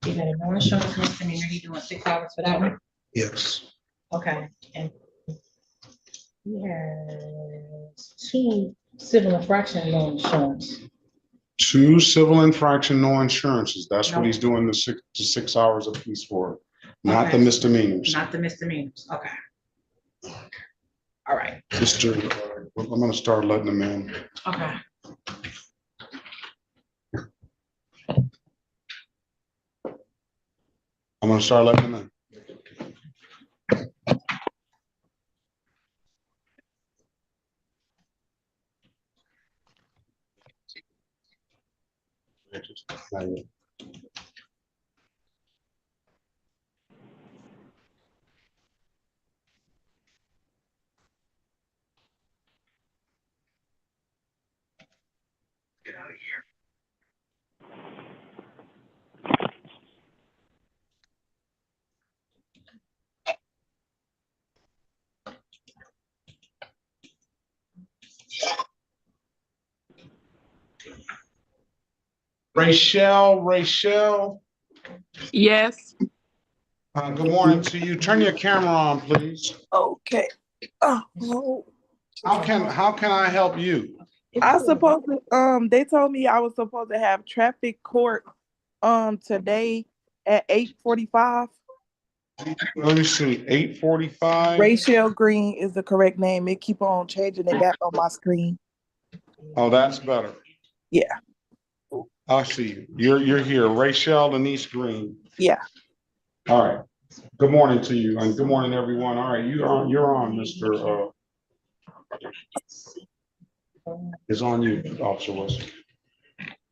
You got a no insurance misdemeanor, he doing 6 hours for that one? Yes. Okay, and he has 2 civil infraction no insurance. 2 civil infraction, no insurances. That's what No. he's doing the 6 hours apiece for, not the Okay. misdemeanors. Not the misdemeanors, okay. All right, Mr. I'm gonna start letting them in. okay. I'm gonna start letting them in. Get out of here. Rachel, Yes. good morning to you. Turn your camera on, please. Okay. Oh, How can I help you? I supposed to, they told me I was supposed to have traffic court today at 8:45. Let me see, 8:45. Rachel Green is the correct name. It keep on changing it back on my screen. Oh, that's better. Yeah. I see you. You're here, Rachel Denise Green. Yeah. All right. Good morning to you, and good morning, everyone. All right, you're on, Mr. Is on you, Officer Wilson.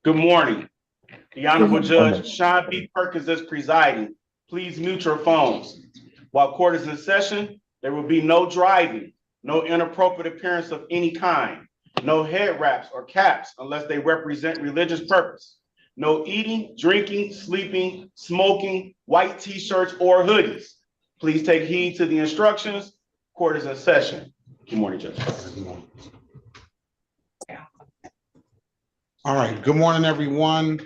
Good morning. The Honorable Judge Sean B. Perkins is presiding. Please mute your phones. While court is in session, there will be no driving, no inappropriate appearance of any kind, no head wraps or caps unless they represent religious purpose, no eating, drinking, sleeping, smoking, white t-shirts or hoodies. Please take heed to the instructions. Court is in session. Good morning, Judge. All right, good morning, everyone.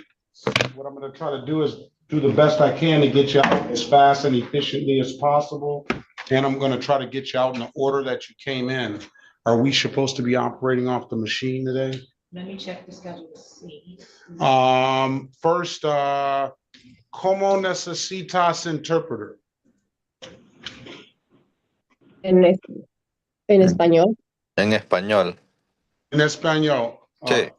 What I'm going to try to do is do the best I can to get you out as fast and efficiently as possible. And I'm going to try to get you out in the order that you came in. Are we supposed to be operating off the machine today? Let me check the schedule to see. First, ¿cómo necesitas interpreter? En español. En español. En español. Sí.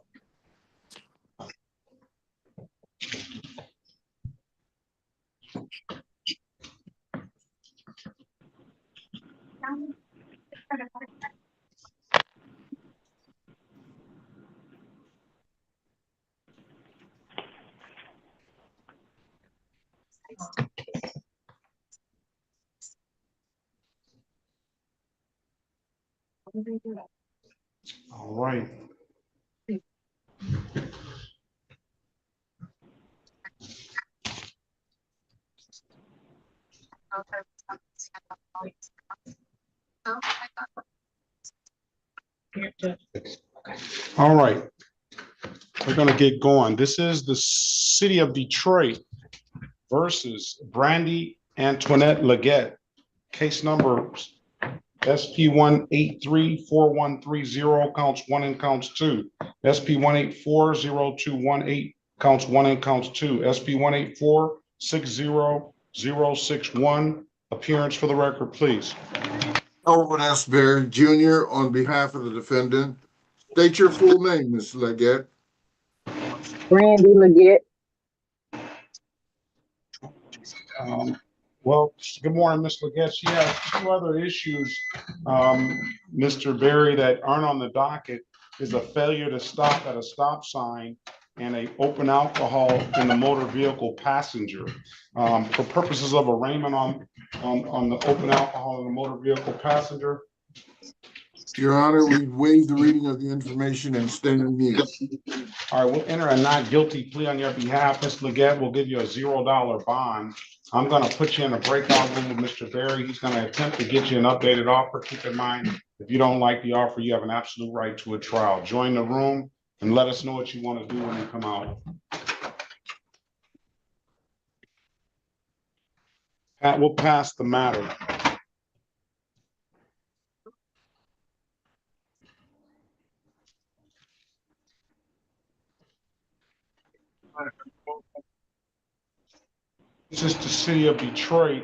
All right. All right. We're going to get going. This is the city of Detroit versus Brandy Antoinette Leggett. Case number SP 1834130, counts 1 and counts 2. SP 1840218, counts 1 and counts 2. SP 1846061. Appearance for the record, please. Alvin S. Berry Jr. on behalf of the defendant. State your full name, Ms. Leggett. Brandy Leggett. Well, good morning, Ms. Leggett. She has 2 other issues, Mr. Berry, that aren't on the docket. Is a failure to stop at a stop sign and a open alcohol in the motor vehicle passenger. For purposes of arraignment on the open alcohol in the motor vehicle passenger. Your Honor, we waive the reading of the information and stand in mute. All right, we'll enter a not guilty plea on your behalf. Ms. Leggett will give you a $0 bond. I'm going to put you in a breakout room with Mr. Berry. He's going to attempt to get you an updated offer. Keep in mind, if you don't like the offer, you have an absolute right to a trial. Join the room and let us know what you want to do when you come out. We'll pass the matter. This is the city of Detroit.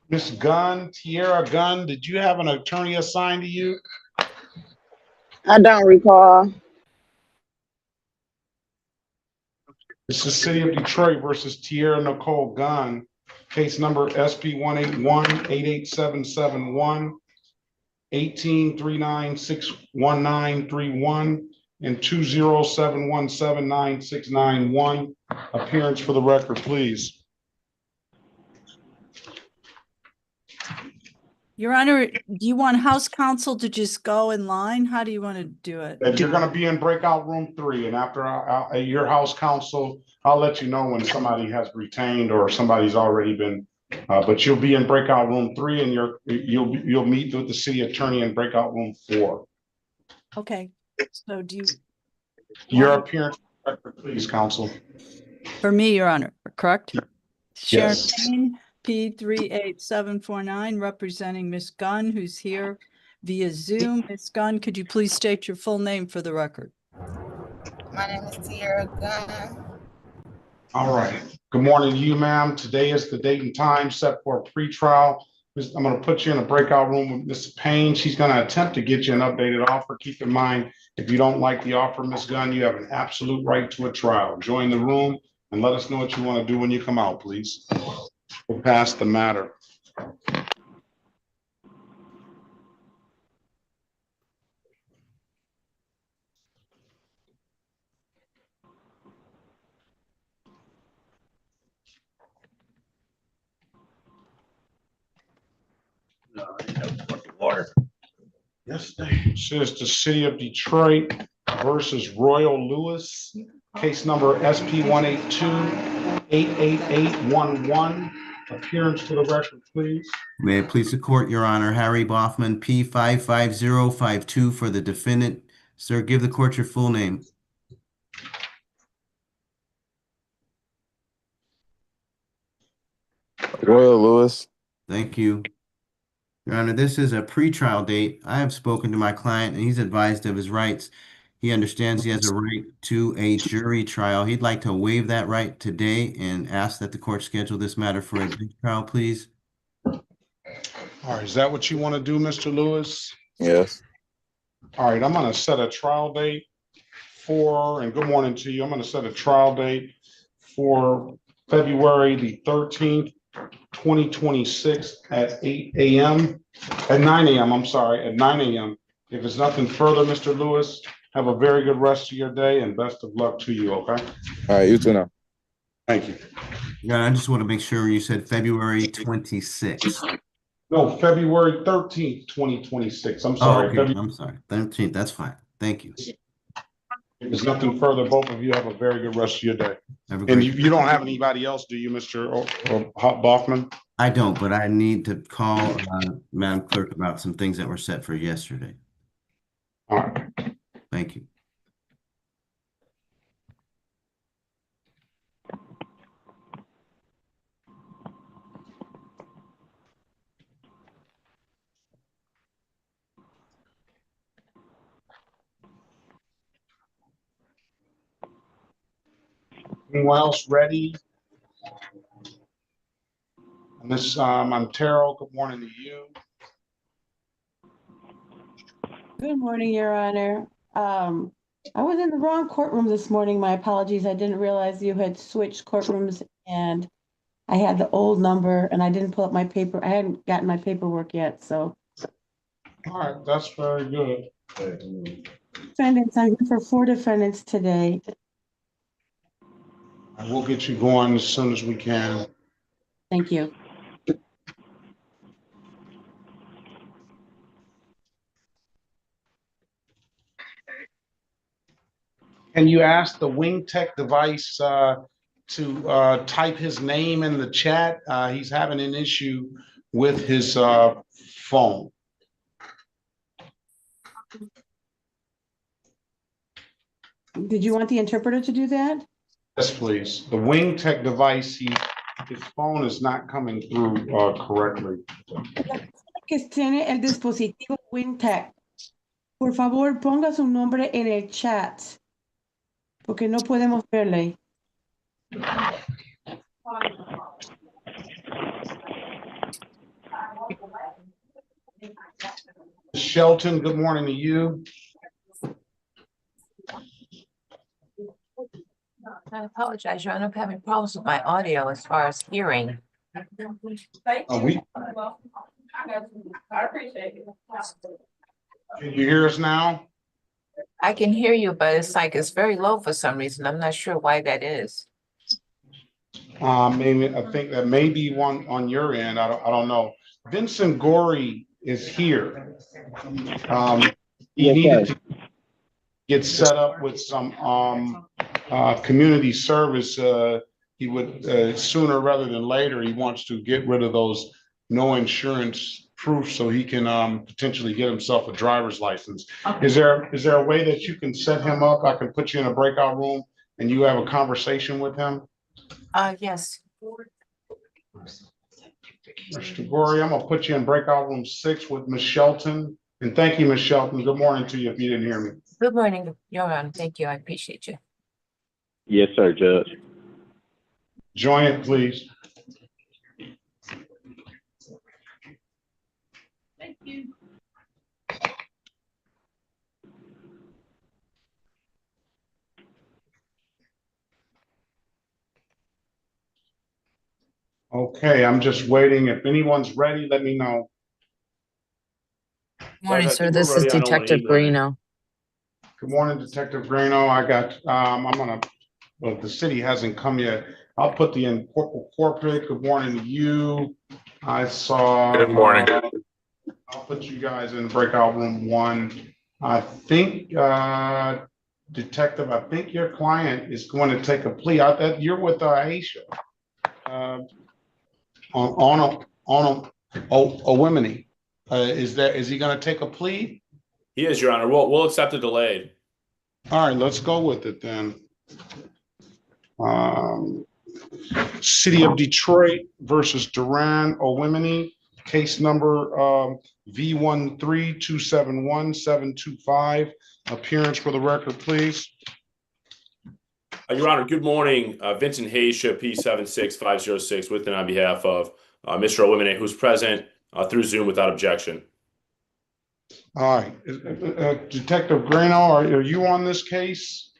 Miss Gunn, Tierra Gunn, did you have an attorney assigned to you? I don't recall. This is City of Detroit versus Tierra Nicole Gunn, case number SP 181-88771, 1839-61931, and 2071796991. Appearance for the record, please. Your Honor, do you want House Counsel to just go in line? How do you want to do it? And you're gonna be in breakout room 3, and after your house counsel, I'll let you know when somebody has retained or somebody's already been, but you'll be in breakout room 3, and you'll meet with the city attorney in breakout room 4. Okay, so do you, Your appearance, please, counsel. for me, Your Honor, correct? Sharon Yes. Payne, P38749, representing Ms. Gunn, who's here via Zoom. Ms. Gunn, could you please state your full name for the record? My name is Tierra Gunn. All right. Good morning to you, ma'am. Today is the date and time set for a pretrial. I'm going to put you in a breakout room with Ms. Payne. She's going to attempt to get you an updated offer. Keep in mind, if you don't like the offer, Ms. Gunn, you have an absolute right to a trial. Join the room and let us know what you want to do when you come out, please. We'll pass the matter. Yes, this is the city of Detroit versus Royal Lewis, case number SP 182-88811. Appearance to the record, please. May it please the court, Your Honor, Harry Boffman, P55052 for the defendant. Sir, give the court your full name. Royal Lewis. Thank you. Your Honor, this is a pretrial date. I have spoken to my client and he's advised of his rights. He understands he has a right to a jury trial. He'd like to waive that right today and ask that the court schedule this matter for a bench trial, please. All right, is that what you want to do, Mr. Lewis? Yes. All right, I'm going to set a trial date for, and good morning to you. I'm going to set a trial date for February the 13th, 2026 at 8 a.m. at 9 a.m. I'm sorry, at 9 a.m. If there's nothing further, Mr. Lewis, have a very good rest of your day and best of luck to you, okay? All right, you too now. Thank you. Yeah, I just want to make sure you said February 26th. No, February 13th, 2026. I'm Oh, sorry. okay. I'm sorry. 13th. That's fine. Thank you. If there's nothing further, both of you have a very good rest of your day. Have a And great you don't have anybody else, do you, Mr. Boffman? I don't, but I need to call Madam Clerk about some things that were set for yesterday. All right. Thank you. Anyone else ready? Ms. Montero, good morning to you. Good morning, Your Honor. I was in the wrong courtroom this morning. My apologies. I didn't realize you had switched courtrooms and I had the old number and I didn't pull up my paper. I hadn't gotten my paperwork yet, so. All right, that's very good. Defendants, I'm here for 4 defendants today. We'll get you going as soon as we can. Thank you. Can you ask the WingTech device to type his name in the chat? He's having an issue with his phone. Did you want the interpreter to do that? Yes, please. The Wing Tech device, his phone is not coming through correctly. Que tiene el dispositivo WinTech, por favor ponga su nombre en el chat, porque no podemos verle. Shelton, good morning to you. I apologize, Your Honor. I'm having problems with my audio as far as hearing. I appreciate it. Can you hear us now? I can hear you, but it's like it's very low for some reason. I'm not sure why that is. Maybe I think that may be one on your end. I don't know. Vincent Gorey is here. He needed to get set up with some community service. He would sooner rather than later. He wants to get rid of those no insurance proofs so he can potentially get himself a driver's license. Is there a way that you can set him up? I can put you in a breakout room and you have a conversation with him? Yes. Mr. Gorey, I'm gonna put you in breakout room 6 with Ms. Shelton. And thank you, Ms. Shelton. Good morning to you if you didn't hear me. Good morning, Your Honor. Thank you. I appreciate you. Yes, sir, Judge. Join it, please. Thank you. Okay, I'm just waiting. If anyone's ready, let me know. Morning, sir. This is Detective Greeno. Good morning, Detective Greeno. I got, well, the city hasn't come yet. I'll put the in corporate. Good morning to you. I saw. Good morning. I'll put you guys in breakout room 1. I think, Detective, I think your client is going to take a plea. You're with Aisha. On a women. Is he going to take a plea? He is, Your Honor. We'll accept the delayed. All right, let's go with it then. City of Detroit versus Duran Owemini, case number V13271-725. Appearance for the record, please. Your Honor, good morning. Vincent Haysha, P76506, with and on behalf of Mr. Owemini, who's present through Zoom without objection. All right, Detective Greeno, are you on this case?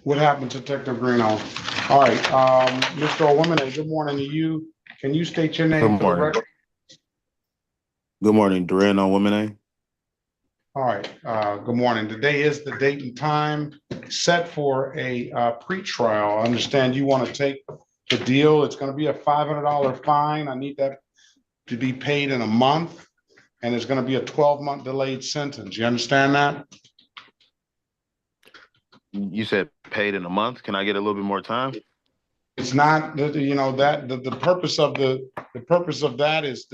What happened, Detective Greeno? All right, Mr. Owemini, good morning to you. Can you state your name for the record? Good morning, Duran Owemini. All right, good morning. Today is the date and time set for a pretrial. I understand you want to take the deal. It's going to be a $500 fine. I need that to be paid in a month, and it's going to be a 12-month delayed sentence. You understand that? You said paid in a month. Can I get a little bit more time? It's not, you know, that the purpose of the purpose of that is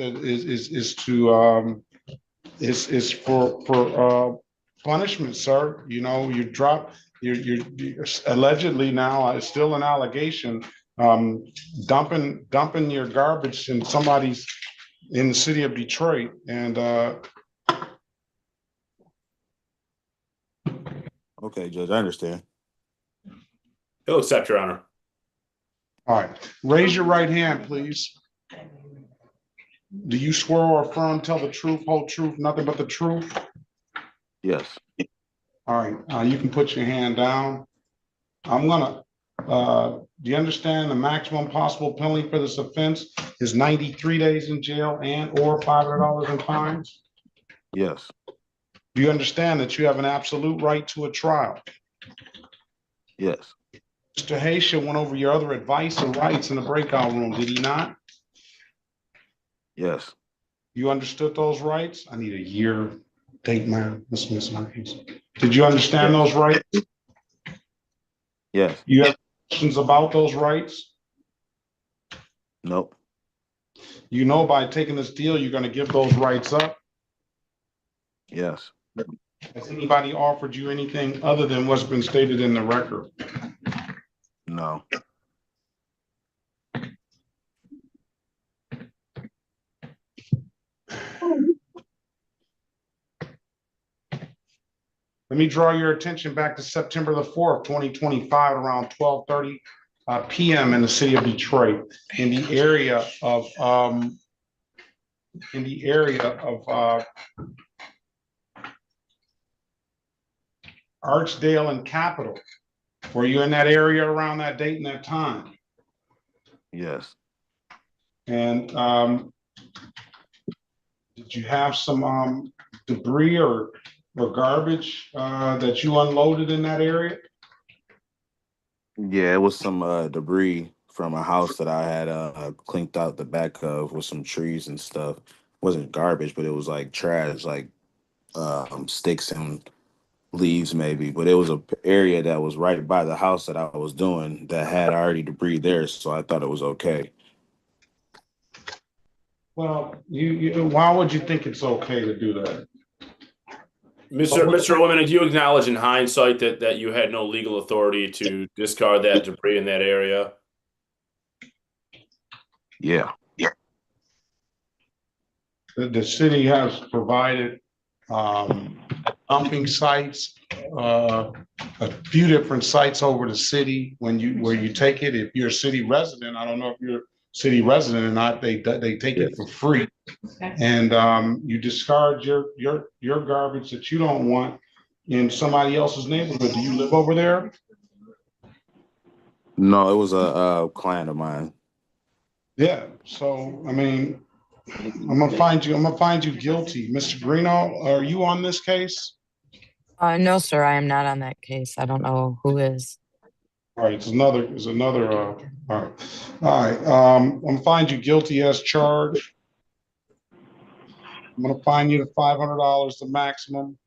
for punishment, sir. You know, you you're allegedly now, it's still an allegation, dumping your garbage in somebody's in the city of Detroit, and Okay, Judge, I understand. He'll accept, Your Honor. all right, raise your right hand, please. Do you swear or affirm, tell the truth, whole truth, nothing but the truth? Yes. All right, you can put your hand down. I'm gonna, do you understand the maximum possible penalty for this offense is 93 days in jail and or $500 in fines? Yes. Do you understand that you have an absolute right to a trial? Yes. Mr. Haysha went over your other advice and rights in the breakout room, did he not? Yes. You understood those rights? I need a year date, man. Miss Marquez. Did you understand those rights? Yes. You have questions about those rights? Nope. You know, by taking this deal, you're going to give those rights up? Yes. Has anybody offered you anything other than what's been stated in the record? No. Let me draw your attention back to September the 4th, 2025, around 12:30 p.m. in the city of Detroit, in the area of Archdale and Capitol. Were you in that area around that date and that time? Yes. And did you have some debris or garbage that you unloaded in that area? Yeah, it was some debris from a house that I had cleaned out the back of with some trees and stuff. It wasn't garbage, but it was like trash, like sticks and leaves maybe. But it was a area that was right by the house that I was doing that had already debris there, so I thought it was okay. Well, why would you think it's okay to do that? Mr. Women, do you acknowledge in hindsight that you had no legal authority to discard that debris in that area? Yeah. The city has provided dumping sites, a few different sites over the city where you take it. If you're a city resident, I don't know if you're a city resident or not, they take it for free. And you discard your garbage that you don't want in somebody else's neighborhood. Do you live over there? No, it was a client of mine. Yeah. So I mean, I'm gonna find you guilty. Mr. Greeno, are you on this case? No, sir, I am not on that case. I don't know who is. All right, it's another, all right. I'm gonna find you guilty as charged. I'm gonna fine you to $500, the maximum.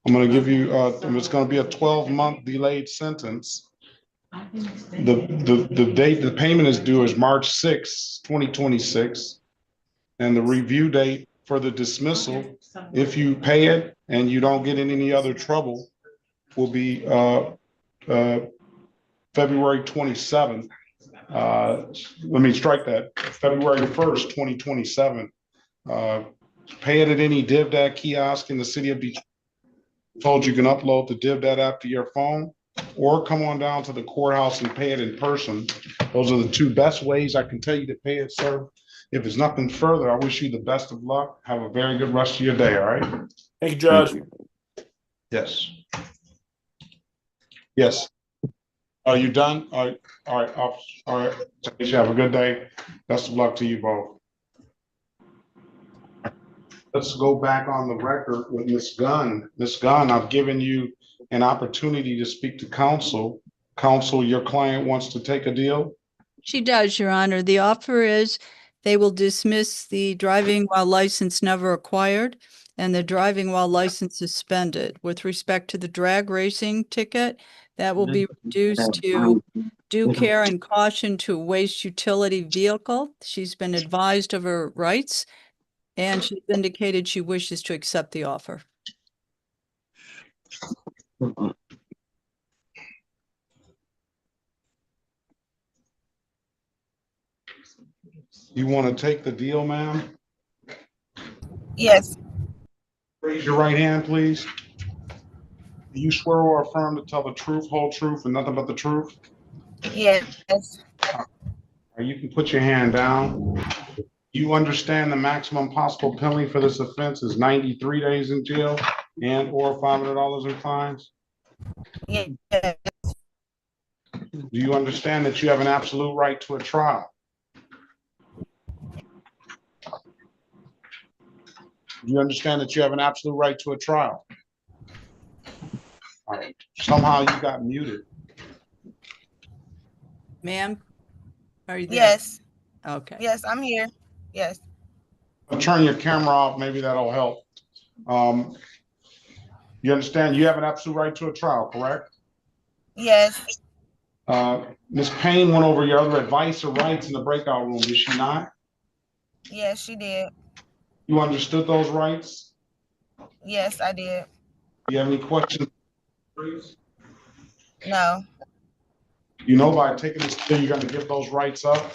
I'm gonna give you, it's gonna be a 12-month delayed sentence. The date the payment is due is March 6, 2026. And the review date for the dismissal, if you pay it and you don't get in any other trouble, will be February 27th. Let me strike that, February 1st, 2027. Pay it at any DivDat kiosk in the city of Detroit. Told you can upload the DivDat app to your phone, or come on down to the courthouse and pay it in person. Those are the two best ways I can tell you to pay it, sir. If there's nothing further, I wish you the best of luck. Have a very good rest of your day, all right? Thank you, Judge. Thank you. Yes. Yes. Are you done? All right, all right. Have a good day. Best of luck to you both. Let's go back on the record with Ms. Gunn. Ms. Gunn, I've given you an opportunity to speak to counsel. Counsel, your client wants to take a deal? She does, Your Honor. The offer is they will dismiss the driving while license never acquired and the driving while license suspended. With respect to the drag racing ticket, that will be reduced to due care and caution to a waste utility vehicle. She's been advised of her rights, and she's indicated she wishes to accept the offer. You want to take the deal, ma'am? Yes. Raise your right hand, please. Do you swear or affirm to tell the truth, whole truth, and nothing but the truth? Yes. You can put your hand down. You understand the maximum possible penalty for this offense is 93 days in jail and or $500 in fines? Yes. Do you understand that you have an absolute right to a trial? Do you understand that you have an absolute right to a trial? All right. Somehow you got muted. Ma'am, are you there? Yes. Okay. Yes, I'm here. Yes. Turn your camera off, maybe that'll help. You understand you have an absolute right to a trial, correct? Yes. Ms. Payne went over your other advice or rights in the breakout room, did she not? Yes, she did. You understood those rights? Yes, I did. Do you have any questions? No. You know, by taking this thing, you're gonna give those rights up?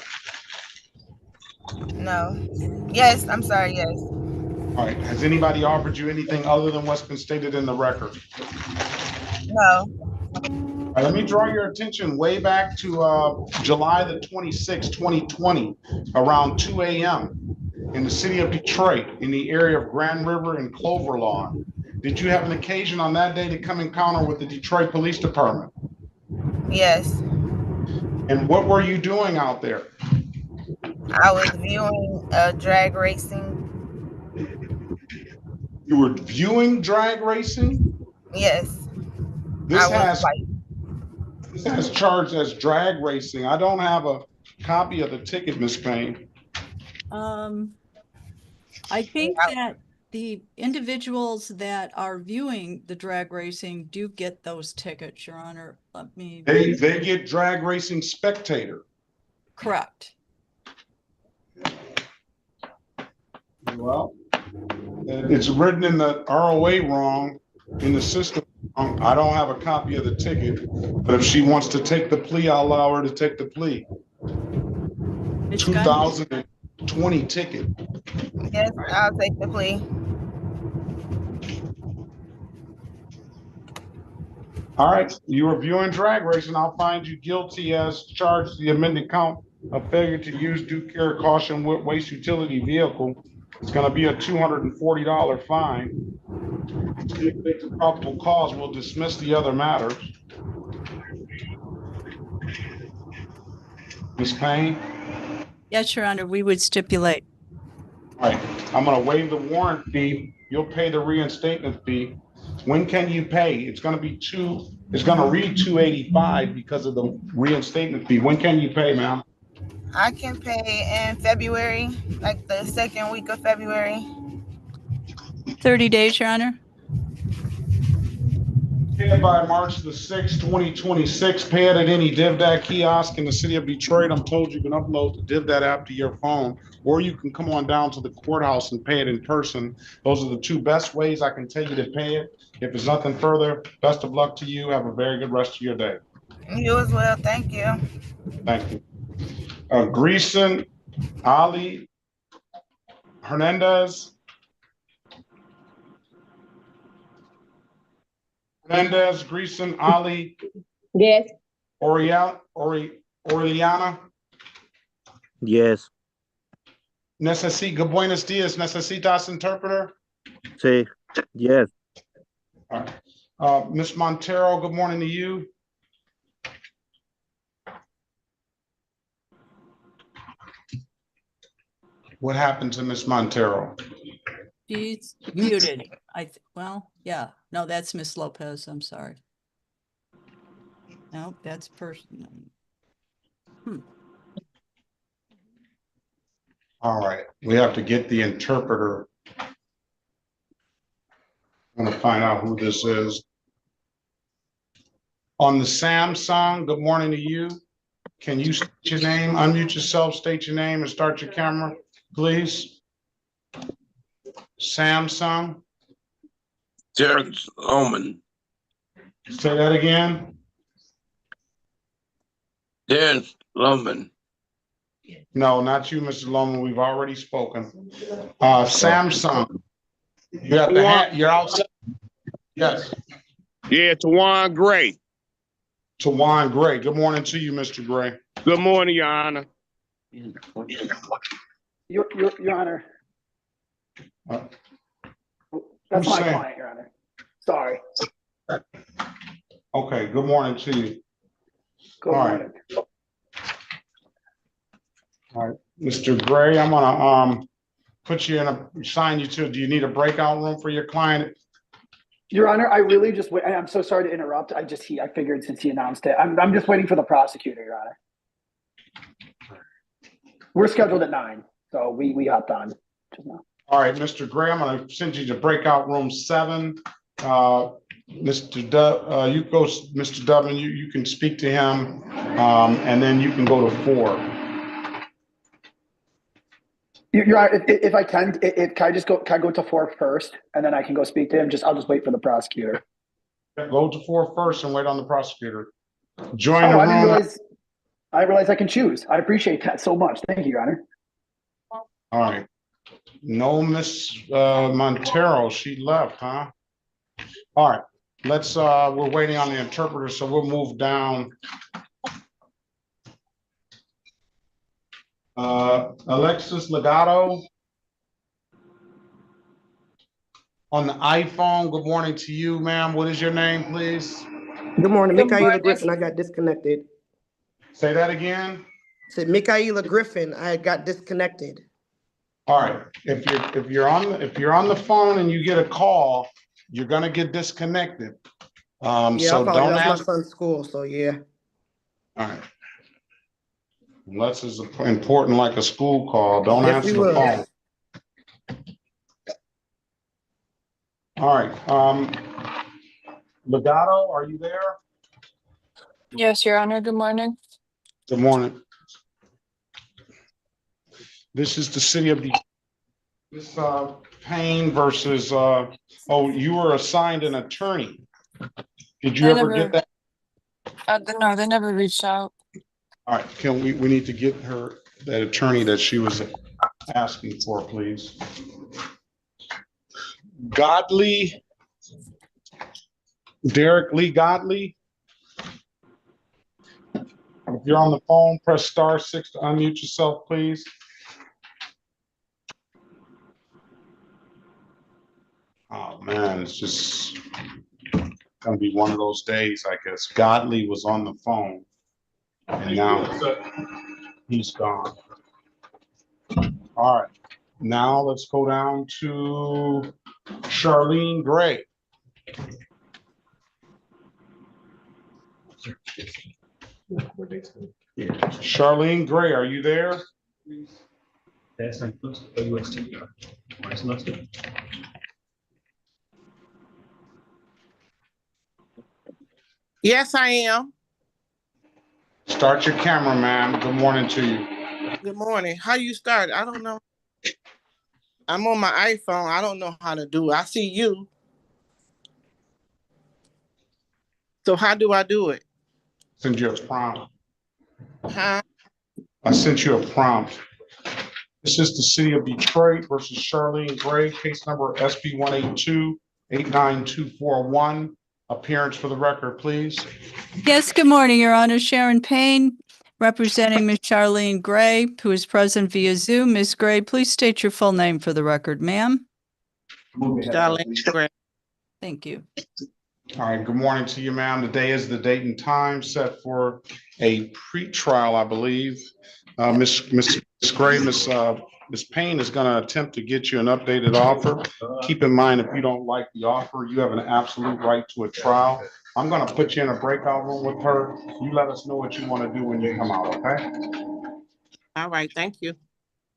No. Yes, I'm sorry, yes. All right, has anybody offered you anything other than what's been stated in the record? No. All right, let me draw your attention way back to July the 26th, 2020, around 2 a.m. in the city of Detroit, in the area of Grand River and Clover Lawn. Did you have an occasion on that day to come encounter with the Detroit Police Department? Yes. And what were you doing out there? I was viewing drag racing. You were viewing drag racing? Yes. This I was has charged as drag racing. I don't have a copy of the ticket, Ms. Payne. I think that the individuals that are viewing the drag racing do get those tickets, Your Honor. Let me. They get drag racing spectator. Correct. Well, it's written in the ROA wrong, in the system wrong. I don't have a copy of the ticket, but if she wants to take the plea, I'll allow her to take the plea. 2020 ticket. Yes, I'll take the plea. All right, you were viewing drag racing. I'll find you guilty as charged the amended count of failure to use due care, caution, waste utility vehicle. It's going to be a $240 fine. If it's a probable cause, we'll dismiss the other matters. Ms. Payne? Yes, Your Honor, we would stipulate. All right, I'm going to waive the warrant fee. You'll pay the reinstatement fee. When can you pay? It's going to be it's going to read $285 because of the reinstatement fee. When can you pay, ma'am? I can pay in February, like the second week of February. 30 days, Your Honor. Pay it by March the 6th, 2026. Pay it at any DivDat kiosk in the city of Detroit. I'm told you can upload the DivDat app to your phone, or you can come on down to the courthouse and pay it in person. Those are the two best ways I can tell you to pay it. If there's nothing further, best of luck to you. Have a very good rest of your day. You as well. Thank you. Thank you. Greason Ali Hernandez. Greason Ali. Yes. Oriana. Yes. Buenos dias. Necesitas interpreter? Sí. Yes. All right. Ms. Montero, good morning to you. What happened to Ms. Montero? She's muted. Well, yeah. No, that's Miss Lopez. I'm sorry. No, that's person. All right. We have to get the interpreter. I'm going to find out who this is. On the Samsung, good morning to you. Can you state your name, unmute yourself, state your name, and start your camera, please? Samsung. Terrence Loman. Say that again. Terrence Loman. No, not you, Mr. Loman. We've already spoken. Samsung. You have the hat. You're outside. Yes. Yeah, Tawan Gray. Tawan Gray. Good morning to you, Mr. Gray. Good morning, Your Honor. Your Honor. That's my client, Your Honor. Sorry. Okay, good morning to you. Good morning. All right, Mr. Gray, I'm gonna put you in sign you to, do you need a breakout room for your client? Your Honor, I really just wait. I'm so sorry to interrupt. I figured since he announced it, I'm just waiting for the prosecutor, Your Honor. We're scheduled at 9, so we hopped on just now. All right, Mr. Gray, I'm gonna send you to breakout room 7. Mr. Dub, you go, Mr. Dublin, you can speak to him, and then you can go to 4. You're right. If I can, can I just go? Can I go to 4 first, and then I can go speak to him? I'll just wait for the prosecutor. Go to 4 first and wait on the prosecutor. Join Oh, the I didn't room. realize. I realize I can choose. I appreciate that so much. Thank you, Your Honor. All right. No, Miss Montero, she left, huh? All right. Let's. We're waiting on the interpreter, so we'll move down. Alexis Legato on the iPhone. Good morning to you, ma'am. What is your name, please? Good morning, Good Michaela morning. Griffin. I got disconnected. Say that again. Said Michaela Griffin. I got disconnected. All right. If you're on the phone and you get a call, you're gonna get disconnected. Yeah, So I apologize. don't That's my ask. son's school, so yeah. All right. Unless it's important like a school call, don't Yes, he answer the was. phone. All right. Legato, are you there? Yes, Your Honor. Good morning. Good morning. This is the city of this Payne versus oh, you were assigned an attorney. Did you They ever never, get that? no, they never reached out. All right, can we need to get her that attorney that she was asking for, please. Godley, Derek Lee Godley. If you're on the phone, press *6 to unmute yourself, please. Oh man, it's just gonna be one of those days, I guess. Godley was on the phone and now he's gone. All right, now let's go down to Charlene Gray. Charlene Gray, are you there? Yes, I am. Start your camera, ma'am. Good morning to you. Good morning. How you start? I don't know. I'm on my iPhone. I don't know how to do it. I see you. So how do I do it? Send you a prompt. Huh? I sent you a prompt. This is the city of Detroit versus Charlene Gray, case number SB 182-89241. Appearance for the record, please. Yes, good morning, Your Honor. Sharon Payne, representing Ms. Charlene Gray, who is present via Zoom. Ms. Gray, please state your full name for the record, ma'am. Charlene Gray. Thank you. All right, good morning to you, ma'am. Today is the date and time set for a pretrial, I believe. Ms. Gray, Ms. Payne is going to attempt to get you an updated offer. Keep in mind, if you don't like the offer, you have an absolute right to a trial. I'm going to put you in a breakout room with her. You let us know what you want to do when you come out, okay? All right, thank you.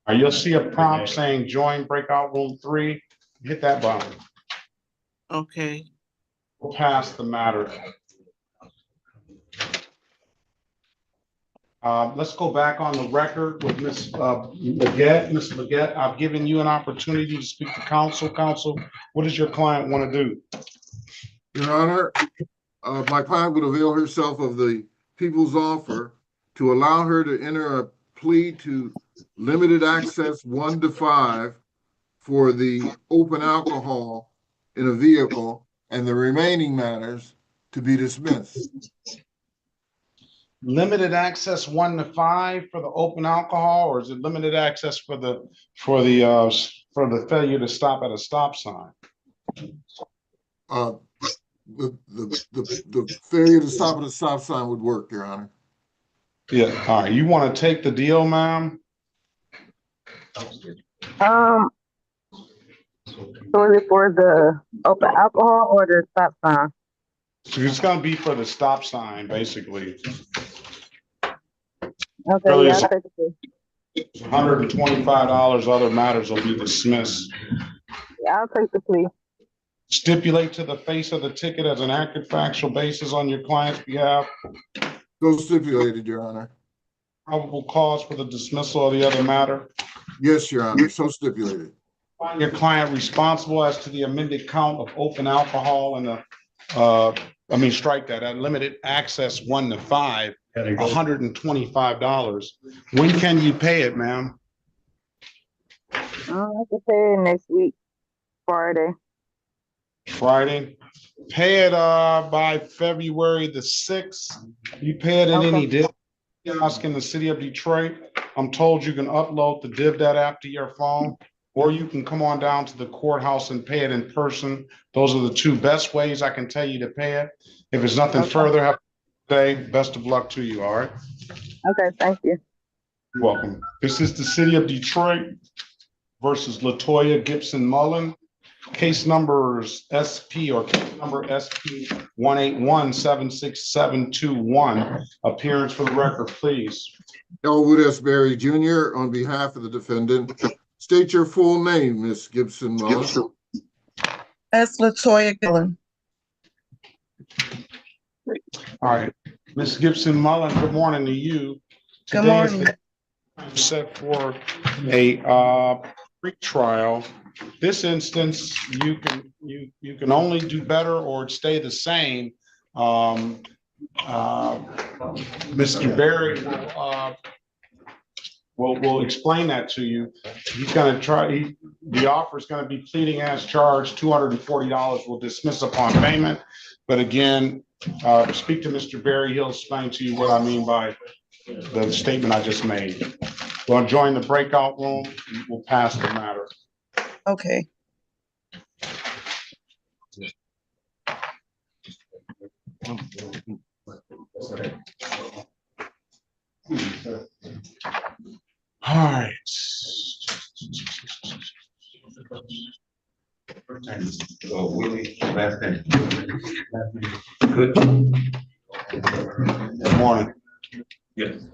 You'll see a prompt saying join breakout room 3. Hit that button. Okay. We'll pass the matter. Let's go back on the record with Ms. Leggett. Ms. Leggett, I've given you an opportunity to speak to counsel. Counsel, what does your client want to do? Your Honor, my client would avail herself of the people's offer to allow her to enter a plea to limited access 1 to 5 for the open alcohol in a vehicle and the remaining matters to be dismissed. Limited access 1 to 5 for the open alcohol, or is it limited access for the failure to stop at a stop sign? The failure to stop at a stop sign would work, Your Honor. Yeah. All right. You want to take the deal, ma'am? So is it for the open alcohol or the stop sign? So it's going to be for the stop sign, basically. Okay, Really, yeah, I'll take it. $125. Other matters will be dismissed. Yeah, I'll take the plea. Stipulate to the face of the ticket as an accurate factual basis on your client's behalf. So stipulated, Your Honor. Probable cause for the dismissal of the other matter. Yes, Your Honor, so stipulated. Find your client responsible as to the amended count of open alcohol and strike that, at limited access 1 to 5, $125. When can you pay it, ma'am? I can pay it next week, Friday. Friday? Pay it by February the 6th. You pay it in any kiosk in the city of Detroit. I'm told you can upload the DivDat app to your phone, or you can come on down to the courthouse and pay it in person. Those are the two best ways I can tell you to pay it. If it's nothing further, have a good day. Best of luck to you, all right? Okay, thank you. You're welcome. This is the city of Detroit versus Latoya Gibson Mullen. Case numbers SP or case number SP 181-76721. Appearance for the record, please. Elwood S. Berry Jr. on behalf of the defendant. State your full name, Miss Gibson Mullen. That's Latoya Gillen. All right, Ms. Gibson Mullen, good morning to you. Good Today is morning. the time set for a pre-trial. This instance, you can only do better or stay the same. Mr. Berry will explain that to you. He's going to try. The offer is going to be pleading as charged. $240 will dismiss upon payment. But again, speak to Mr. Berry. He'll explain to you what I mean by the statement I just made. We'll join the breakout room. We'll pass the matter. Okay. All right. Good. Good morning. Yes.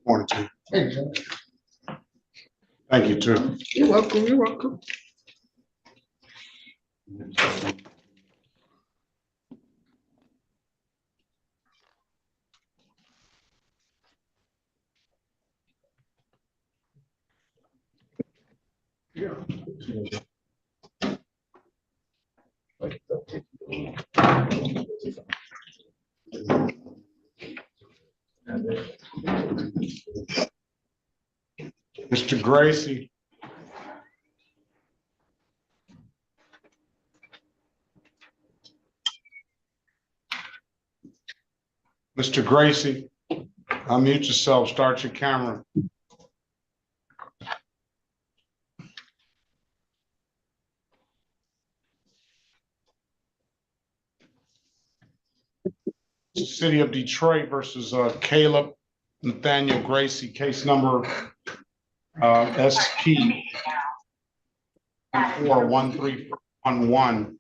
Morning to you. Thank you, too. You're welcome. You're welcome. Mr. Gracie. Mr. Gracie, unmute yourself, start your camera. City of Detroit versus Caleb Nathaniel Gracie, case number SP 41311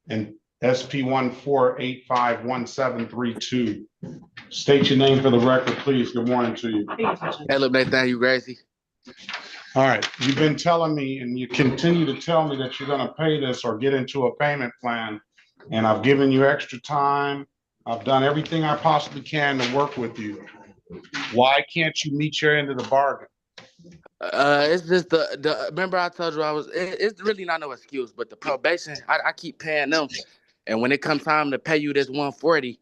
and SP 14851732. State your name for the record, please. Good morning to you. Caleb Nathaniel Gracie. All right, you've been telling me and you continue to tell me that you're going to pay this or get into a payment plan, and I've given you extra time. I've done everything I possibly can to work with you. Why can't you meet your end of the bargain? It's just the remember I told you it's really not no excuse, but the probation, I keep paying them. And when it comes time to pay you this 140,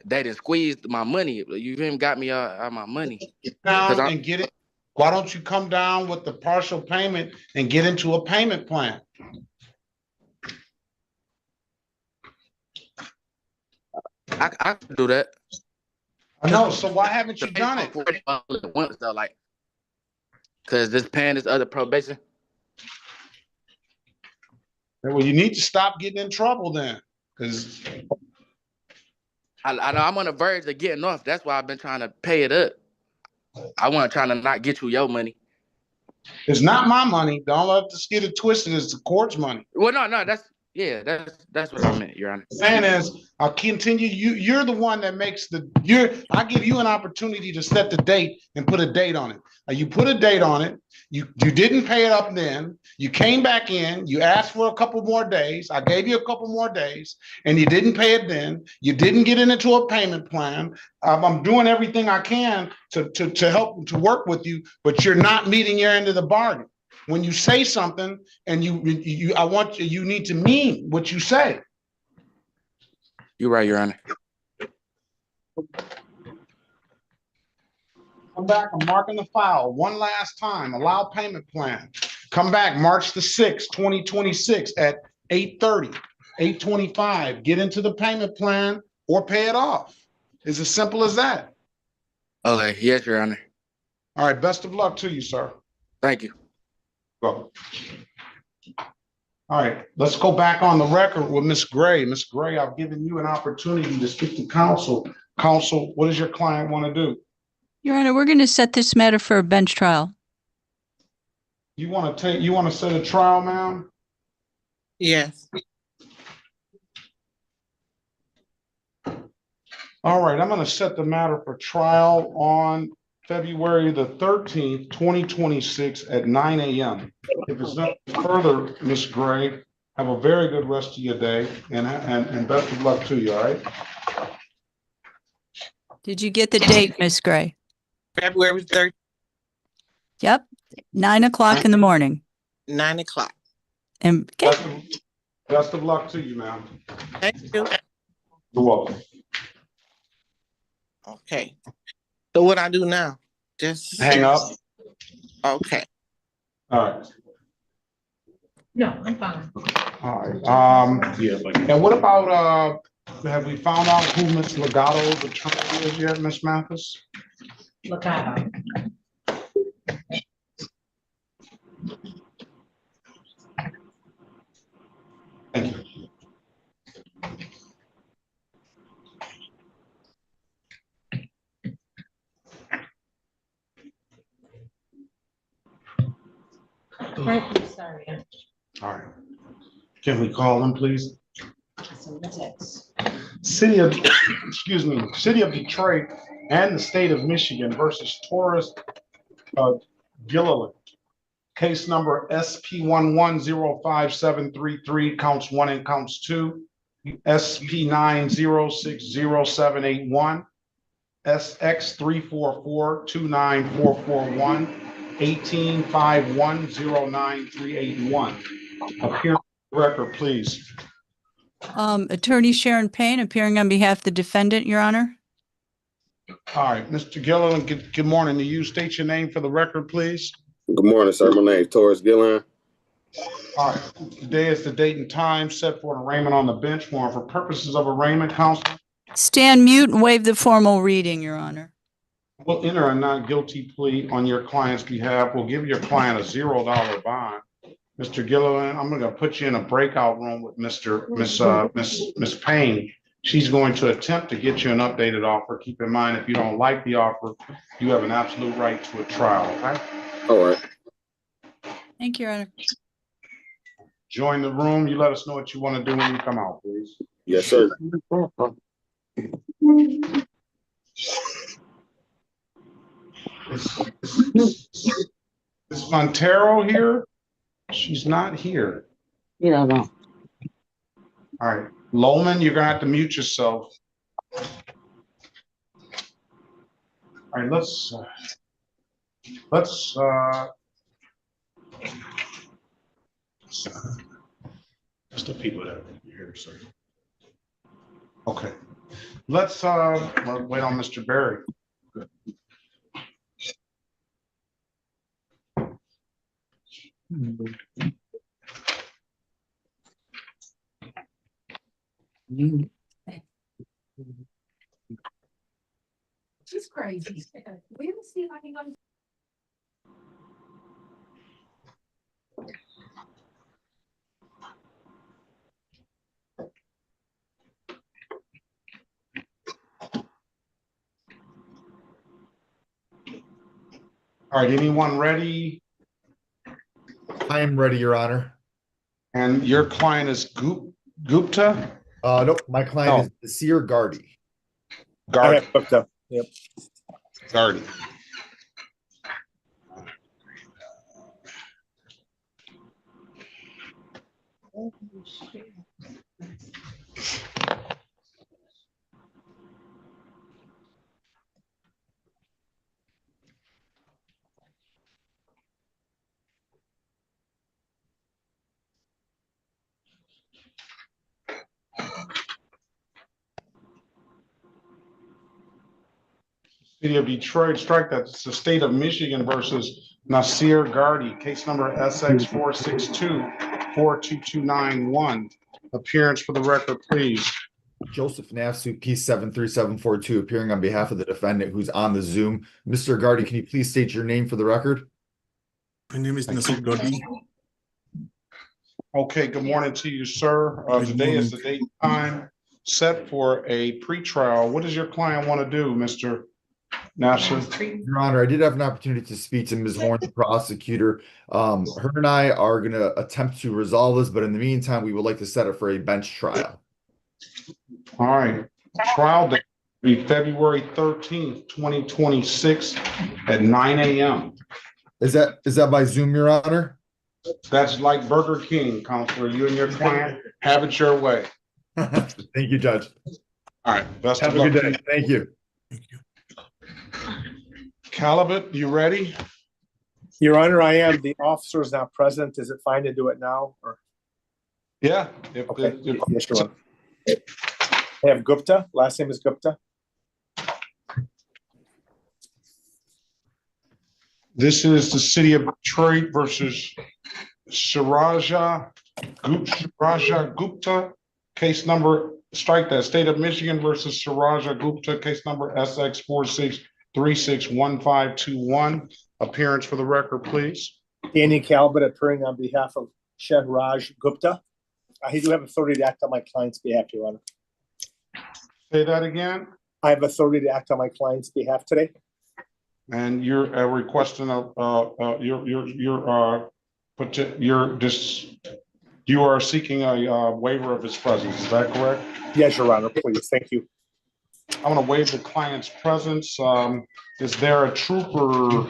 they done squeezed my money. You even got me out my money. Down and get it. Why don't you come down with the partial payment and get into a payment plan? I can do that. I know. So why haven't you done it? Once though, like, cause this paying this other probation. Well, you need to stop getting in trouble then, because I know I'm on the verge of getting off. That's why I've been trying to pay it up. I want trying to not get you your money. It's not my money. Don't let this get it twisted. It's the court's money. Well, no, that's Yeah, that's what I meant, Your Honor. Saying is, I'll continue. You're the one that makes I give you an opportunity to set the date and put a date on it. You put a date on it. You didn't pay it up then. You came back in. You asked for a couple more days. I gave you a couple more days, and you didn't pay it then. You didn't get into a payment plan. I'm doing everything I can to help to work with you, but you're not meeting your end of the bargain. When you say something and you need to mean what you say. You're right, Your Honor. Come back, I'm marking the file one last time. Allow payment plan. Come back March the 6th, 2026 at 8:30, 8:25. Get into the payment plan or pay it off. It's as simple as that. Okay, yes, Your Honor. All right, best of luck to you, sir. Thank you. Go. All right, let's go back on the record with Ms. Gray. Ms. Gray, I've given you an opportunity to speak to counsel. Counsel, what does your client want to do? Your Honor, we're going to set this matter for a bench trial. You want to set a trial, ma'am? Yes. All right, I'm going to set the matter for trial on February the 13th, 2026 at 9 a.m. If it's not further, Ms. Gray, have a very good rest of your day and best of luck to you, all right? Did you get the date, Miss Gray? February 3rd. Yep, 9 o'clock in the morning. 9 o'clock. And best of luck to you, ma'am. Thank you. You're welcome. Okay. So what I do now? Just hang up. Okay. All right. No, I'm fine. All right. And what about have we found out who Ms. Legato's attorney is yet, Ms. Mathis? Legato. Thank you. Sorry. All right. Can we call them, please? Text. City of, excuse me, City of Detroit and the State of Michigan versus Taurus Gilliland. Case number SP1105733, counts 1 and counts 2. SP9060781. SX344-29441. 1851-09381. Appear record, please. Attorney Sharon Payne appearing on behalf of the defendant, Your Honor. All right, Mr. Gilliland, good morning to you. State your name for the record, please. Good morning, sir. My name is Taurus Gilliland. All right, today is the date and time set for an arraignment on the bench warrant. For purposes of arraignment, counsel, Stand mute and waive the formal reading, Your Honor. we'll enter a not guilty plea on your client's behalf. We'll give your client a $0 bond. Mr. Gilliland, I'm going to put you in a breakout room with Miss Payne. She's going to attempt to get you an updated offer. Keep in mind, if you don't like the offer, you have an absolute right to a trial, okay? All right. Thank you, Your Honor. Join the room. You let us know what you want to do when you come out, please. Yes, sir. Is Montero here? She's not here. Yeah, no. All right, Lowman, you're gonna have to mute yourself. All right, let's just the people that are here, sir. Okay, let's wait on Mr. Berry. Good. She's crazy. We will see if I can go. All right, anyone ready? I am ready, Your Honor. And your client is Gupta? Nope, my client is Nasir Gardi. Gardi. Gupta. Yep. Gardi. City of Detroit, strike that. It's the state of Michigan versus Nasir Gardi, case number SX 462-42291. Appearance for the record, please. Joseph Nafsu, P73742, appearing on behalf of the defendant who's on the Zoom. Mr. Gardi, can you please state your name for the record? My name is Nasir Gardi. Okay, good morning to you, sir. Today is the date and time set for a pretrial. What does your client want to do, Mr. Nafsu? Your Honor, I did have an opportunity to speak to Ms. Horn, the prosecutor. Her and I are going to attempt to resolve this, but in the meantime, we would like to set it for a bench trial. All right. Trial date will be February 13th, 2026 at 9 a.m. Is that by Zoom, Your Honor? That's like Burger King, Counselor. You and your client have it your way. Thank you, Judge. All right. Best Have of a luck. good day. Thank you. Calibut, you ready? Your Honor, I am. The officer is not present. Is it fine to do it now? Or Yeah. okay. Yes, Your Honor. I have Gupta. Last name is Gupta. This is the city of Detroit versus Sharaja Gupta. Case number, strike that, state of Michigan versus Sharaja Gupta. Case number SX 46361521. Appearance for the record, please. Danny Calvert appearing on behalf of Shahraj Gupta. I do have authority to act on my client's behalf, Your Honor. Say that again. I have authority to act on my client's behalf today. And you're requesting you are seeking a waiver of his presence. Is that correct? Yes, Your Honor. Please, thank you. I want to waive the client's presence. Is there a trooper?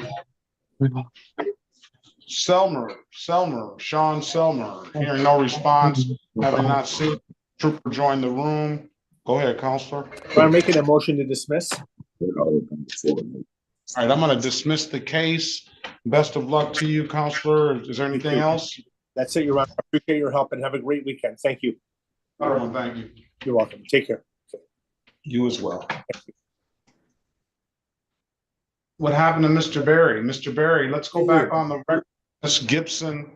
Sean Selmer, hearing no response, having not seen trooper join the room. Go ahead, Counselor. I'm making a motion to dismiss. All right, I'm going to dismiss the case. Best of luck to you, Counselor. Is there anything else? That's it, Your Honor. I appreciate your help and have a great weekend. Thank you. All right, thank you. You're welcome. Take care. You as well. What happened to Mr. Berry? Mr. Berry, let's go back on the record. Miss Gibson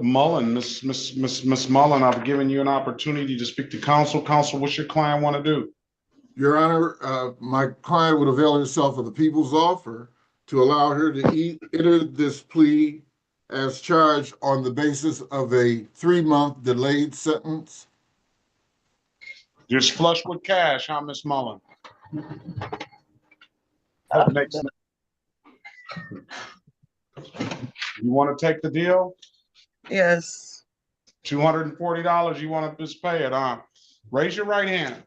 Mullen, Miss Mullen, I've given you an opportunity to speak to counsel. Counsel, what's your client want to do? Your Honor, my client would avail herself of the people's offer to allow her to enter this plea as charged on the basis of a 3-month delayed sentence. Just flush with cash, huh, Miss Mullen? That makes sense. You want to take the deal? Yes. $240, you want to just pay it, huh? Raise your right hand.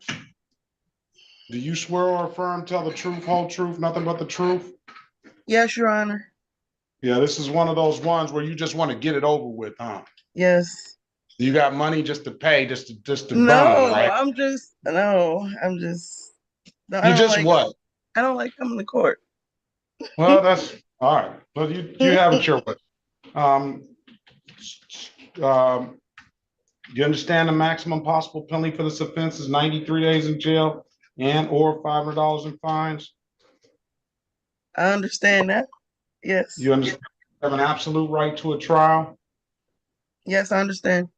Do you swear or affirm, tell the truth, whole truth, nothing but the truth? Yes, Your Honor. Yeah, this is one of those ones where you just want to get it over with, huh? Yes. You got money just to pay, just to No, burn, right? I'm just. No, You just what? I don't like coming to court. Well, that's all right. But you have it your way. You understand the maximum possible penalty for this offense is 93 days in jail and or $500 in fines? I understand that. Yes. You understand you have an absolute right to a trial? Yes, I understand.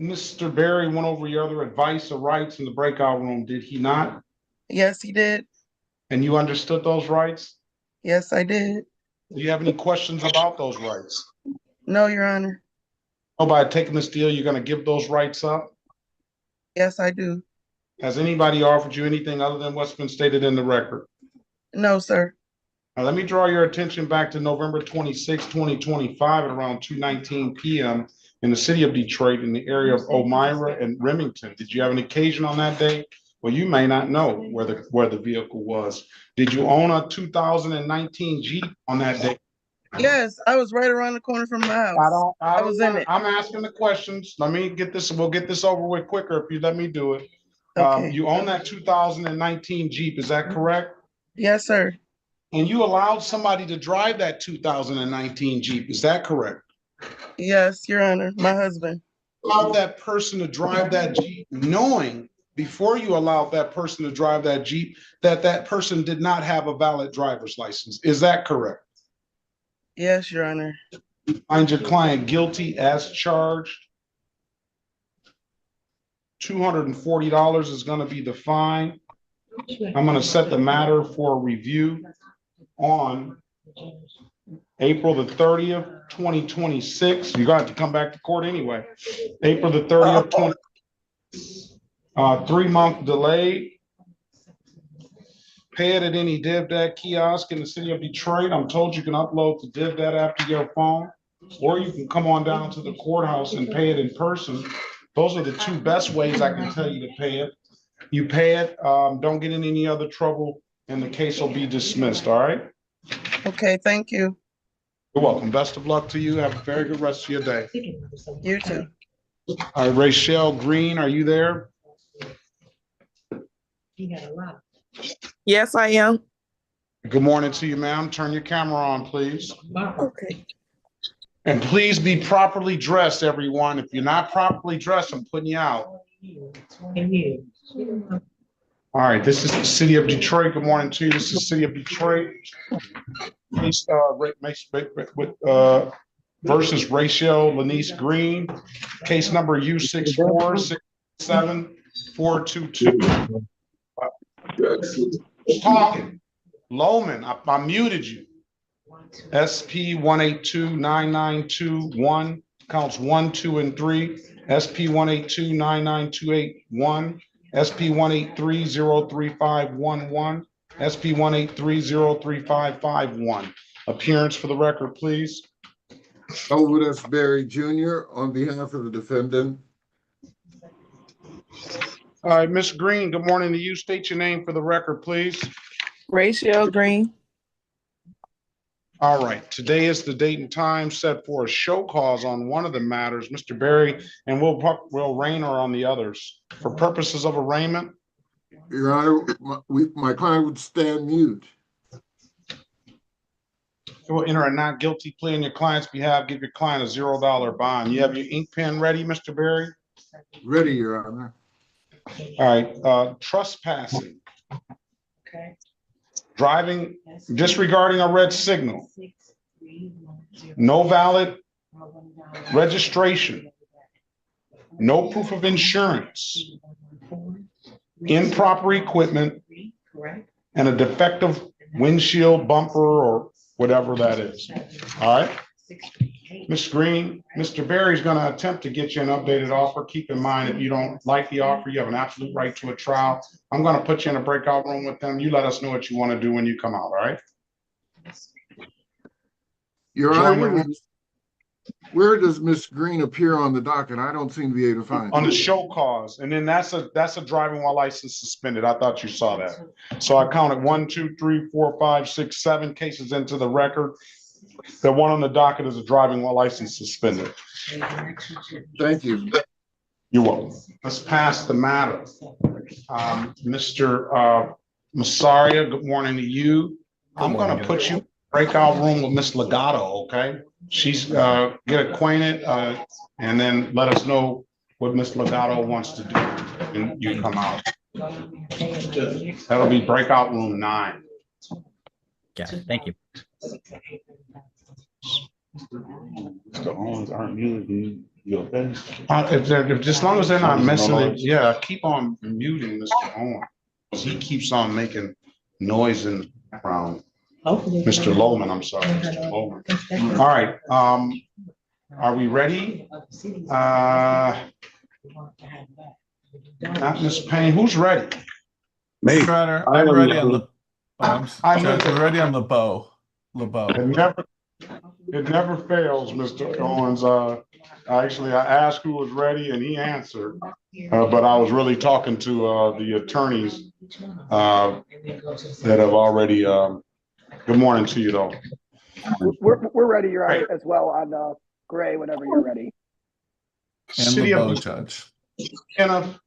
Mr. Berry went over your other advice or rights in the breakout room, did he not? Yes, he did. And you understood those rights? Yes, I did. Do you have any questions about those rights? No, Your Honor. Oh, by taking this deal, you're going to give those rights up? Yes, I do. Has anybody offered you anything other than what's been stated in the record? No, sir. Now, let me draw your attention back to November 26, 2025 at around 2:19 p.m. in the city of Detroit in the area of Elmira and Remington. Did you have an occasion on that day? Well, you may not know where the vehicle was. Did you own a 2019 Jeep on that day? Yes, I was right around the corner from my house. I was in it. I'm asking the questions. Let me get this. We'll get this over with quicker if you let me do it. Okay. You own that 2019 Jeep, is that correct? Yes, sir. And you allowed somebody to drive that 2019 Jeep, is that correct? Yes, Your Honor, my husband. Allowed that person to drive that Jeep knowing before you allowed that person to drive that Jeep that that person did not have a valid driver's license, is that correct? Yes, Your Honor. Find your client guilty as charged. $240 is going to be the fine. I'm going to set the matter for review on April the 30th, 2026. You're going to have to come back to court anyway. April the 30th, 3-month delay. Pay it at any DivDat kiosk in the city of Detroit. I'm told you can upload the DivDat app to your phone, or you can come on down to the courthouse and pay it in person. Those are the two best ways I can tell you to pay it. You pay it, don't get in any other trouble, and the case will be dismissed, all right? Okay, thank you. You're welcome. Best of luck to you. Have a very good rest of your day. You too. All right, Rachel Green, are you there? Yes, I am. Good morning to you, ma'am. Turn your camera on, please. Okay. And please be properly dressed, everyone. If you're not properly dressed, I'm putting you out. All right, this is the city of Detroit. Good morning to you. This is the city of Detroit. Case versus Rachel Lanice Green. Case number U6467422. Talking. Loman, I muted you. SP 1829921, counts 1, 2, and 3. SP 1829928-1. SP 1830351. SP 183035551. Appearance for the record, please. Elwood S. Berry Jr. on behalf of the defendant. All right, Ms. Green, good morning to you. State your name for the record, please. Rachel Green. All right, today is the date and time set for a show cause on one of the matters, Mr. Berry, and we'll arraign her on the others. For purposes of arraignment. Your Honor, my client would stand mute. You will enter a not guilty plea on your client's behalf. Give your client a $0 bond. You have your ink pen ready, Mr. Berry? Ready, Your Honor. All right, trespassing. Okay. Driving, disregarding a red signal. No valid registration. No proof of insurance. Improper equipment. And a defective windshield, bumper, or whatever that is. All right. Ms. Green, Mr. Berry's going to attempt to get you an updated offer. Keep in mind, if you don't like the offer, you have an absolute right to a trial. I'm going to put you in a breakout room with them. You let us know what you want to do when you come out, all right? Your Honor, where does Ms. Green appear on the docket? I don't seem to be able to find it. On the show cause, and then that's a driving while license suspended. I thought you saw that. So I counted 1, 2, 3, 4, 5, 6, 7 cases into the record. The one on the docket is a driving while license suspended. Thank you. You're welcome. Let's pass the matter. Mr. Massaria, good morning to you. I'm going to put you in a breakout room with Miss Legato, okay? She's get acquainted and then let us know what Miss Legato wants to do and you come out. That'll be breakout room 9. Got it. Thank you. The owns aren't muted. You okay? If as long as they're not messing it, yeah, keep on muting Mr. Owen. He keeps on making noise in the background. Mr. Loman, I'm sorry, Mr. Loman. All right, are we ready? Not Ms. Payne, who's ready? Me. I'm ready on the. We're ready on LeBeau. Have you ever It never fails, Mr. Owens. Actually, I asked who was ready and he answered. But I was really talking to the attorneys that have already, good morning to you though. We're ready, Your Honor, as well on Gray whenever you're ready. And City of LeBeau, Judge. Kenneth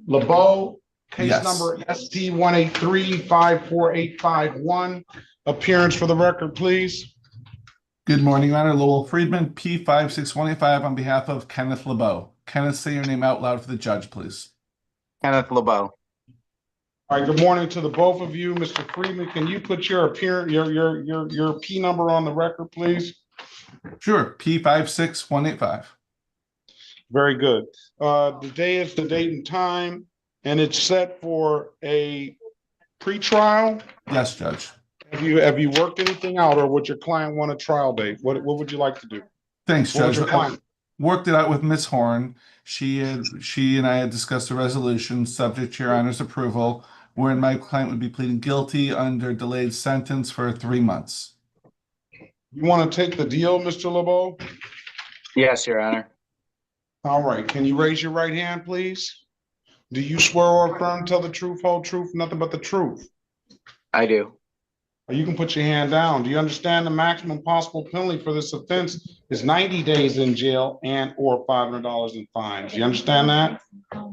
LeBeau, case Yes. number ST 183-54851. Appearance for the record, please. Good morning, Your Honor. Lowell Friedman, P56185 on behalf of Kenneth LeBeau. Kenneth, say your name out loud for the judge, please. Kenneth LeBeau. All right, good morning to the both of you. Mr. Friedman, can you put your P number on the record, please? Sure, P56185. Very good. The day is the date and time, and it's set for a pretrial. Yes, Judge. Have you worked anything out, or would your client want a trial date? What would you like to do? Thanks, What would Judge. your client? Worked it out with Ms. Horn. She and I had discussed a resolution subject to Your Honor's approval, wherein my client would be pleading guilty under delayed sentence for 3 months. You want to take the deal, Mr. LeBeau? Yes, Your Honor. All right. Can you raise your right hand, please? Do you swear or affirm, tell the truth, whole truth, nothing but the truth? I do. Or you can put your hand down. Do you understand the maximum possible penalty for this offense is 90 days in jail and or $500 in fines? Do you understand that?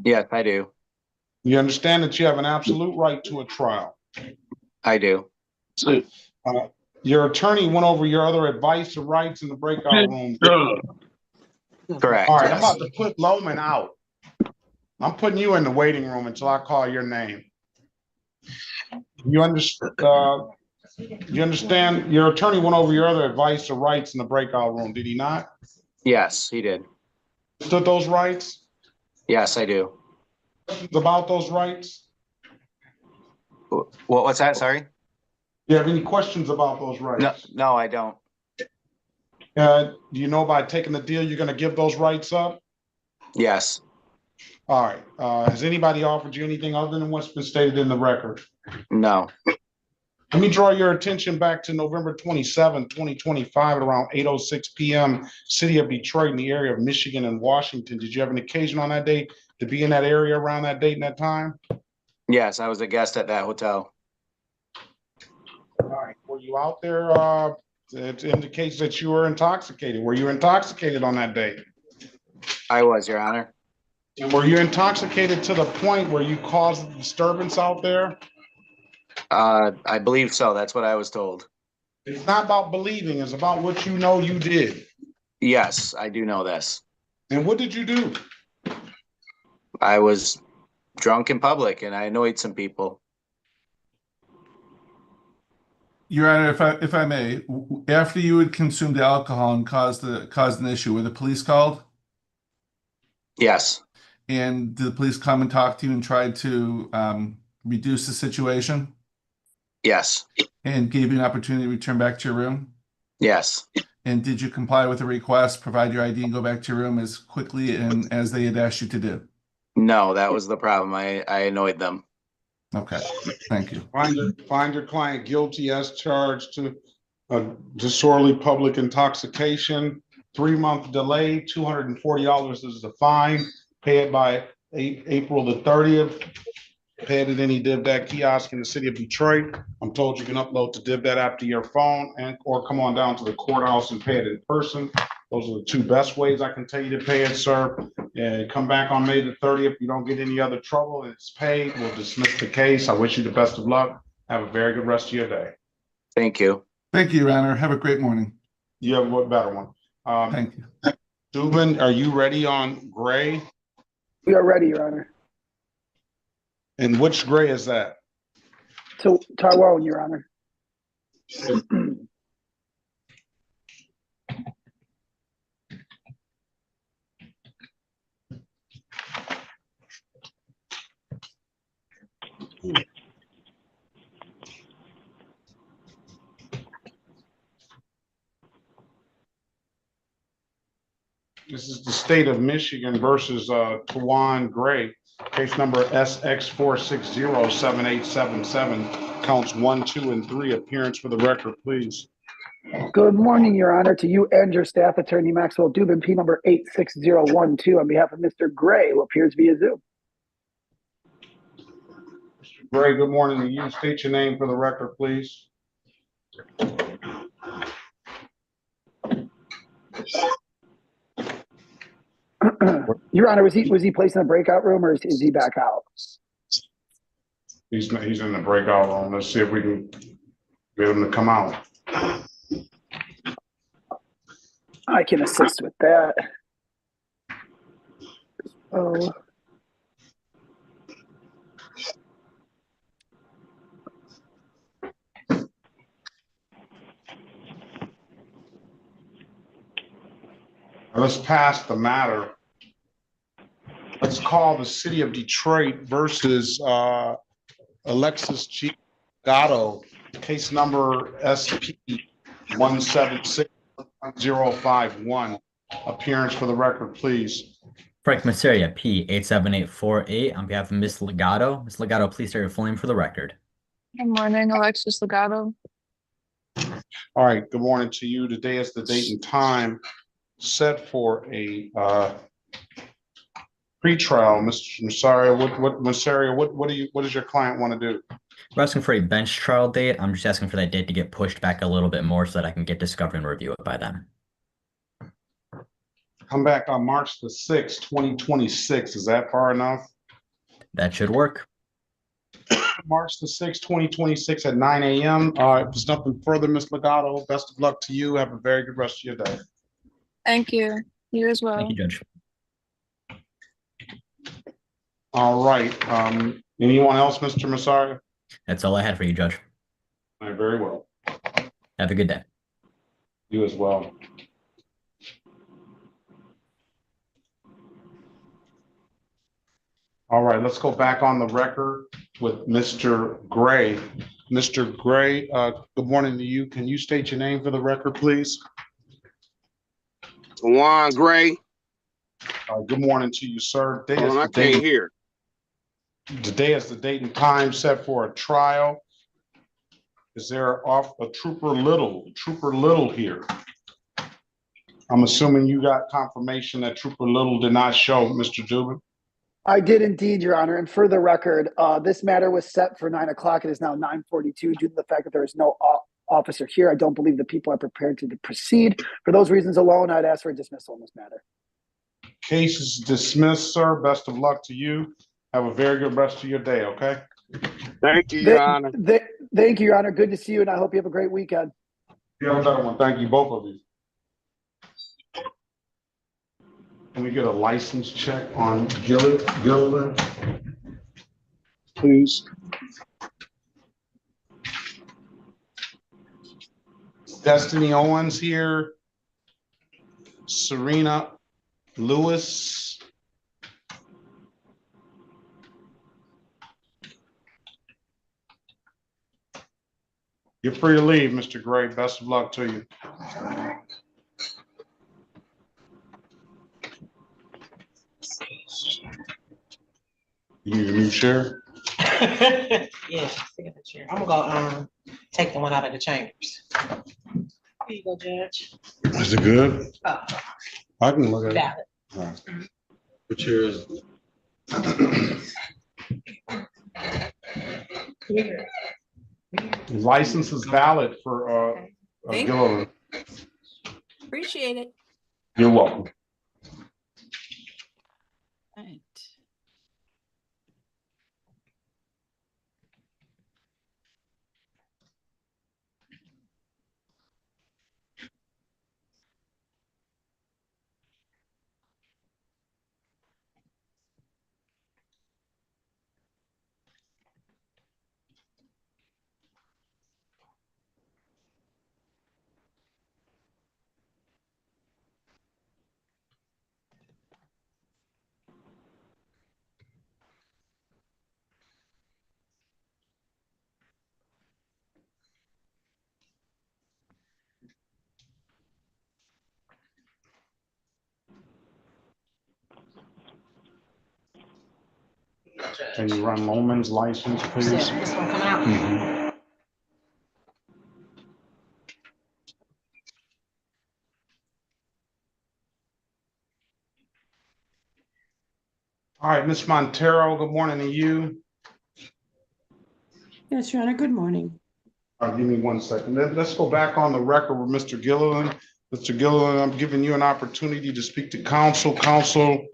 Yes, I do. You understand that you have an absolute right to a trial? I do. Your attorney went over your other advice or rights in the breakout room. Correct. All right, yes. I'm about to put Loman out. I'm putting you in the waiting room until I call your name. You understand? You understand? Your attorney went over your other advice or rights in the breakout room, did he not? Yes, he did. Understood those rights? Yes, I do. About those rights? What's that? Sorry? Do you have any questions about those rights? No, I don't. Do you know by taking the deal, you're going to give those rights up? Yes. All right. Has anybody offered you anything other than what's been stated in the record? No. Let me draw your attention back to November 27, 2025 at around 8:06 p.m. City of Detroit in the area of Michigan and Washington. Did you have an occasion on that date to be in that area around that date and that time? Yes, I was a guest at that hotel. All right. Were you out there? It indicates that you were intoxicated. Were you intoxicated on that day? I was, Your Honor. And were you intoxicated to the point where you caused a disturbance out there? I believe so. That's what I was told. It's not about believing. It's about what you know you did. Yes, I do know this. And what did you do? I was drunk in public and I annoyed some people. Your Honor, if I may, after you had consumed alcohol and caused an issue, were the police called? Yes. And did the police come and talk to you and try to reduce the situation? Yes. And gave you an opportunity to return back to your room? Yes. And did you comply with the request, provide your ID and go back to your room as quickly and as they had asked you to do? No, that was the problem. I annoyed them. Okay, thank you. Find your client guilty as charged to disorderly public intoxication, 3-month delay, $240 is the fine. Pay it by April the 30th. Pay it at any DivDat kiosk in the city of Detroit. I'm told you can upload to DivDat app to your phone and or come on down to the courthouse and pay it in person. Those are the two best ways I can tell you to pay it, sir. And come back on May the 30th. You don't get any other trouble. It's paid. We'll dismiss the case. I wish you the best of luck. Have a very good rest of your day. Thank you. Thank you, Your Honor. Have a great morning. You have a better one. Thank you. Dubin, are you ready on Gray? We are ready, Your Honor. And which Gray is that? So Tyrone, Your Honor. This is the state of Michigan versus Tawan Gray. Case number SX4607877, counts 1, 2, and 3. Appearance for the record, please. Good morning, Your Honor, to you and your staff, Attorney Maxwell Dubin, P number 86012, on behalf of Mr. Gray, who appears via Zoom. Gray, good morning to you. State your name for the record, please. Your Honor, was he placed in a breakout room or is he back out? He's in the breakout room. Let's see if we can get him to come out. I can assist with that. Oh. Let's pass the matter. Let's call the city of Detroit versus Alexis G. Gatto, case number SP 1761051. Appearance for the record, please. Frank Masseria, P 87848, on behalf of Ms. Legato. Ms. Legato, please state your full name for the record. Good morning, Alexis Legato. All right, good morning to you. Today is the date and time set for a pretrial. Mr. Masseria, what does your client want to do? We're asking for a bench trial date. I'm just asking for that date to get pushed back a little bit more so that I can get discovery and review it by then. Come back on March the 6th, 2026. Is that far enough? That should work. March the 6th, 2026 at 9 a.m. If there's nothing further, Ms. Legato, best of luck to you. Have a very good rest of your day. Thank you. You as well. Thank you, Judge. All right. Anyone else, Mr. Masseria? That's all I had for you, Judge. All right, very well. Have a good day. You as well. All right, let's go back on the record with Mr. Gray. Mr. Gray, good morning to you. Can you state your name for the record, please? Juan Gray. Good morning to you, sir. I can't hear. Today is the date and time set for a trial. Is there a Trooper Little here? I'm assuming you got confirmation that Trooper Little did not show, Mr. Dubin. I did indeed, Your Honor. And for the record, this matter was set for 9 o'clock. It is now 9:42 due to the fact that there is no officer here. I don't believe the people are prepared to proceed. For those reasons alone, I'd ask for a dismissal in this matter. Case is dismissed, sir. Best of luck to you. Have a very good rest of your day, okay? Thank you, Your Honor. Thank you, Your Honor. Good to see you, and I hope you have a great weekend. You have a better one. Thank you, both of you. Can we get a license check on Gilliland, please? Destiny Owens here. Serena Lewis. You're free to leave, Mr. Gray. Best of luck to you. You need a new chair? Yeah, sit in the chair. I'm gonna go take the one out of the chambers. Here you go, Judge. Is it good? Oh, I can look at got it. it. All right. What chair is Here. the license is valid for Thank Gilliland. Appreciate it. You're welcome. Right. Can you run Loman's license, please? This one coming out. All right, Ms. Montero, good morning to you. Yes, Your Honor, good morning. Give me 1 second. Let's go back on the record with Mr. Gilliland. Mr. Gilliland, I'm giving you an opportunity to speak to counsel. Counsel,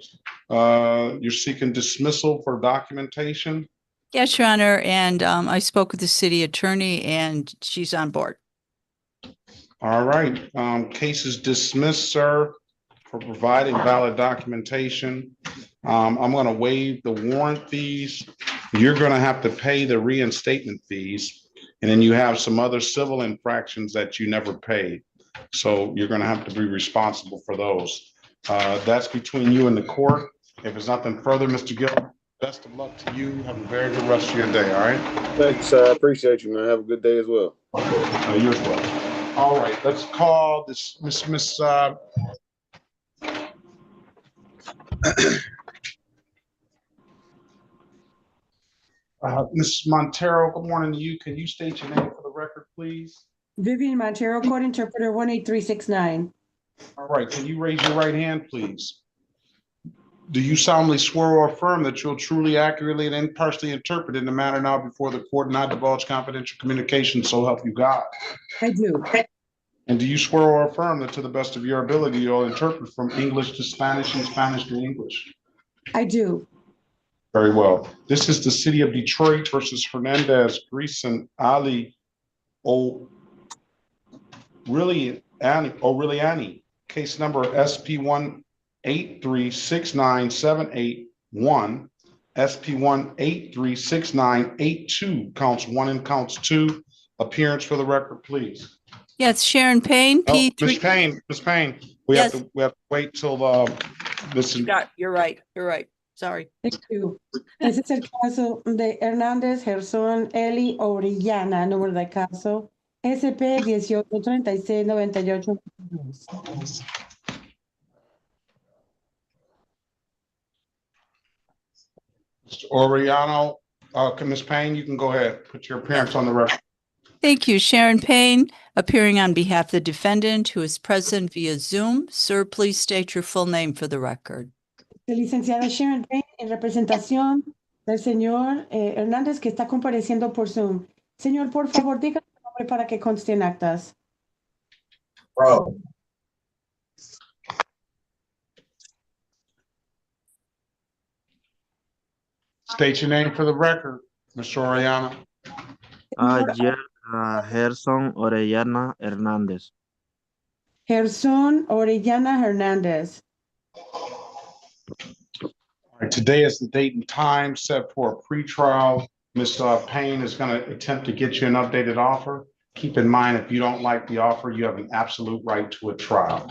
you're seeking dismissal for documentation. Yes, Your Honor, and I spoke with the city attorney and she's on board. All right, case is dismissed, sir, for providing valid documentation. I'm gonna waive the warrant fees. You're gonna have to pay the reinstatement fees. And then you have some other civil infractions that you never paid. So you're gonna have to be responsible for those. That's between you and the court. If there's nothing further, Mr. Gill, best of luck to you. Have a very good rest of your day, all right? Thank you, sir. I appreciate you, man. Have a good day as well. You as well. All right, let's call this Miss Ms. Montero, good morning to you. Can you state your name for the record, please? Vivian Montero, Court Interpreter 18369. All right, can you raise your right hand, please? Do you solemnly swear or affirm that you'll truly, accurately, and impartially interpret in the matter now before the court and not divulge confidential communication, so help you God? I do. And do you swear or affirm that to the best of your ability, you'll interpret from English to Spanish and Spanish to English? I do. Very well. This is the city of Detroit versus Hernandez, Greason, Ali, O'Reilly, case number SP1836978-1, SP1836982, counts 1 and counts 2. Appearance for the record, please. Yes, Sharon Payne, Oh, P3. Ms. Payne, we have to wait till this is. You're right. Sorry. Thank you. Ese es el caso de Hernández, Gerson, Eli, Orellana, número de caso SP 183698. Mr. Oriano, Ms. Payne, you can go ahead. Put your appearance on the record. Thank you. Sharon Payne, appearing on behalf of the defendant who is present via Zoom. Sir, please state your full name for the record. Licenciada Sharon Payne, en representación del señor Hernández, que está compareciendo por Zoom. Señor, por favor, diga su nombre para que conste en actas. State your name for the record, Mr. Oriano. Gerson Orellana Hernández. Gerson Orellana Hernández. All right, today is the date and time set for a pretrial. Ms. Payne is going to attempt to get you an updated offer. Keep in mind, if you don't like the offer, you have an absolute right to a trial.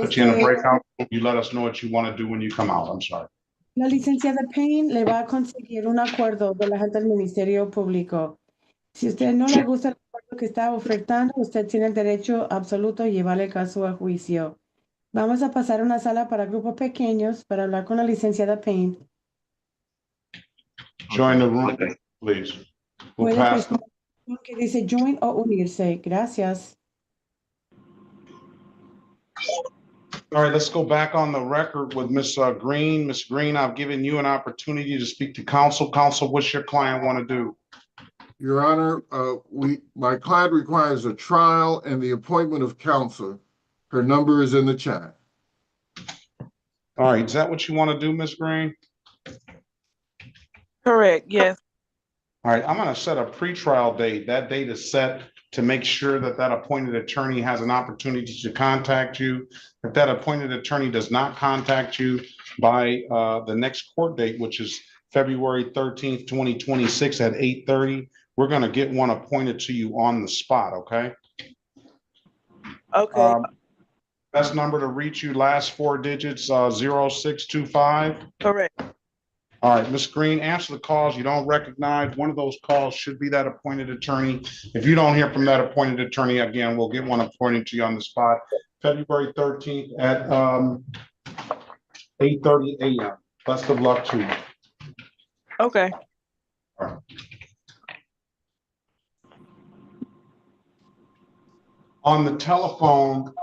Put you in a breakout. You let us know what you want to do when you come out. I'm sorry. La licenciada Payne le va a conseguir un acuerdo de la gente del Ministerio Público. Si usted no le gusta el acuerdo que está ofertando, usted tiene el derecho absoluto a llevar el caso a juicio. Vamos a pasar a una sala para grupos pequeños para hablar con la licenciada Payne. Join the room, please. We'll pass. Que dice join o unirse. Gracias. All right, let's go back on the record with Ms. Green. Ms. Green, I've given you an opportunity to speak to counsel. Counsel, what's your client want to do? Your Honor, my client requires a trial and the appointment of counsel. Her number is in the chat. All right, is that what you want to do, Ms. Green? Correct, yes. All right, I'm going to set a pretrial date. That date is set to make sure that that appointed attorney has an opportunity to contact you. If that appointed attorney does not contact you by the next court date, which is February 13th, 2026 at 8:30, we're going to get one appointed to you on the spot, okay? Okay. Best number to reach you, last 4 digits, 0625. Correct. All right, Ms. Green, answer the calls you don't recognize. One of those calls should be that appointed attorney. If you don't hear from that appointed attorney, again, we'll get one appointed to you on the spot. February 13th at 8:30 a.m. Best of luck to you. Okay. All right. On the telephone,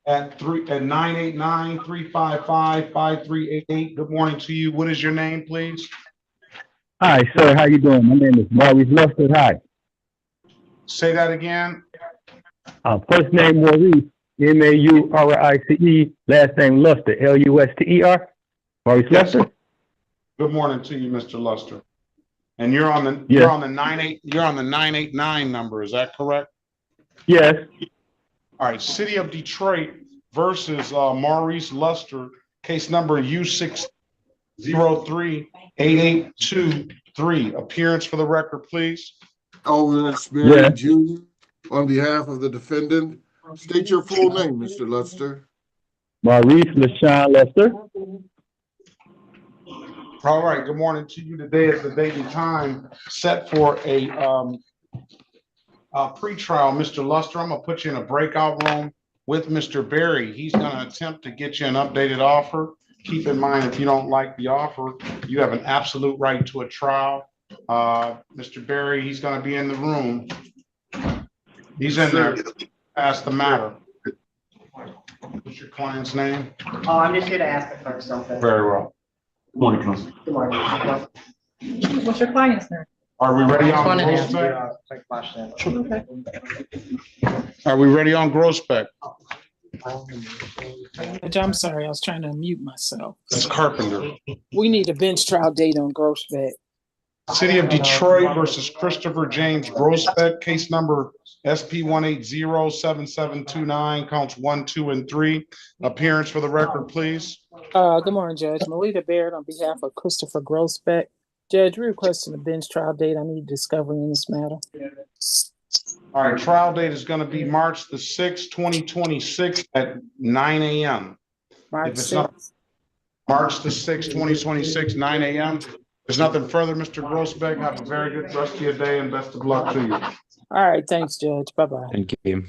at 989-355-5388. Good morning to you. What is your name, please? Hi, sir. How you doing? My name is Maurice Luster. Hi. Say that again. First name Maurice, Maurice. Last name Luster, Luster. Maurice Yes. Luster. Good morning to you, Mr. Luster. And you're on the Yes. you're on the 989 number. Is that correct? Yes. All right. City of Detroit versus Maurice Luster. Case number U6038823. Appearance for the record, please. Alvin Berry Yeah. Jr. on behalf of the defendant. State your full name, Mr. Luster. Maurice LaShawn Luster. All right. Good morning to you. Today is the date and time set for a pre-trial. Mr. Luster, I'm gonna put you in a breakout room with Mr. Berry. He's gonna attempt to get you an updated offer. Keep in mind, if you don't like the offer, you have an absolute right to a trial. Mr. Berry, he's gonna be in the room. He's in there. Ask the matter. What's your client's name? Oh, I'm just here to ask the clerk something. Very well. Good morning, Counsel. Good morning. What's your client's name? Are we ready on Wanted to gross ask you spec? a quick question. Are we ready on gross spec? I'm sorry, I was trying to unmute myself. That's Carpenter. We need a bench trial date on gross bet. City of Detroit versus Christopher James Grossbeck, case number SP 1807729, counts 1, 2, and 3. Appearance for the record, please. Good morning, Judge. Melita Baird on behalf of Christopher Grossbeck. Judge, we're requesting a bench trial date. I need discovery in this matter. All right, trial date is going to be March the 6th, 2026 at 9 a.m. March If it's not 6th. March the 6th, 2026, 9 a.m. There's nothing further, Mr. Grossbeck. Have a very good rest of your day and best of luck to you. All right, thanks, Judge. Bye-bye. Thank you.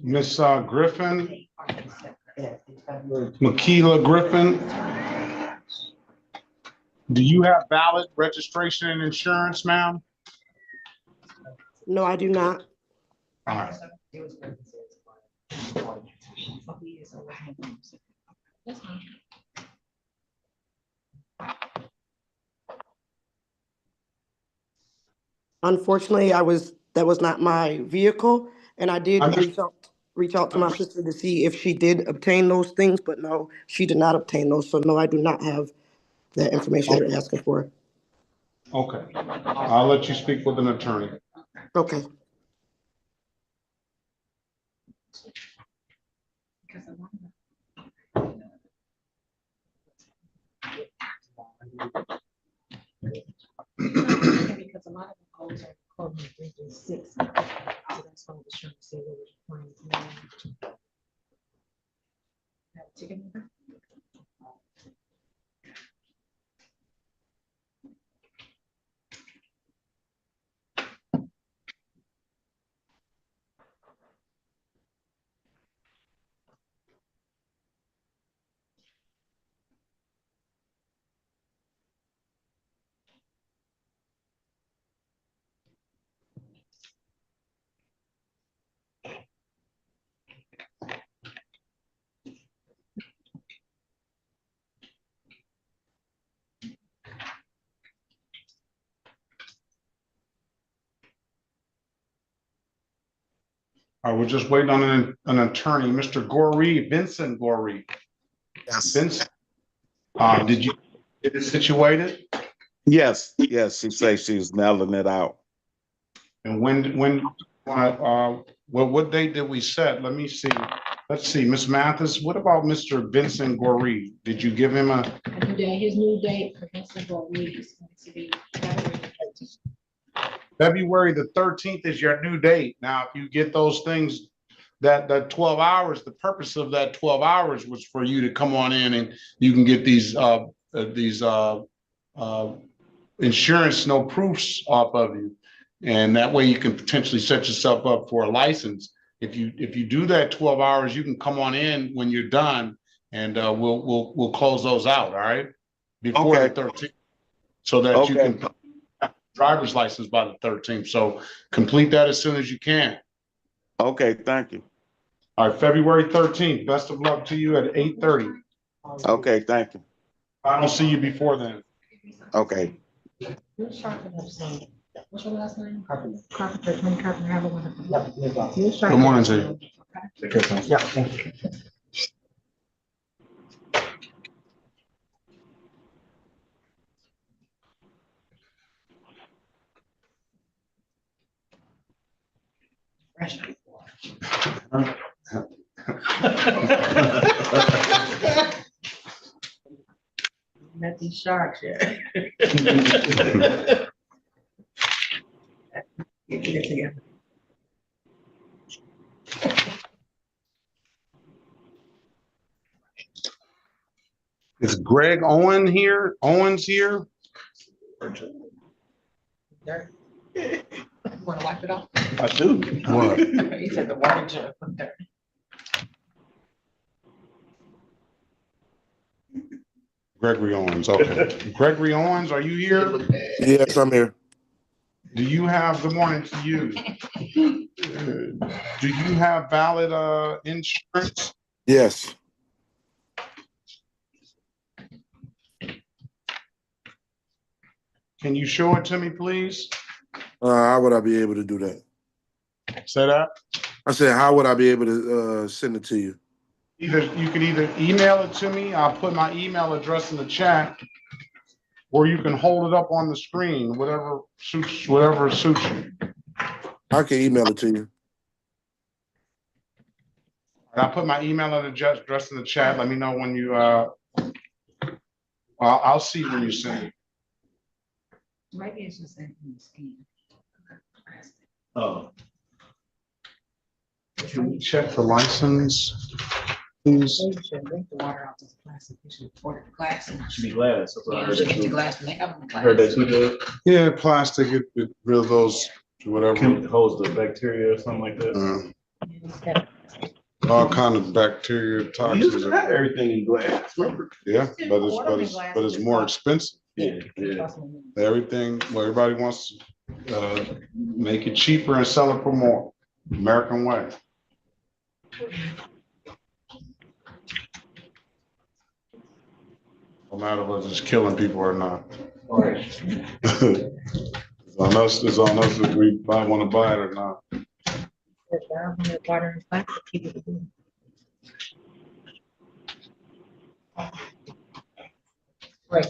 Miss Griffin, Makila Griffin, do you have valid registration and insurance, ma'am? No, I do not. All right. Unfortunately, that was not my vehicle, and I did reach out to my sister to see if she did obtain those things, but no, she did not obtain those. So no, I do not have that information you're asking for. Okay, I'll let you speak with an attorney. Okay. Because a lot of the codes are code 336. So that's what I was trying to say. What was your client's name? Have a ticket number? All right, we're just waiting on an attorney, Mr. Goree, Vincent Goree. Yes. Vincent, did you get it situated? Yes, she says she's mailing it out. And what date did we set? Let me see. Let's see, Ms. Mathis, what about Mr. Vincent Goree? Did you give him a? His new date for Vincent Goree is going to be February the 13th is your new date. Now, if you get those things, that 12 hours, the purpose of that 12 hours was for you to come on in and you can get these insurance no proofs off of you. And that way you can potentially set yourself up for a license. If you do that 12 hours, you can come on in when you're done and we'll close those out, all right? Before the 13th, so that you can have a driver's license by the 13th. So complete that as soon as you can. Okay, thank you. All right, February 13th. Best of luck to you at 8:30. Okay, thank you. I don't see you before then. Okay. What's your last name? Carpenter. Carpenter, have a wonderful day. Good morning to you. Yeah, thank you. Met these sharks yet. Get it together. Is Greg Owens here? Dirt. You want to wipe it off? I do. What? He said the water jug with dirt. Gregory Owens, okay. Gregory Owens, are you here? Yes, I'm here. Do you have, good morning to you. Do you have valid insurance? Yes. Can you show it to me, please? How would I be able to do that? Say that? I said, how would I be able to send it to you? You can either email it to me, I'll put my email address in the chat, or you can hold it up on the screen, whatever suits you. I can email it to you. I'll put my email address in the chat. Let me know when you I'll see when you send it. Maybe it's just in the skin. Oh. Can we check the license, please? You should drink the water out this plastic. You should pour the glass. And Should be glass. That's what I yeah, heard. you should get the glass. When they have them in I heard glass. that too, dude. Yeah, plastic, it really goes to whatever. Can holds the bacteria or something like that. All kind of bacteria, We toxins. used to have everything in glass, remember? Yeah, but it's more expensive. Yeah. Everything, well, everybody wants to make it cheaper and sell it for more. American way. No matter whether it's killing people or not. It's on us if we want to buy it or not. Water and plastic, keep it in. Right.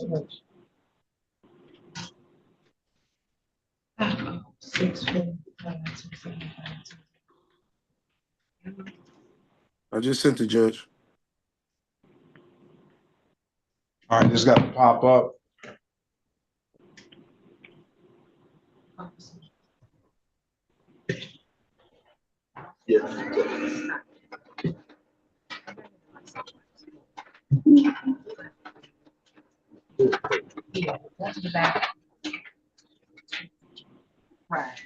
6, 4, 5, 6, 7, 5, 6. I just sent the judge. All right, just got to pop up. Yeah, that's the back. Right.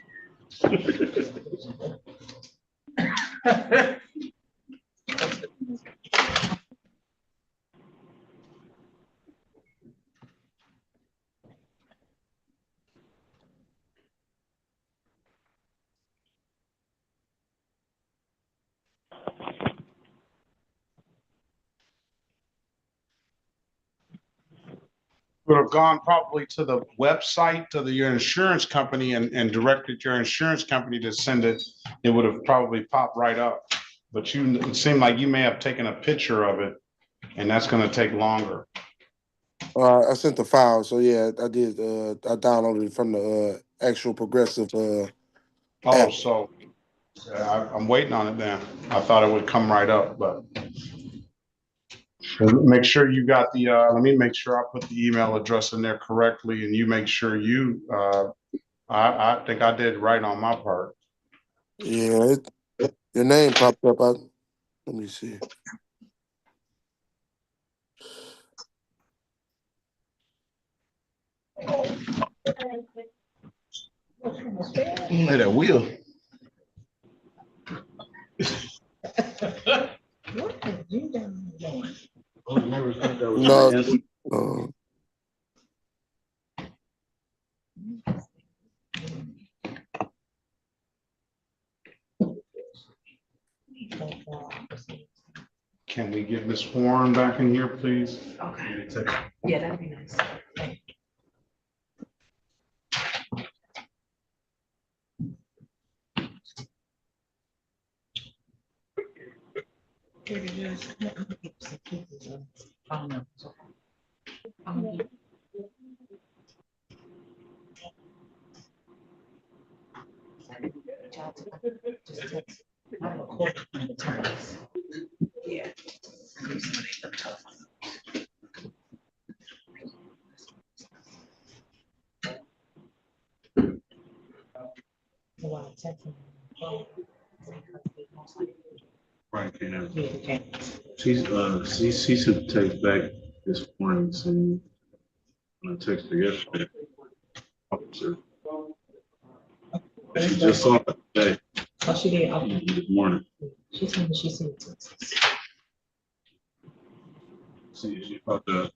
would have gone probably to the website, to your insurance company and directed your insurance company to send it, it would have probably popped right up. But it seemed like you may have taken a picture of it, and that's gonna take longer. I sent the file, so yeah, I did. I downloaded it from the actual Progressive Oh, app. so I'm waiting on it then. I thought it would come right up, but make sure you got the, let me make sure I put the email address in there correctly, and you make sure you, I think I did right on my part. Yeah, your name popped up. Let me see. Let that wheel. No. Can we get Ms. Warren back in here, please? Okay. Yeah, that'd be nice. Thank you. Yeah. Right, she sent the text back this morning saying, when I texted her yesterday. Officer. She just saw it today. Oh, she did. Okay. This morning. She told me she seen it. See, she popped up.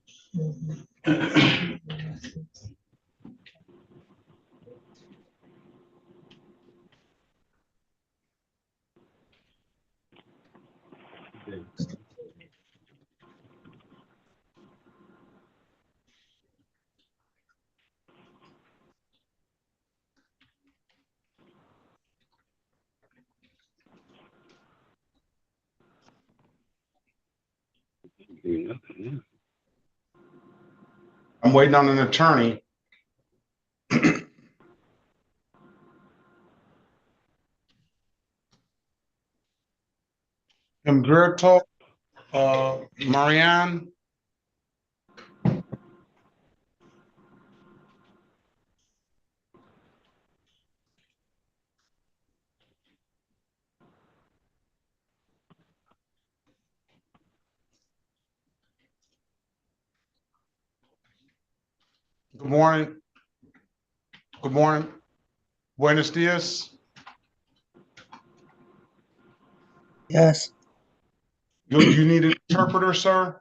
I'm waiting on an attorney. Humberto, Marianne. Good morning. Good morning. Buenos dias. Yes. You need an interpreter, sir?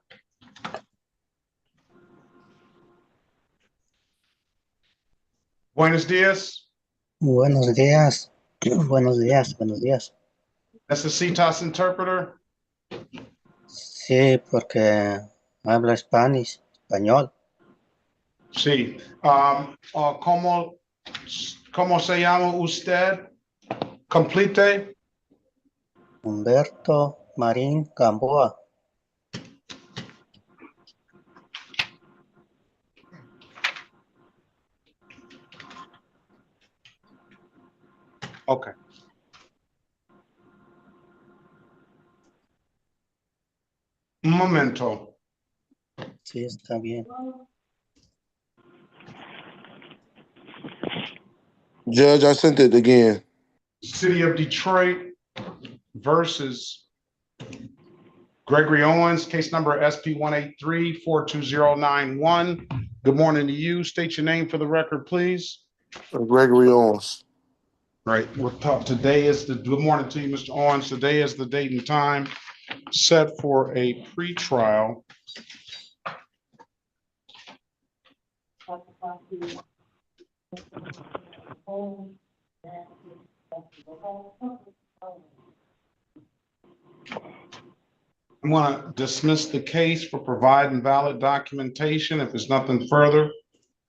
Buenos dias. Buenos días. Buenos días. Buenos días. That's the CTAS interpreter? Sí, porque habla español. Sí. ¿Cómo se llama usted? Complete. Humberto Marín Gamboa. Okay. Un momento. Sí, está bien. Judge, I sent it again. City of Detroit versus Gregory Owens, case number SP 183-42091. Good morning to you. State your name for the record, please. Gregory Owens. Right. Today is good morning to you, Mr. Owens. Today is the date and time set for a pretrial. I want to dismiss the case for providing valid documentation. If there's nothing further,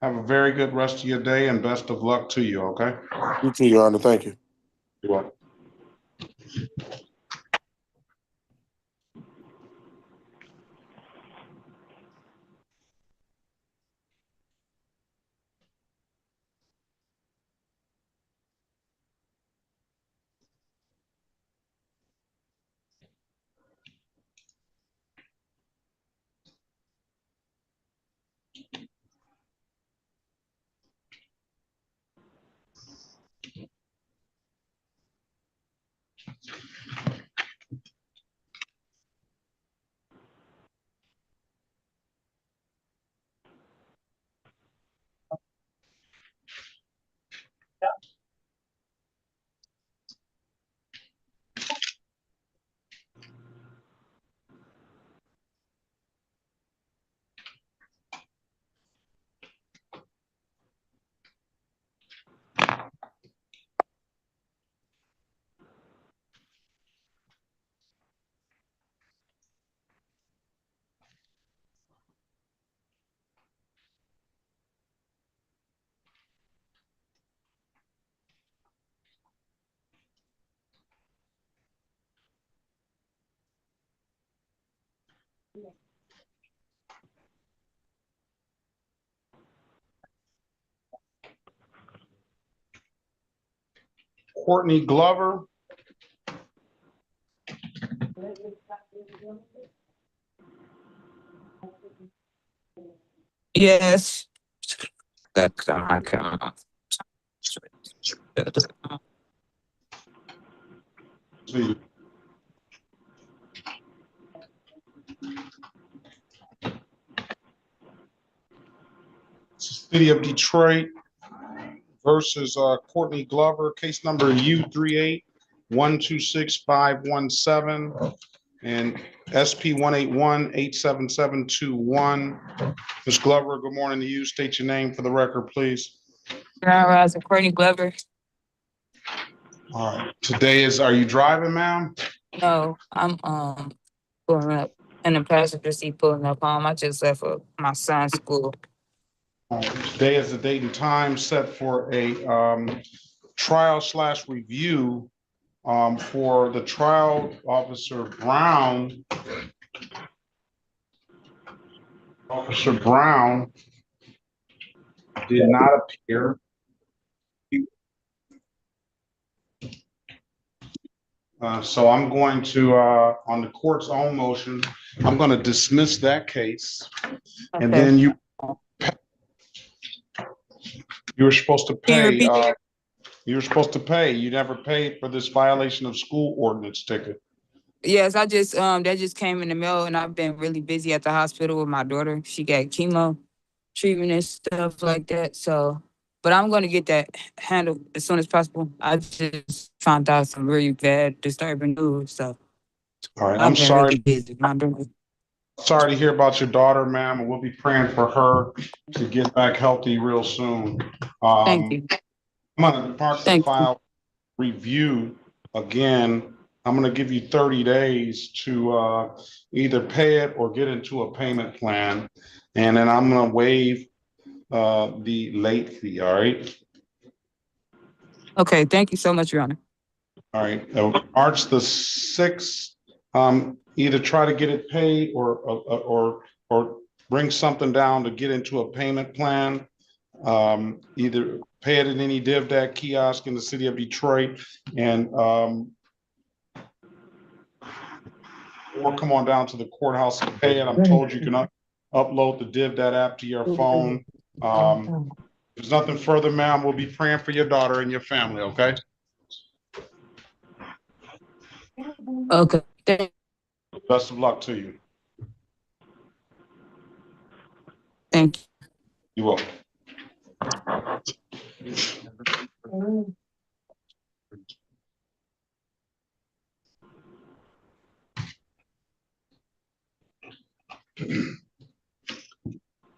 have a very good rest of your day and best of luck to you, okay? You too, Your Honor. Thank you. You're welcome. Courtney Glover. Yes. That's my camera. City of Detroit versus Courtney Glover, case number U38126517 and SP 181-87721. Ms. Glover, good morning to you. State your name for the record, please. Grand Rising, Courtney Glover. All right. Today are you driving, ma'am? No, I'm pulling up in the passenger seat, pulling up home. I just left for my son's school. All right. Today is the date and time set for a trial/review for the trial officer Brown. Officer Brown did not appear. So I'm going to, on the court's own motion, I'm going to dismiss that case. And Okay. then you were supposed to pay. You were supposed to pay. You never paid for this violation of school ordinance ticket. Yes, I just that just came in the mail, and I've been really busy at the hospital with my daughter. She got chemo treatment and stuff like that. So, but I'm gonna get that handled as soon as possible. I just found out some really bad, disturbing news. So All right, I'm I've been sorry. really busy. My daughter. Sorry to hear about your daughter, ma'am, and we'll be praying for her to get back healthy real soon. Thank you. I'm gonna mark the file review again. I'm gonna give you 30 days to either pay it or get into a payment plan. And then I'm gonna waive the late fee, all right? Okay, thank you so much, Your Honor. All right, March the 6th, either try to get it paid or bring something down to get into a payment plan. Either pay it at any DivDat kiosk in the city of Detroit and or come on down to the courthouse and pay it. I'm told you can upload the DivDat app to your phone. If there's nothing further, ma'am, we'll be praying for your daughter and your family, okay? Okay. Best of luck to you. Thank you. You're welcome.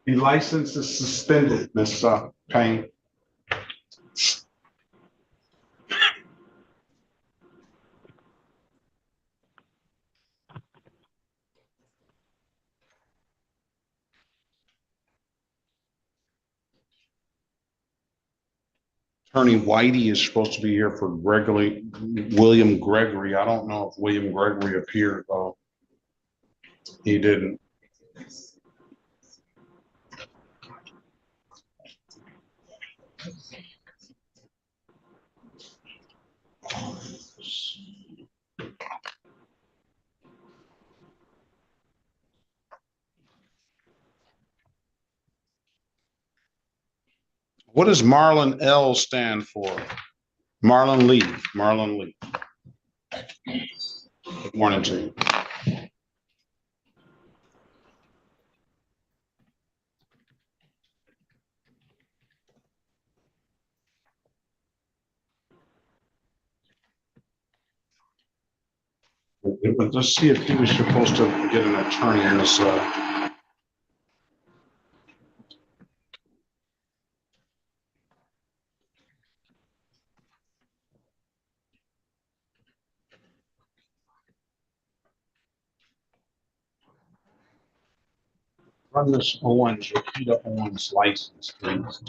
The license is suspended, Ms. Payne. Attorney Whitey is supposed to be here for William Gregory. I don't know if William Gregory appeared, though. He didn't. What does Marlon L stand for? Marlon Lee. Marlon Lee. Good morning to you. Let's see if he was supposed to get an attorney in this. Run this Owens, Rashida Owens license, please.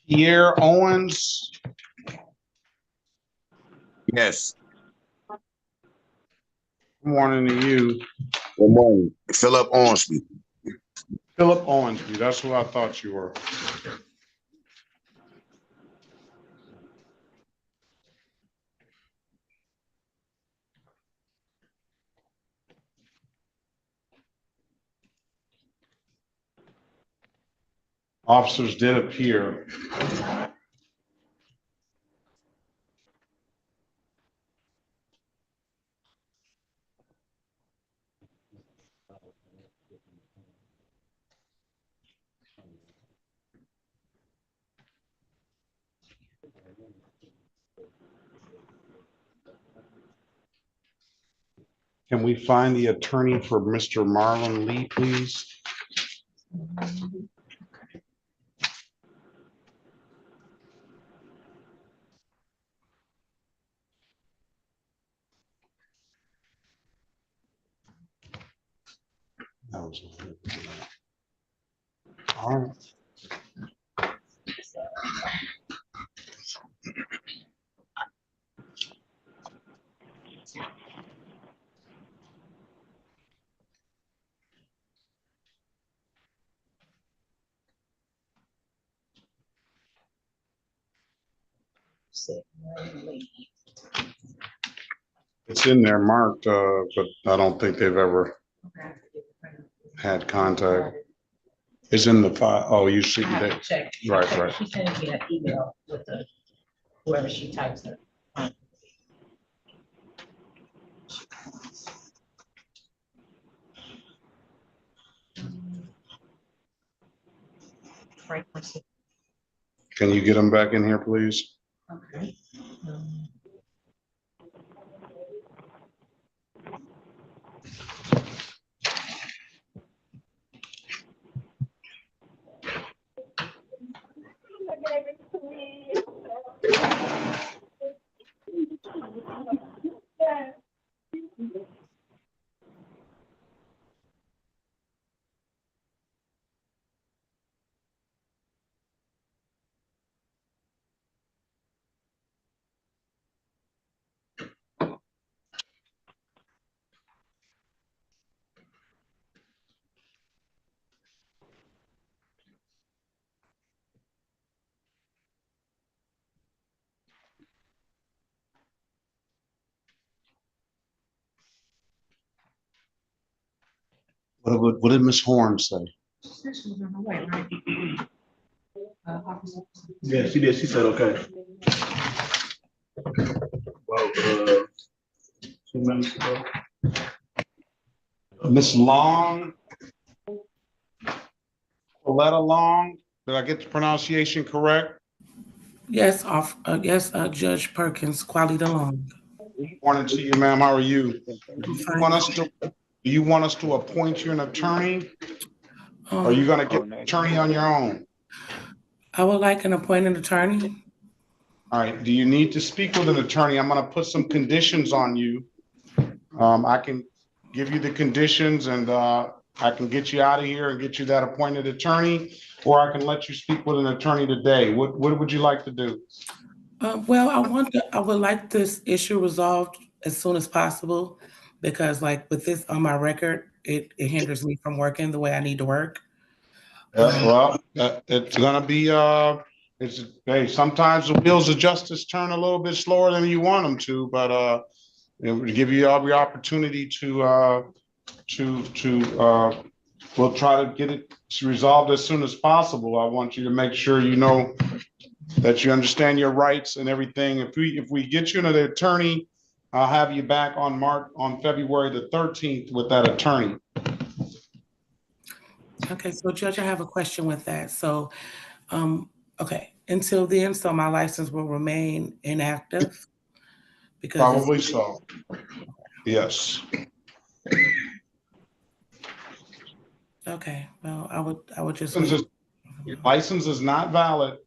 Pierre Owens. Yes. Good morning to you. Good morning. Philip Ormsby. Philip Owensby, that's who I thought you were. Officers did appear. Can we find the attorney for Mr. Marlon Lee, please? That was all right. It's in there marked, but I don't think they've ever had contact. It's in the file. Oh, you see I have to that? check. Right. She sent me an email with the, whoever she types it. Can you get them back in here, please? Okay. What did Ms. Horn say? Yeah, she did. She said, okay. Well, 2 minutes ago. Miss Long, Coletta Long, did I get the pronunciation correct? Yes, Judge Perkins, Quality Long. Morning to you, ma'am. How are you? Do you Fine. want us to appoint you an attorney? Or are you gonna get an attorney on your own? I would like an appointed attorney. All right, do you need to speak with an attorney? I'm gonna put some conditions on you. I can give you the conditions and I can get you out of here and get you that appointed attorney, or I can let you speak with an attorney today. What would you like to do? Well, I would like this issue resolved as soon as possible because like with this on my record, it hinders me from working the way I need to work. Well, it's gonna be, hey, sometimes the wheels of justice turn a little bit slower than you want them to, but it would give you all the opportunity to we'll try to get it resolved as soon as possible. I want you to make sure you know that you understand your rights and everything. If we get you an attorney, I'll have you back on February the 13th with that attorney. Okay, so Judge, I have a question with that. So, okay, until then, so my license will remain inactive? Because Probably so. Yes. Okay, well, I would just wait. Your license is not valid.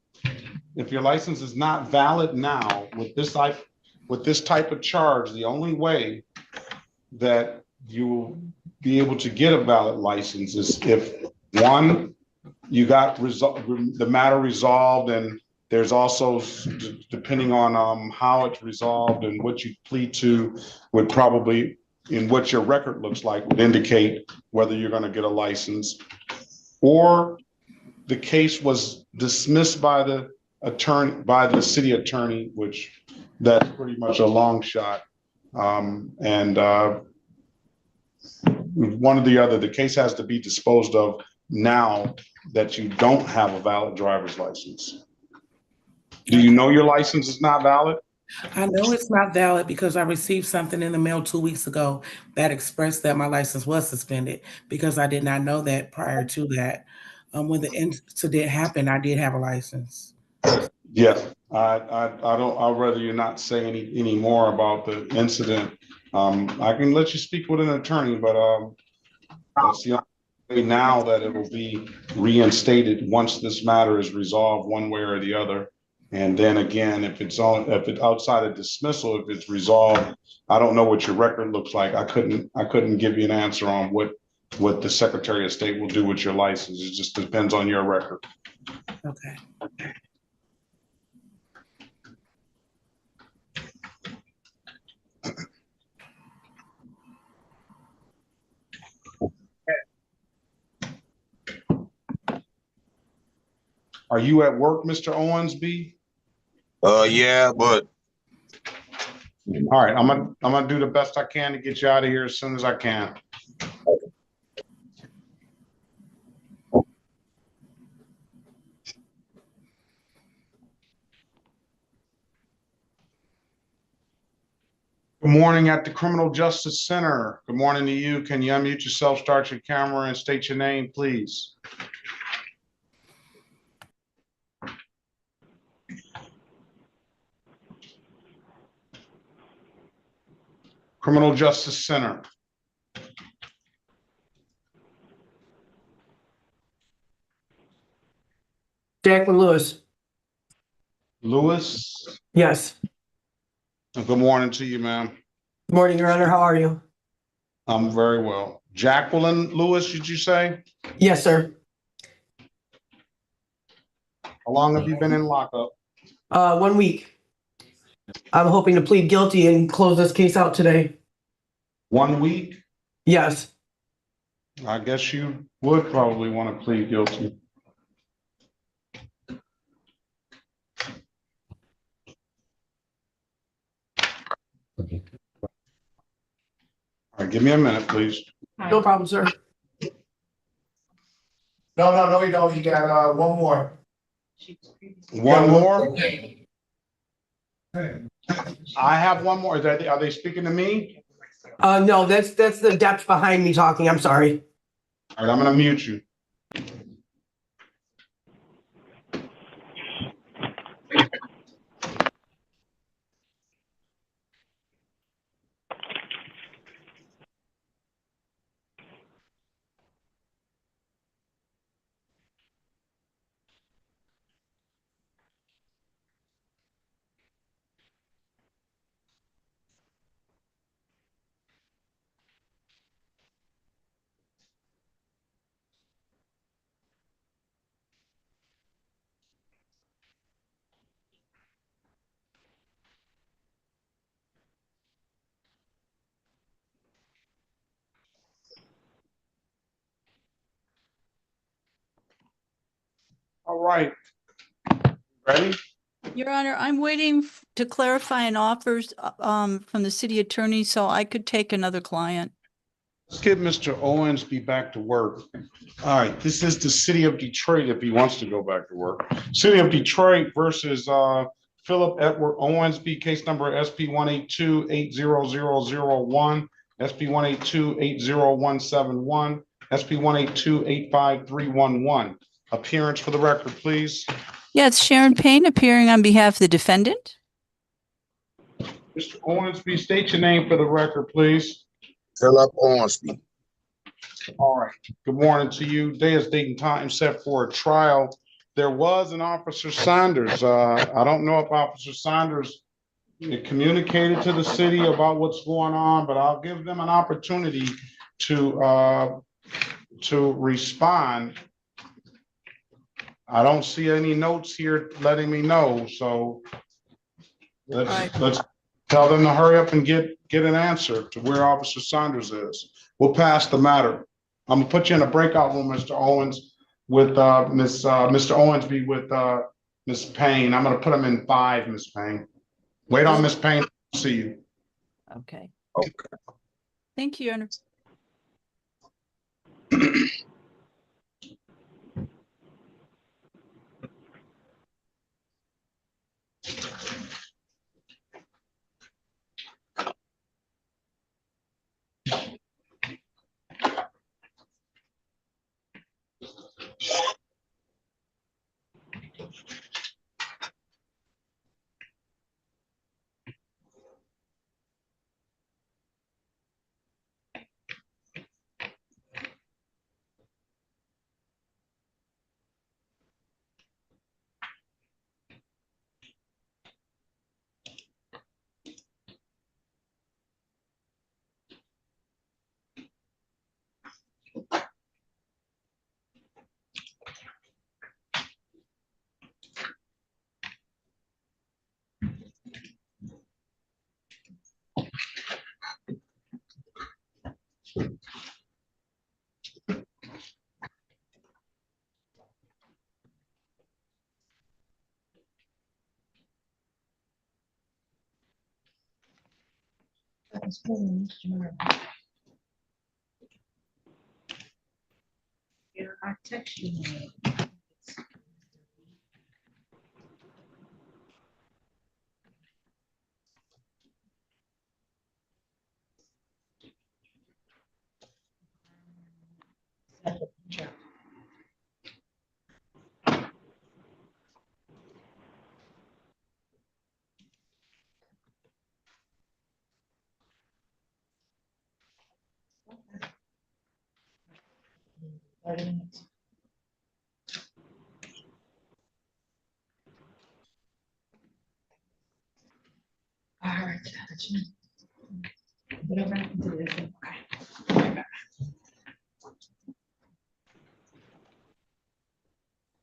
If your license is not valid now with this type of charge, the only way that you will be able to get a valid license is if, one, you got the matter resolved, and there's also, depending on how it's resolved and what you plead to, would probably, in what your record looks like, would indicate whether you're going to get a license, or the case was dismissed by the city attorney, which that's pretty much a long shot. And one or the other, the case has to be disposed of now that you don't have a valid driver's license. Do you know your license is not valid? I know it's not valid because I received something in the mail 2 weeks ago that expressed that my license was suspended because I did not know that prior to that. When the incident happened, I did have a license. Yeah, I'd rather you not say any more about the incident. I can let you speak with an attorney, but that's the only way now that it will be reinstated once this matter is resolved one way or the other. And then again, if it's outside of dismissal, if it's resolved, I don't know what your record looks like. I couldn't give you an answer on what the Secretary of State will do with your license. It just depends on your record. Okay. Are you at work, Mr. Owensby? Yeah, but All right, I'm gonna do the best I can to get you out of here as soon as I can. Good morning at the Criminal Justice Center. Good morning to you. Can you unmute yourself, start your camera, and state your name, please? Criminal Justice Center. Jacqueline Lewis. Lewis. Yes. Good morning to you, ma'am. Good morning, Your Honor. How are you? I'm very well. Jacqueline Lewis, did you say? Yes, sir. How long have you been in lockup? 1 week. I'm hoping to plead guilty and close this case out today. 1 week? Yes. I guess you would probably want to plead guilty. All right, give me a minute, please. No problem, sir. No, you don't. You got one more. One more? I have one more. Are they speaking to me? No, that's the depth behind me talking. I'm sorry. All right, I'm gonna mute you. All right. Ready? Your Honor, I'm waiting to clarify an offers from the city attorney so I could take another client. Let's get Mr. Owensby back to work. All right, this is the city of Detroit if he wants to go back to work. City of Detroit versus Philip Edward Owensby, case number SP 182-80001, SP 182-80171, SP 182-85311. Appearance for the record, please. Yes, Sharon Payne appearing on behalf of the defendant. Mr. Owensby, state your name for the record, please. Philip Ormsby. All right. Good morning to you. Day is date and time set for a trial. There was an Officer Saunders. I don't know if Officer Saunders communicated to the city about what's going on, but I'll give them an opportunity to respond. I don't see any notes here letting me know, so let's tell them to hurry up and get an answer to where Officer Saunders is. We'll pass the matter. I'm gonna put you in a breakout room, Mr. Owens, with Mr. Owensby with Ms. Payne. I'm gonna put him in 5, Ms. Payne. Wait on Ms. Payne. See you. Okay. Thank you, Your Honor. Yeah, I text you. All right. Whatever happened to this? Okay.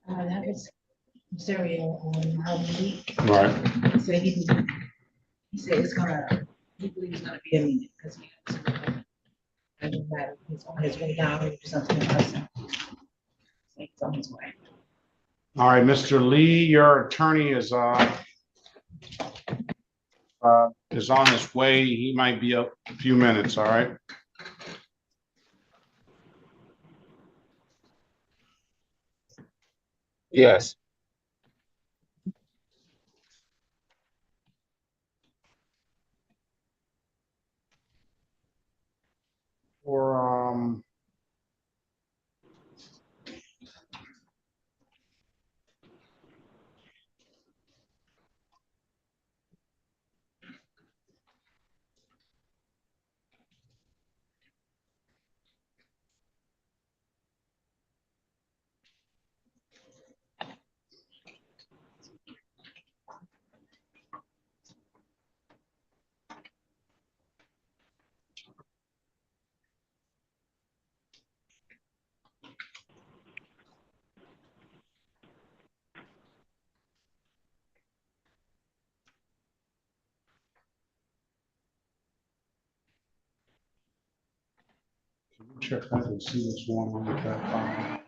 That was cereal on Halloween week. Right. He said he said it's gonna, he believes it's gonna be a minute because he has. It doesn't matter. He's on his way down to do something in person. He's on his way. All right, Mr. Lee, your attorney is on his way. He might be a few minutes, all right? Yes. Or check that and see what's going on with that file.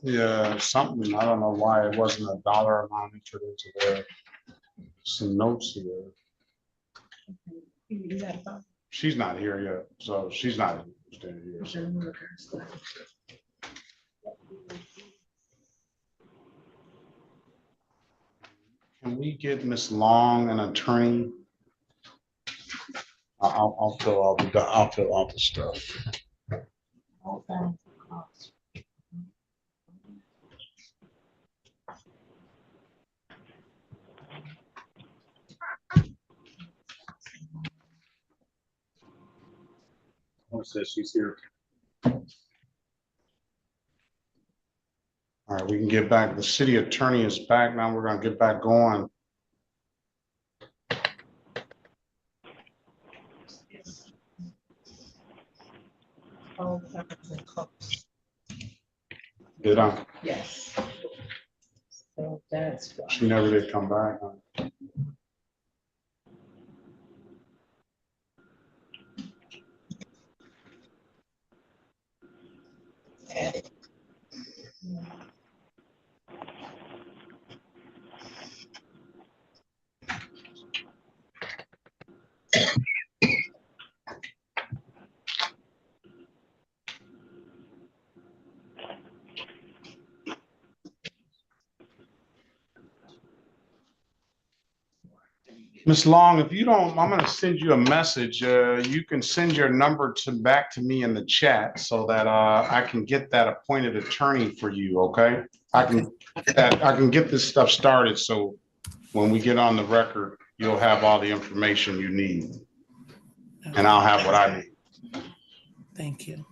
Yeah, something, I don't know why it wasn't a dollar amount entered into there. Some notes here. She's not here yet, so she's not here. So. Can we get Miss Long an attorney? I'll fill out the stuff. Who says she's here? All right, we can get back. The city attorney is back now. We're gonna get back going. Did I? Yes. So that's. She never did come back. Huh? Miss Long, if you don't, I'm going to send you a message. You can send your number back to me in the chat so that I can get that appointed attorney for you. Okay, I can get this stuff started. So when we get on the record, you'll have all the information you need, and I'll have what I need. Thank you.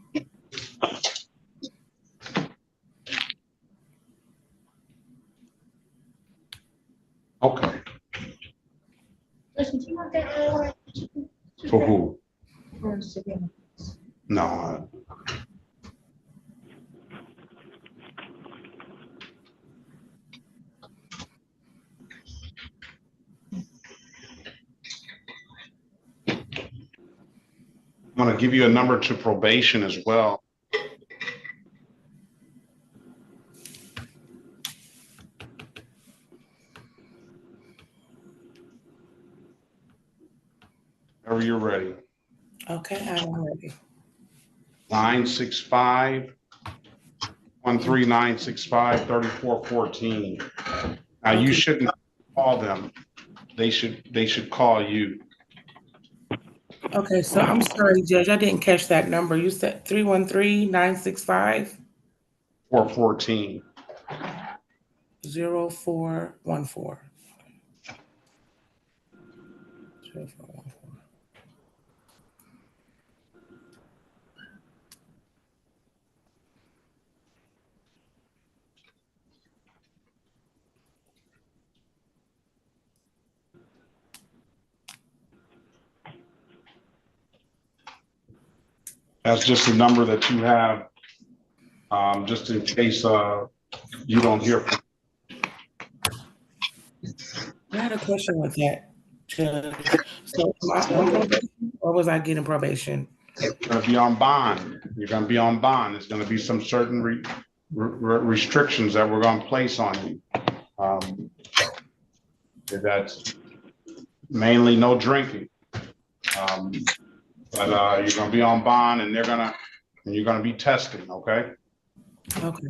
Okay. For who? No. I'm going to give you a number to probation as well. Whenever you're ready. Okay, I'm ready. 965-13965-3414. Now you shouldn't call them. They should call you. Okay, so I'm sorry, Judge, I didn't catch that number. You said 313-965? 414. 0414. That's just the number that you have, just in case you don't hear from. I had a question with that, Judge. So am I on probation or was I getting probation? You're going to be on bond. You're going to be on bond. There's going to be some certain restrictions that we're going to place on you. That's mainly no drinking. But you're going to be on bond, and you're going to be testing. Okay. Okay.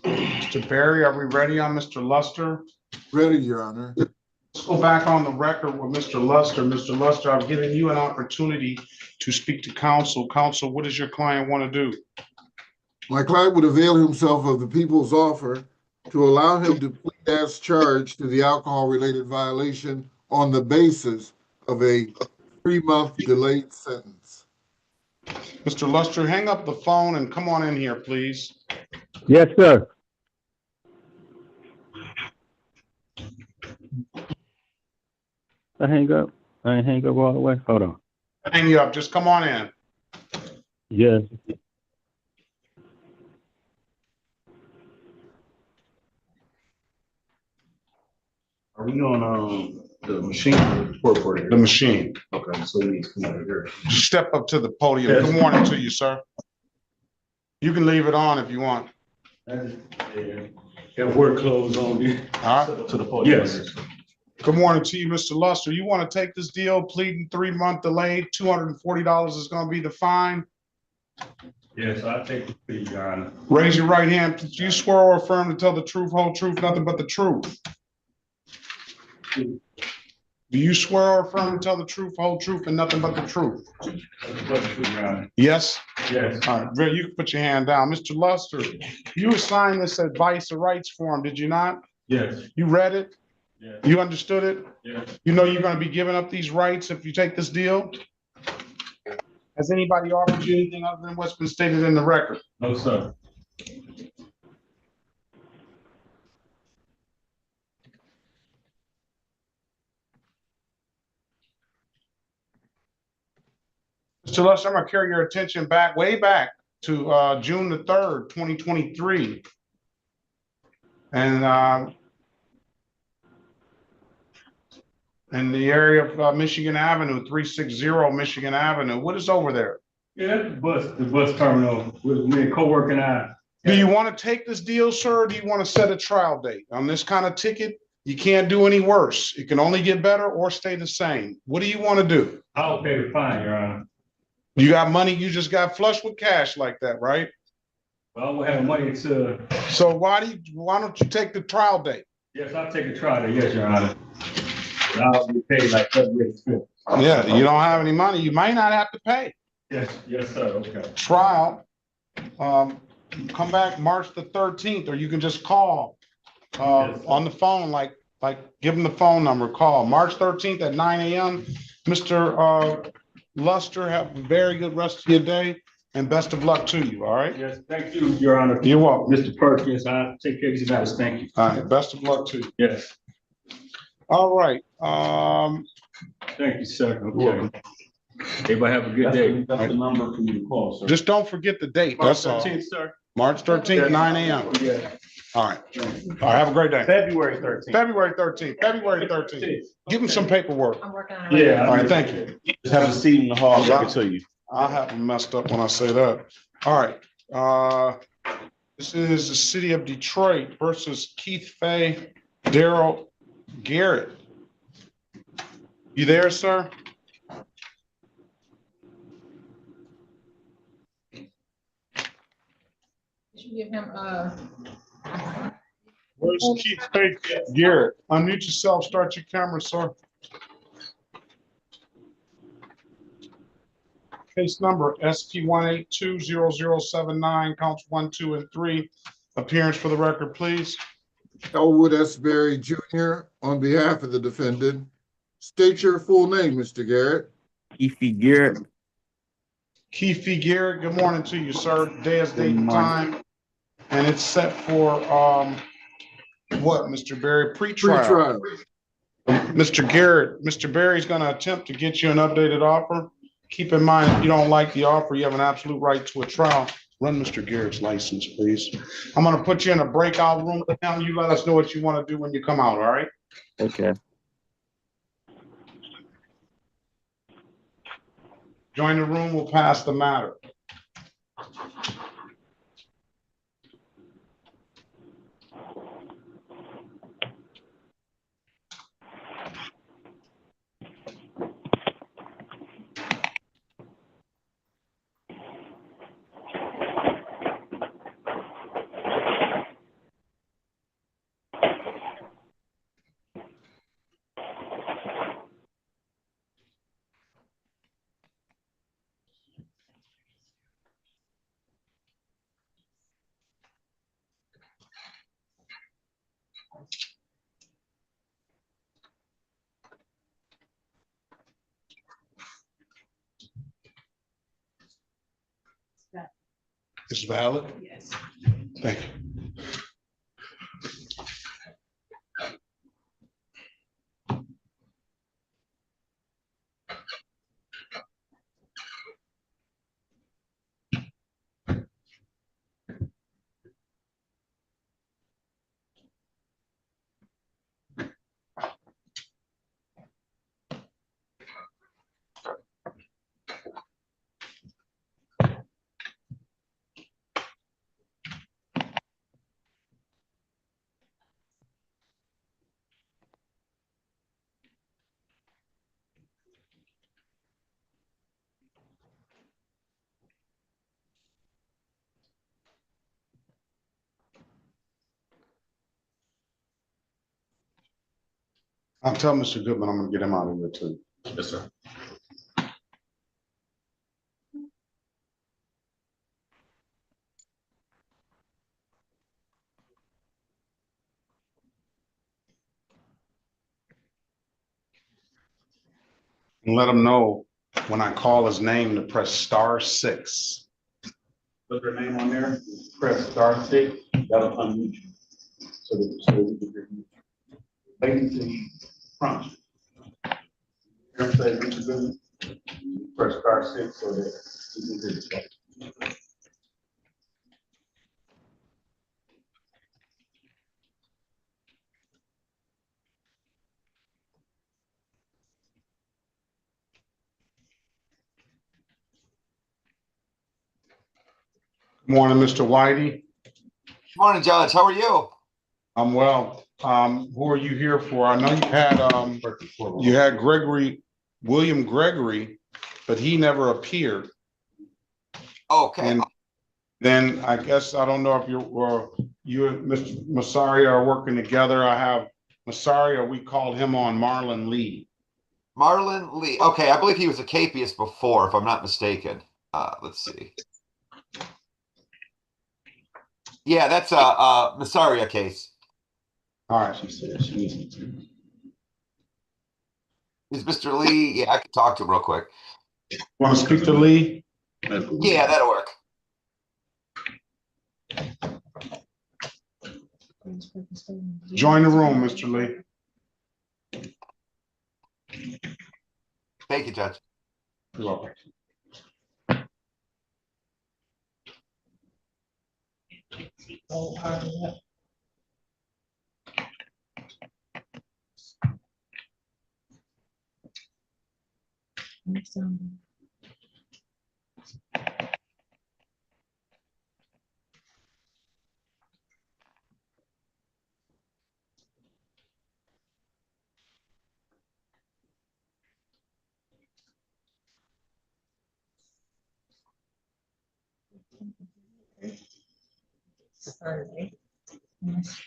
Mr. Barry, are we ready on Mr. Luster? Ready, Your Honor. Let's go back on the record with Mr. Luster. Mr. Luster, I've given you an opportunity to speak to counsel. Counsel, what does your client want to do? My client would avail himself of the people's offer to allow him to plead as charged to the alcohol-related violation on the basis of a 3-month delayed sentence. Mr. Luster, hang up the phone and come on in here, please. Yes, sir. I hang up. I ain't hang up all the way. Hold on. Hang you up. Just come on in. Yes. Are we on the machine or the The machine. Okay, so we need to come over here. Just step up to the podium. Good morning to you, sir. You can leave it on if you want. Got work clothes on me. All right. To the podium. Yes. Good morning to you, Mr. Luster. You want to take this deal, pleading 3-month delay, $240 is going to be the fine. Yes, I take the plea, Your Honor. Raise your right hand. Do you swear or affirm to tell the truth, whole truth, nothing but the truth? Do you swear or affirm to tell the truth, whole truth, and nothing but the truth? Yes? Yes. All right, you can put your hand down. Mr. Luster, you signed this advice or rights form, did you not? Yes. You read it? Yes. You understood it? Yes. You know you're going to be giving up these rights if you take this deal? Has anybody offered you anything other than what's been stated in the record? No, sir. Mr. Luster, I'm going to carry your attention back, way back to June the 3rd, 2023. And in the area of Michigan Avenue, 360 Michigan Avenue. What is over there? Yeah, the bus terminal with me, co-worker and I. Do you want to take this deal, sir, or do you want to set a trial date? On this kind of ticket, you can't do any worse. It can only get better or stay the same. What do you want to do? I'll pay the fine, Your Honor. You got money, you just got flush with cash like that, right? Well, I will have money to. So why don't you take the trial date? Yes, I'll take a trial date, yes, Your Honor. I'll be paid like February 5th. Yeah, you don't have any money, you might not have to pay. Yes, sir, okay. Trial, come back March the 13th, or you can just call on the phone, like give them the phone number, call March 13th at 9 a.m. Mr. Luster, have a very good rest of your day and best of luck to you, all right? Yes, thank you, Your Honor. You're welcome. Mr. Perkins, I'll take care of these matters, thank you. All right, best of luck to you. Yes. All right, thank you, sir. Okay. Everybody have a good day. That's the number for you to call, sir. just don't forget the date, that's all. March 13th, sir. March 13th, 9 a.m. Yeah. All right, all right, have a great day. February 13th. February 13th. Give them some paperwork. I'm working on it. Yeah. All right, thank you. Just have a seat in the hall, I'll give it to you. I'll have them messed up when I say that. All right, this is the city of Detroit versus Keith Fay, Daryl Garrett. You there, sir? You should give him, Where's Keith Fay Garrett? Unmute yourself, start your camera, sir. Case number SP 1820079, counts 1, 2, and 3. Appearance for the record, please. Elwood S. Berry Jr. on behalf of the defendant. State your full name, Mr. Garrett. Keith Garrett. Keith Garrett, good morning to you, sir. Day is date and time. And it's set for, what, Mr. Berry? Pre-trial. Mr. Garrett, Mr. Berry's gonna attempt to get you an updated offer. Keep in mind, if you don't like the offer, you have an absolute right to a trial. Run Mr. Garrett's license, please. I'm gonna put you in a breakout room now. You let us know what you want to do when you come out, all right? Okay. Join the room, we'll pass the matter. It's valid? yes. Thank you. I'll tell Mr. Goodman I'm gonna get him out of here too. Yes, sir. And let him know when I call his name to press *6. Put their name on there, press *6, that'll unmute you. So that we can hear you. Latency prompt. Hear him say, Mr. Goodman, press *6 so that we can hear you. Good morning, Mr. Whitey. Morning, Judge. How are you? I'm well. Who are you here for? I know you had William Gregory, but he never appeared. Okay. And then I guess, I don't know if you and Mr. Massaria are working together. I have Massaria, we called him on Marlon Lee. Marlon Lee. Okay, I believe he was a capias before, if I'm not mistaken. Let's see. Yeah, that's a Massaria case. All right, she said she needs me to. Is Mr. Lee? Yeah, I can talk to him real quick. Want to speak to Lee? Yeah, that'll work. Join the room, Mr. Lee. Thank you, Judge. You're welcome. Sunday.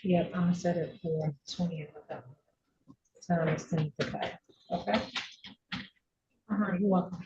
Yep, I'll set it for 20th of that. Time is 10 to 5. Okay. You're welcome.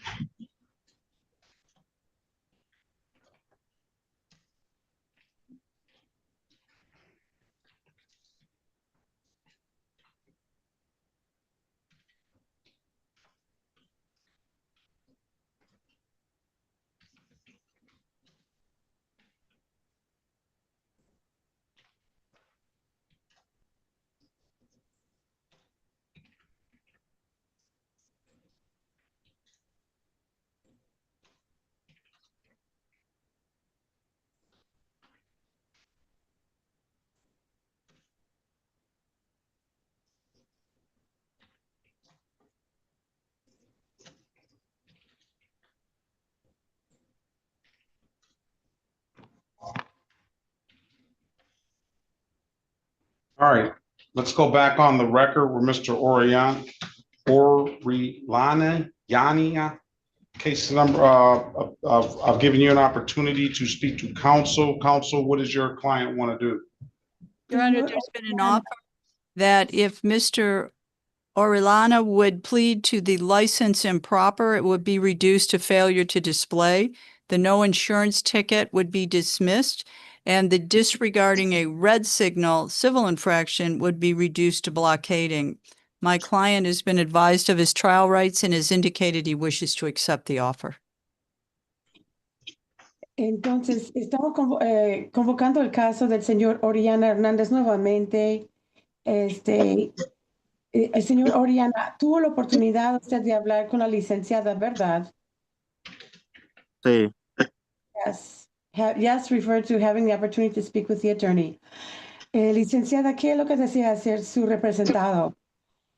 All right, let's go back on the record with Mr. Orellana. Case number, I've given you an opportunity to speak to counsel. Counsel, what does your client want to do? Your Honor, there's been an offer that if Mr. Orellana would plead to the license improper, it would be reduced to failure to display. The no insurance ticket would be dismissed, and the disregarding a red signal civil infraction would be reduced to blockading. My client has been advised of his trial rights and has indicated he wishes to accept the offer. Entonces, estamos convocando el caso del señor Oriana Hernández nuevamente. El señor Oriana tuvo la oportunidad usted de hablar con la licenciada, ¿verdad? Sí. Yes. Yes, referred to having the opportunity to speak with the attorney. Licenciada, ¿qué es lo que desea hacer su representado?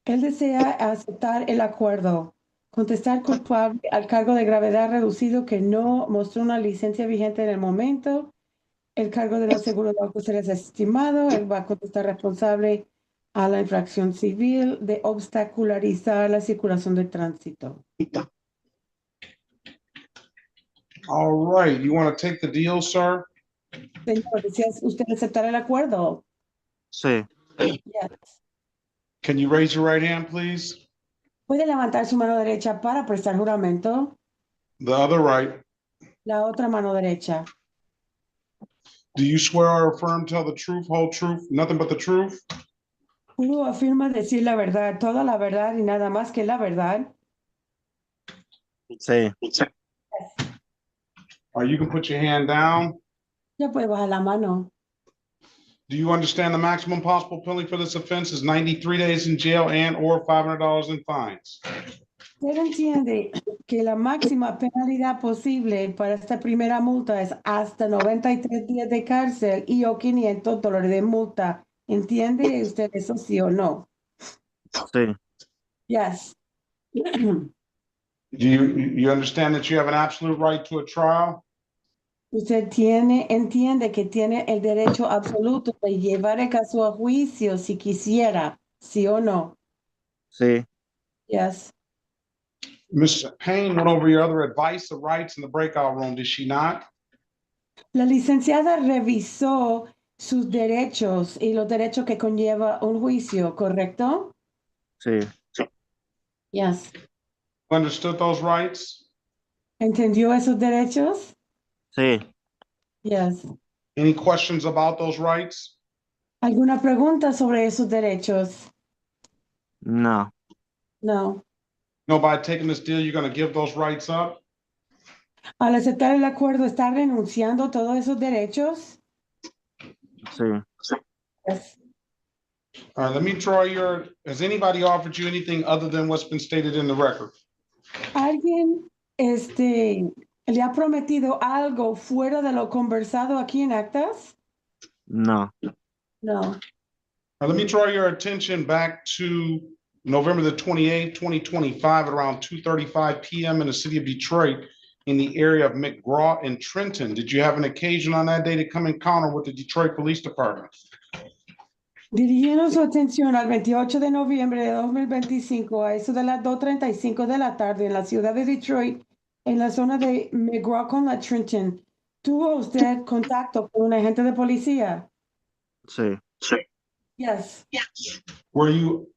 Él desea aceptar el acuerdo, contestar culpable al cargo de gravedad reducido que no mostró una licencia vigente en el momento. El cargo de los seguros de auto será desestimado. Él va a contestar responsable a la infracción civil de obstacularizar la circulación de tránsito. All right, you want to take the deal, sir? Señor, ¿desea usted aceptar el acuerdo? Sí. Yes. Can you raise your right hand, please? ¿Puede levantar su mano derecha para prestar juramento? The other right. La otra mano derecha. Do you swear or affirm tell the truth, whole truth, nothing but the truth? Juro afirma decir la verdad, toda la verdad y nada más que la verdad. Sí. Or you can put your hand down. Ya puede bajar la mano. Do you understand the maximum possible penalty for this offense is 93 days in jail and or $500 in fines? Usted entiende que la máxima penalidad posible para esta primera multa es hasta 93 días de cárcel y o $500 de multa. ¿Entiende usted eso sí o no? Sí. Yes. Do you understand that you have an absolute right to a trial? Usted entiende que tiene el derecho absoluto de llevar el caso a juicio si quisiera, sí o no. Sí. Yes. Ms. Payne went over your other advice, the rights in the breakout room, did she not? La licenciada revisó sus derechos y los derechos que conlleva un juicio, ¿correcto? Sí. Yes. Understood those rights? ¿Entendió esos derechos? Sí. Yes. Any questions about those rights? ¿Alguna pregunta sobre esos derechos? No. No. No, by taking this deal, you're going to give those rights up? Al aceptar el acuerdo, ¿está renunciando a todos esos derechos? Sí. Yes. All right, let me draw has anybody offered you anything other than what's been stated in the record? ¿Alguien le ha prometido algo fuera de lo conversado aquí en actas? No. No. Now, let me draw your attention back to November the 28th, 2025, at around 2:35 p.m. in the city of Detroit in the area of McGraw and Trenton. Did you have an occasion on that day to come encounter with the Detroit Police Department? Dirigiendo su atención al 28 de noviembre de 2025 a eso de las 2:35 de la tarde en la ciudad de Detroit, en la zona de McGraw con la Trenton, ¿tuvo usted contacto con un agente de policía? Sí. Yes. Were you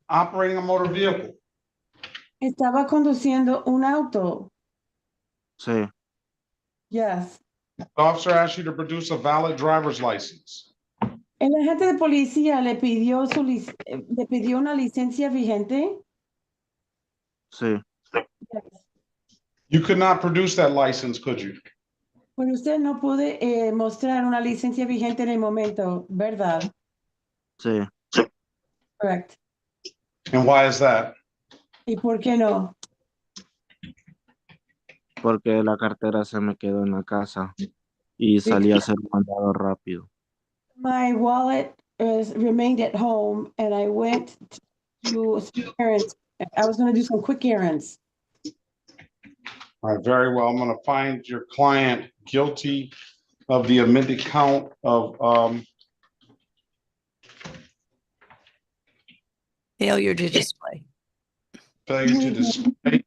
operating a motor vehicle? ¿Estaba conduciendo un auto? Sí. Yes. The officer asked you to produce a valid driver's license. ¿El agente de policía le pidió, le pidió una licencia vigente? Sí. Yes. You could not produce that license, could you? Pero usted no puede mostrar una licencia vigente en el momento, ¿verdad? Sí. Correct. And why is that? ¿Y por qué no? Porque la cartera se me quedó en la casa y salí a hacer un mandado rápido. My wallet remained at home and I went to some errands. I was going to do some quick errands. All right, very well. I'm going to find your client guilty of the amended count of Failure to display. failure to display.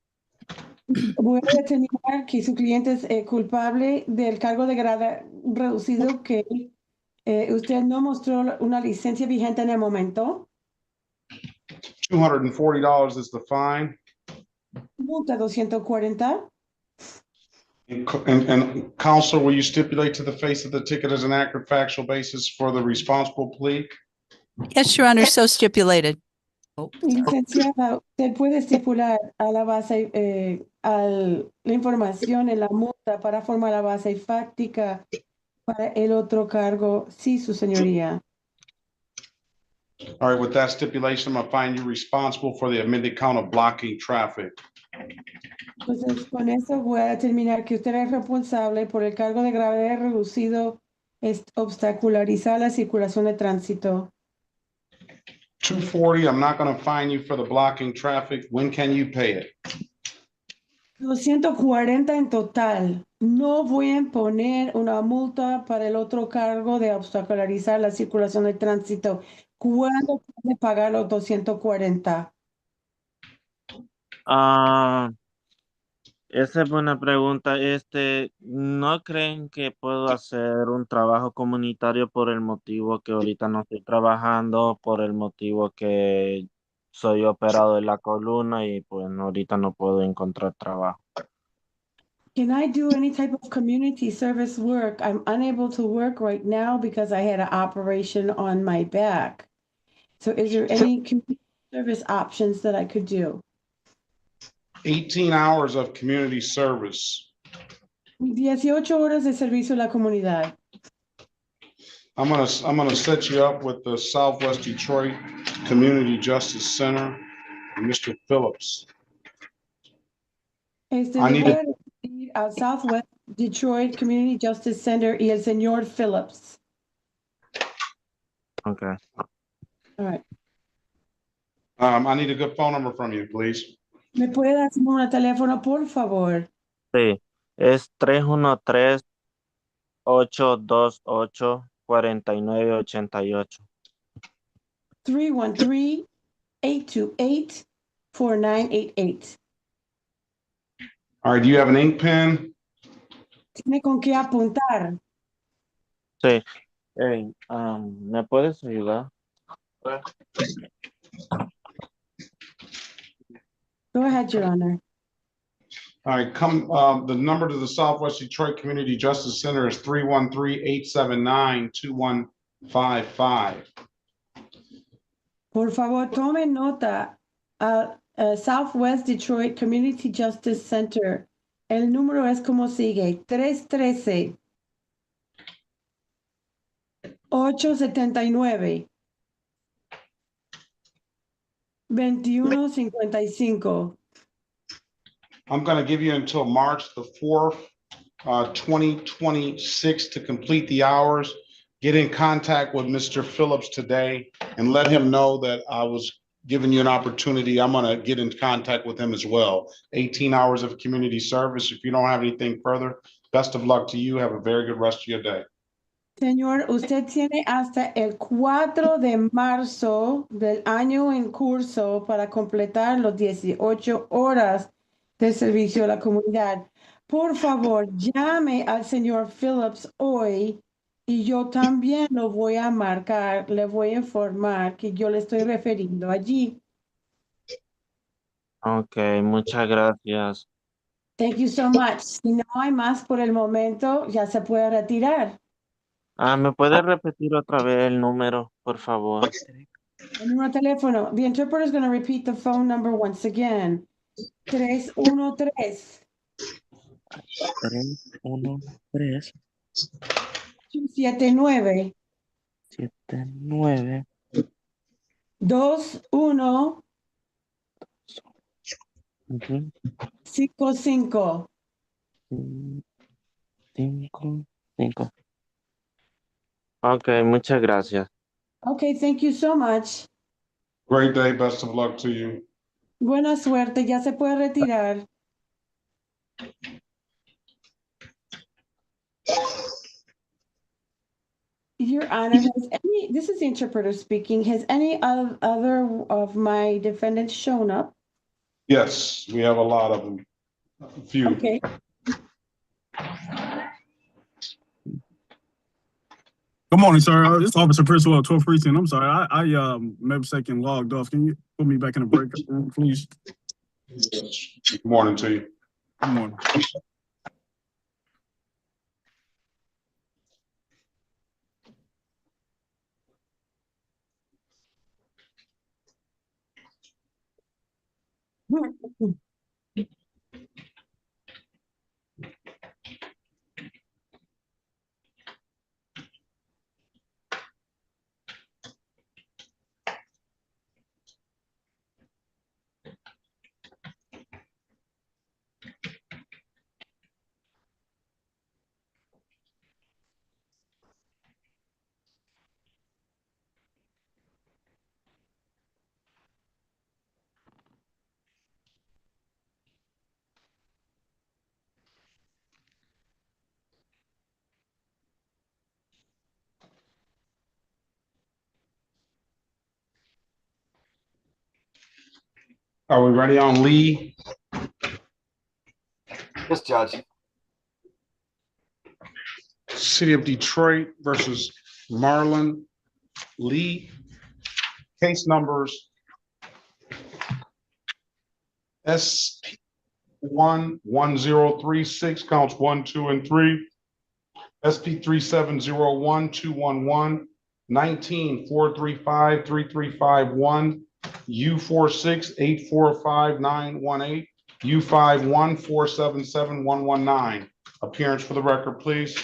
Voy a determinar que su cliente es culpable del cargo de grado reducido que usted no mostró una licencia vigente en el momento. $240 is the fine. Multa 240. And counselor, will you stipulate to the face of the ticket as an accurate factual basis for the responsible plea? Yes, Your Honor, so stipulated. Licenciada, usted puede estipular a la base, la información en la multa para formar la base fáctica para el otro cargo. Sí, su señoría. All right, with that stipulation, I'm gonna find you responsible for the amended count of blocking traffic. Entonces, con eso voy a determinar que usted es responsable por el cargo de gravedad reducido, es obstacularizar la circulación de tránsito. 240, I'm not gonna fine you for the blocking traffic. When can you pay it? 240 en total. No voy a imponer una multa para el otro cargo de obstacularizar la circulación de tránsito. ¿Cuándo puede pagar los 240? Esa es buena pregunta. ¿No creen que puedo hacer un trabajo comunitario por el motivo que ahorita no estoy trabajando, por el motivo que soy operado de la columna y pues ahorita no puedo encontrar trabajo? Can I do any type of community service work? I'm unable to work right now because I had an operation on my back. So is there any community service options that I could do? 18 hours of community service. 18 horas de servicio a la comunidad. I'm gonna set you up with the Southwest Detroit Community Justice Center, and Mr. Phillips. Le voy a decir al Southwest Detroit Community Justice Center y el señor Phillips. Okay. All right. I need a good phone number from you, please. ¿Me puede dar su número de teléfono, por favor? Sí, es 313-828-4988. 313-828-4988. All right, do you have an ink pen? ¿Tiene con qué apuntar? Sí. Hey, ¿me puedes ayudar? Go ahead, Your Honor. All right, the number to the Southwest Detroit Community Justice Center is 313-879-2155. Por favor, tome nota. Southwest Detroit Community Justice Center. El número es como sigue: 313-839-2155. I'm going to give you until March the 4th, 2026 to complete the hours. Get in contact with Mr. Phillips today and let him know that I was giving you an opportunity. I'm going to get in contact with him as well. 18 hours of community service. If you don't have anything further, best of luck to you. Have a very good rest of your day. Señor, usted tiene hasta el 4 de marzo del año en curso para completar los 18 horas de servicio a la comunidad. Por favor, llame al señor Phillips hoy y yo también lo voy a marcar, le voy a informar que yo le estoy refiriendo allí. Ok, muchas gracias. Thank you so much. Si no hay más por el momento, ya se puede retirar. ¿Me puedes repetir otra vez el número, por favor? El número de teléfono. The interpreter is going to repeat the phone number once again. 313 313 279 79 21 55. 55. Ok, muchas gracias. Okay, thank you so much. Great day. Best of luck to you. Buena suerte, ya se puede retirar. Your Honor, this is the interpreter speaking. Has any other of my defendants shown up? Yes, we have a lot of them. A few. Okay. Good morning, sir. It's Officer Criswell, 12th Precinct. I'm sorry, I maybe second logged off. Can you put me back in the break room, please? Good morning to you. Good morning. Are we ready on Lee? Yes, Judge. City of Detroit versus Marlon Lee. Case numbers SP11036, counts 1, 2, and 3. SP3701, 211, 19-435, 3351, U46-845-918, U51-477-119. Appearance for the record, please.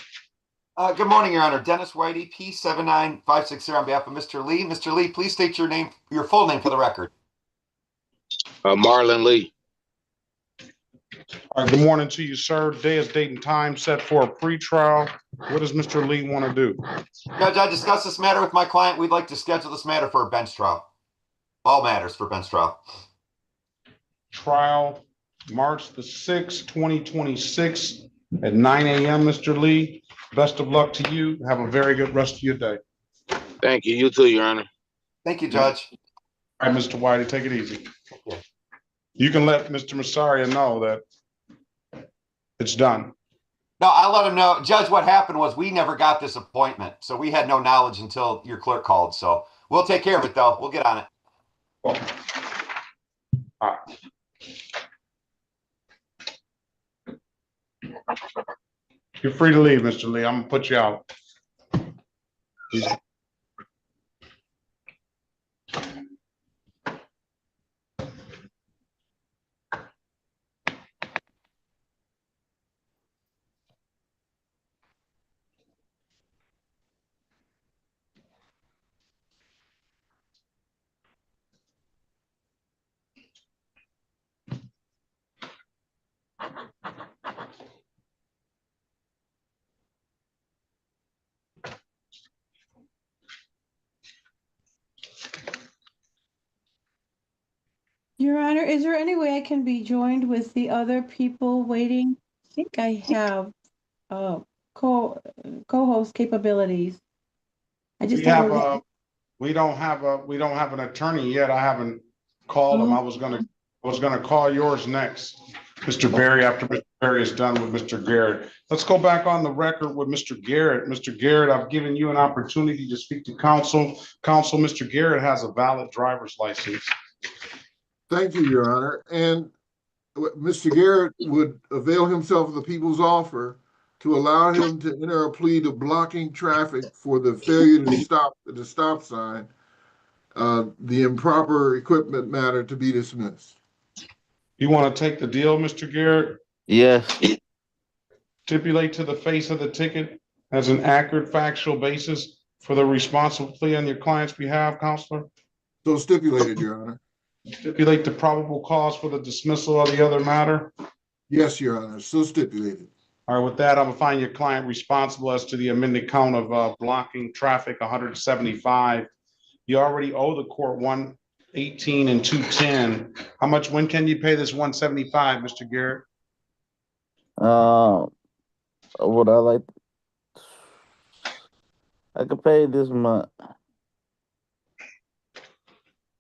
Good morning, Your Honor. Dennis Whitey, P79560 on behalf of Mr. Lee. Mr. Lee, please state your name, your full name for the record. Marlon Lee. All right, good morning to you, sir. Day is date and time set for a pretrial. What does Mr. Lee want to do? Judge, I discussed this matter with my client. We'd like to schedule this matter for a bench trial. All matters for bench trial. Trial March the 6th, 2026 at 9 a.m., Mr. Lee. Best of luck to you. Have a very good rest of your day. Thank you. You too, Your Honor. Thank you, Judge. All right, Mr. Whitey, take it easy. Okay. You can let Mr. Massaria know that it's done. No, I'll let him know. Judge, what happened was we never got this appointment, so we had no knowledge until your clerk called. So we'll take care of it, though. We'll get on it. Well, all right. You're free to leave, Mr. Lee. I'm gonna put you out. Your Honor, is there any way I can be joined with the other people waiting? I think I have co-host capabilities. I just don't know. We don't have an attorney yet. I haven't called him. I was gonna call yours next, Mr. Berry, after Mr. Berry is done with Mr. Garrett. Let's go back on the record with Mr. Garrett. Mr. Garrett, I've given you an opportunity to speak to counsel. Counsel, Mr. Garrett has a valid driver's license. Thank you, Your Honor. And Mr. Garrett would avail himself of the people's offer to allow him to enter a plea to blocking traffic for the failure to stop at the stop sign, the improper equipment matter to be dismissed. You want to take the deal, Mr. Garrett? Yes. Stipulate to the face of the ticket as an accurate factual basis for the responsible plea on your client's behalf, Counselor? So stipulated, Your Honor. Stipulate the probable cause for the dismissal of the other matter? Yes, Your Honor, so stipulated. All right, with that, I'm gonna find your client responsible as to the amended count of blocking traffic 175. You already owe the court 118 and 210. How much, when can you pay this 175, Mr. Garrett? Would I like? I could pay this month.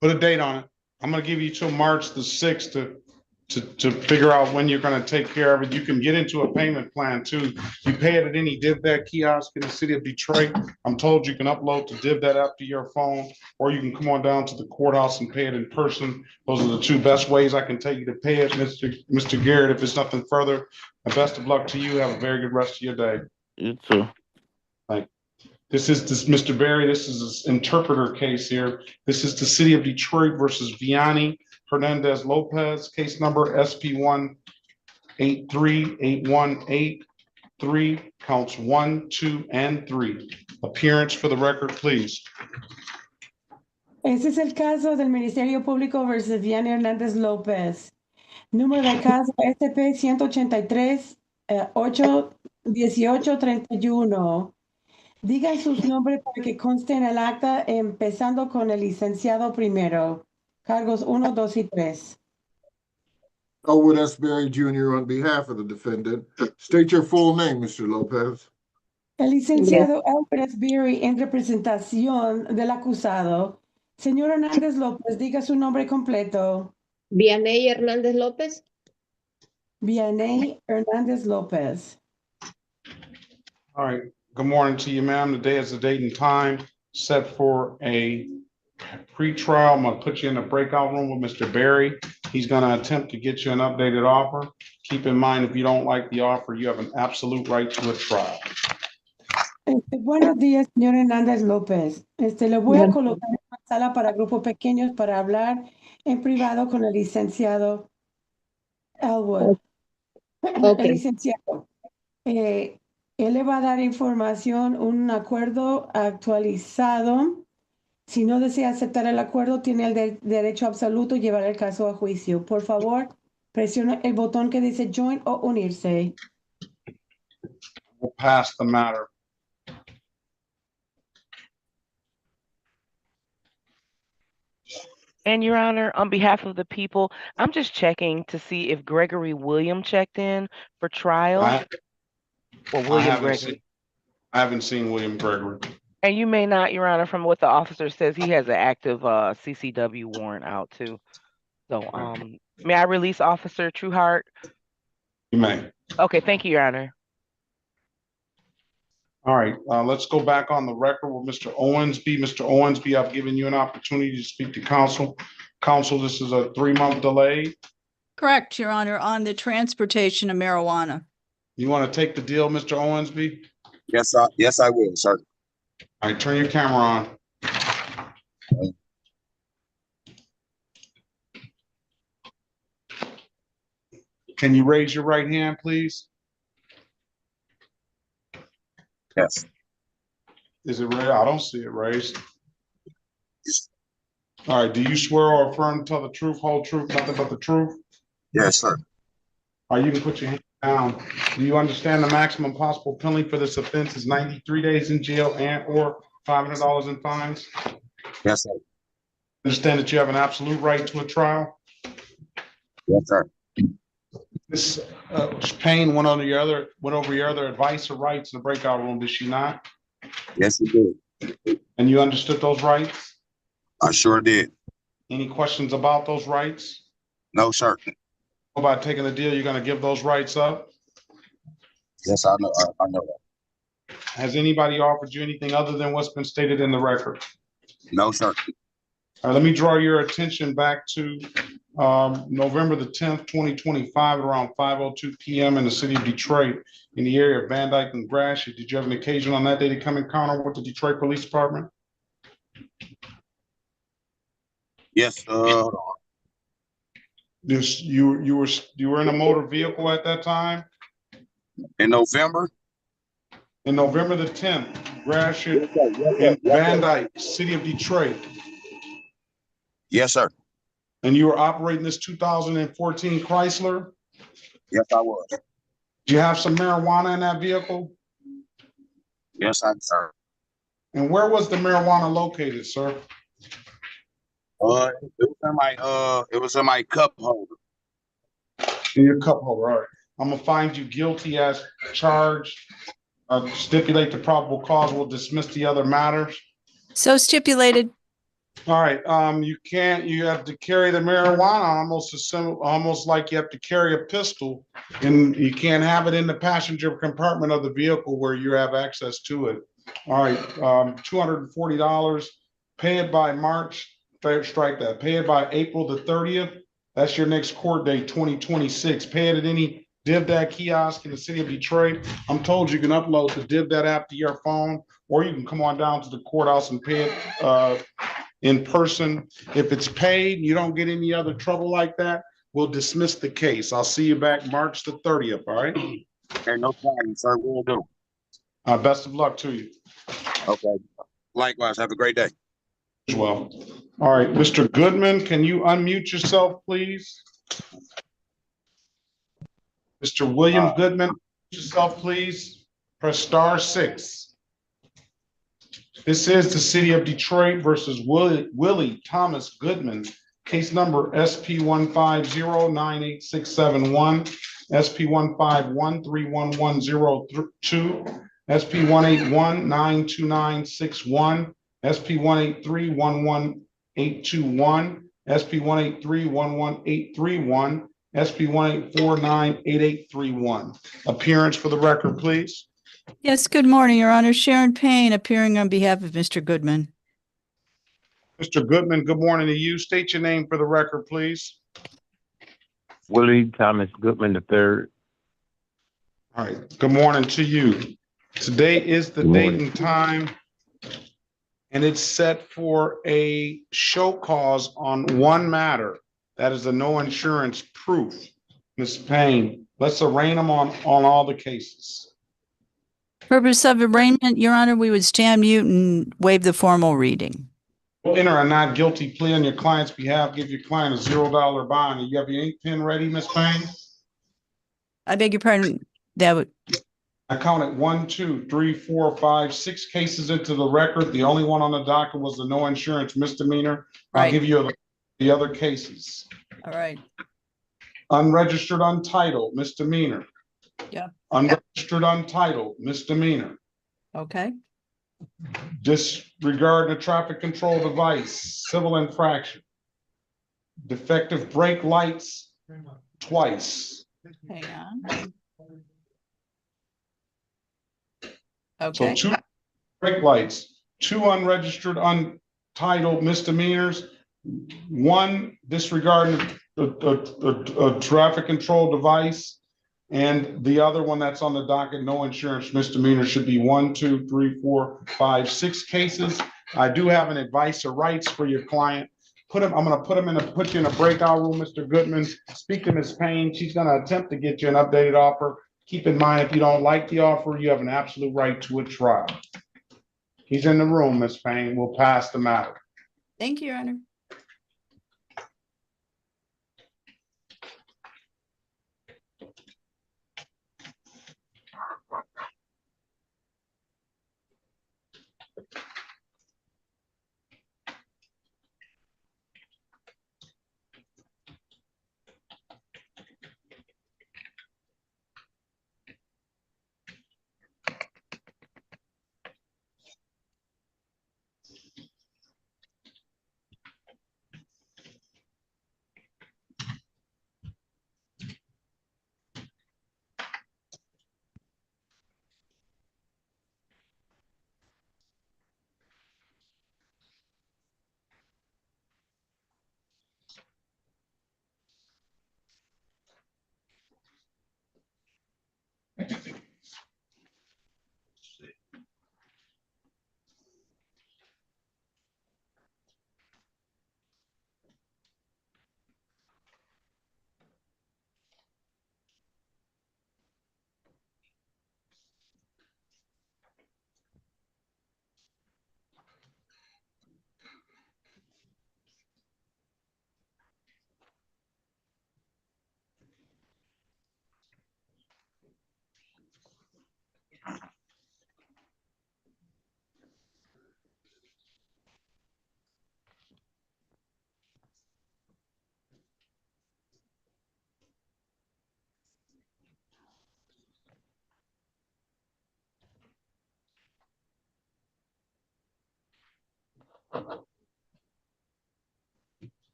Put a date on it. I'm gonna give you till March the 6th to figure out when you're gonna take care of it. You can get into a payment plan too. You pay it at any DivDat kiosk in the city of Detroit. I'm told you can upload the DivDat app to your phone, or you can come on down to the courthouse and pay it in person. Those are the two best ways I can tell you to pay it, Mr. Garrett. If it's nothing further, and best of luck to you. Have a very good rest of your day. You too. Thank you. This is Mr. Berry. This is an interpreter case here. This is the city of Detroit versus Vianney Hernandez Lopez, case number SP1838183, counts 1, 2, and 3. Appearance for the record, please. Este es el caso del Ministerio Público versus Vianney Hernández López. Número de caso SP 183-818-31. Digan sus nombres para que conste en el acta, empezando con el licenciado primero. Cargos 1, 2 y 3. Elwood S. Berry Jr. on behalf of the defendant. State your full name, Mr. Lopez. El licenciado Elwood S. Berry en representación del acusado. Señor Hernández López, diga su nombre completo. Vianney Hernández López. Vianey Hernandez Lopez. All right, good morning to you, ma'am. Today is the date and time set for a pre-trial. I'm gonna put you in a breakout room with Mr. Barry. He's gonna attempt to get you an updated offer. Keep in mind, if you don't like the offer, you have an absolute right to a trial. Buenos días, señor Hernández López. Le voy a colocar en una sala para grupos pequeños para hablar en privado con el licenciado Elwood. El licenciado, él le va a dar información, un acuerdo actualizado. Si no desea aceptar el acuerdo, tiene el derecho absoluto a llevar el caso a juicio. Por favor, presione el botón que dice join o unirse. We'll pass the matter. And Your Honor, on behalf of the people, I'm just checking to see if Gregory William checked in for trial. Or William Gregory. I haven't seen William Gregory. And you may not, Your Honor, from what the officer says, he has an active CCW warrant out too. So, may I release Officer Trueheart? You may. Okay, thank you, Your Honor. All right, let's go back on the record with Mr. Owensby. Mr. Owensby, I've given you an opportunity to speak to counsel. Counsel, this is a 3-month delay. Correct, Your Honor, on the transportation of marijuana. You want to take the deal, Mr. Owensby? Yes, I will, sir. All right, turn your camera on. Can you raise your right hand, please? Yes. Is it raised? I don't see it raised. All right, do you swear or affirm to tell the truth, whole truth, nothing but the truth? Yes, sir. All right, you can put your hand down. Do you understand the maximum possible penalty for this offense is 93 days in jail and or $500 in fines? Yes, sir. Understand that you have an absolute right to a trial? Yes, sir. Miss Payne went over your other advice or rights in the breakout room, did she not? Yes, you did. And you understood those rights? I sure did. Any questions about those rights? No, sir. About taking the deal, you're gonna give those rights up? Yes, I know. I know that. Has anybody offered you anything other than what's been stated in the record? No, sir. All right, let me draw your attention back to November the 10th, 2025, at around 5:02 p.m. in the city of Detroit, in the area of Van Dyke and Gratiot. Did you have an occasion on that day to come encounter with the Detroit Police Department? Yes. You were in a motor vehicle at that time? In November? In November the 10th, Gratiot and Van Dyke, city of Detroit. Yes, sir. And you were operating this 2014 Chrysler? Yes, I was. Do you have some marijuana in that vehicle? Yes, I did, sir. And where was the marijuana located, sir? It was in my cup holder. In your cup holder, all right. I'm gonna find you guilty as charged. Stipulate the probable cause. We'll dismiss the other matters. So stipulated. All right, you have to carry the marijuana almost like you have to carry a pistol, and you can't have it in the passenger compartment of the vehicle where you have access to it. All right, $240, pay it by March, strike that, pay it by April the 30th. That's your next court date, 2026. Pay it at any DivDat kiosk in the city of Detroit. I'm told you can upload the DivDat app to your phone, or you can come on down to the courthouse and pay it in person. If it's paid, you don't get any other trouble like that, we'll dismiss the case. I'll see you back March the 30th, all right? Okay, no problem, sir. Will do. Best of luck to you. Okay. Likewise, have a great day. As well. All right, Mr. Goodman, can you unmute yourself, please? Mr. William Goodman, unmute yourself, please. Press *6. This is the city of Detroit versus Willie Thomas Goodman. Case number SP150-98671, SP151-31102, SP181-92961, SP183-11821, SP183-11831, SB 184988831. Appearance for the record, please. Yes, good morning, Your Honor. Sharon Payne appearing on behalf of Mr. Goodman. Mr. Goodman, good morning to you. State your name for the record, please. Willie Thomas Goodman III. All right, good morning to you. Today is the Good date morning. and time, and it's set for a show cause on one matter. That is the no insurance proof. Ms. Payne, let's arraign them on all the cases. Purpose of arraignment, Your Honor, we would stand mute and waive the formal reading. We'll enter a not guilty plea on your client's behalf, give your client a $0 bond. You have your ink pen ready, Ms. Payne? I beg your pardon, that would, I counted 1, 2, 3, 4, 5, 6 cases into the record. The only one on the docket was the no insurance misdemeanor. I'll Right. give you the other cases. all right, Unregistered, untitled, misdemeanor. yeah, Unregistered, untitled, misdemeanor. okay, Disregard the traffic control device, civil infraction. Defective brake lights, twice. hang on. So Okay, 2 brake lights, 2 unregistered, untitled misdemeanors, 1 disregarding a traffic control device, and the other one that's on the docket, no insurance misdemeanor, should be 1, 2, 3, 4, 5, 6 cases. I do have an advice of rights for your client. I'm gonna put you in a breakout room, Mr. Goodman. Speak to Ms. Payne. She's gonna attempt to get you an updated offer. Keep in mind, if you don't like the offer, you have an absolute right to a trial. He's in the room, Ms. Payne. We'll pass the matter. thank you, Your Honor.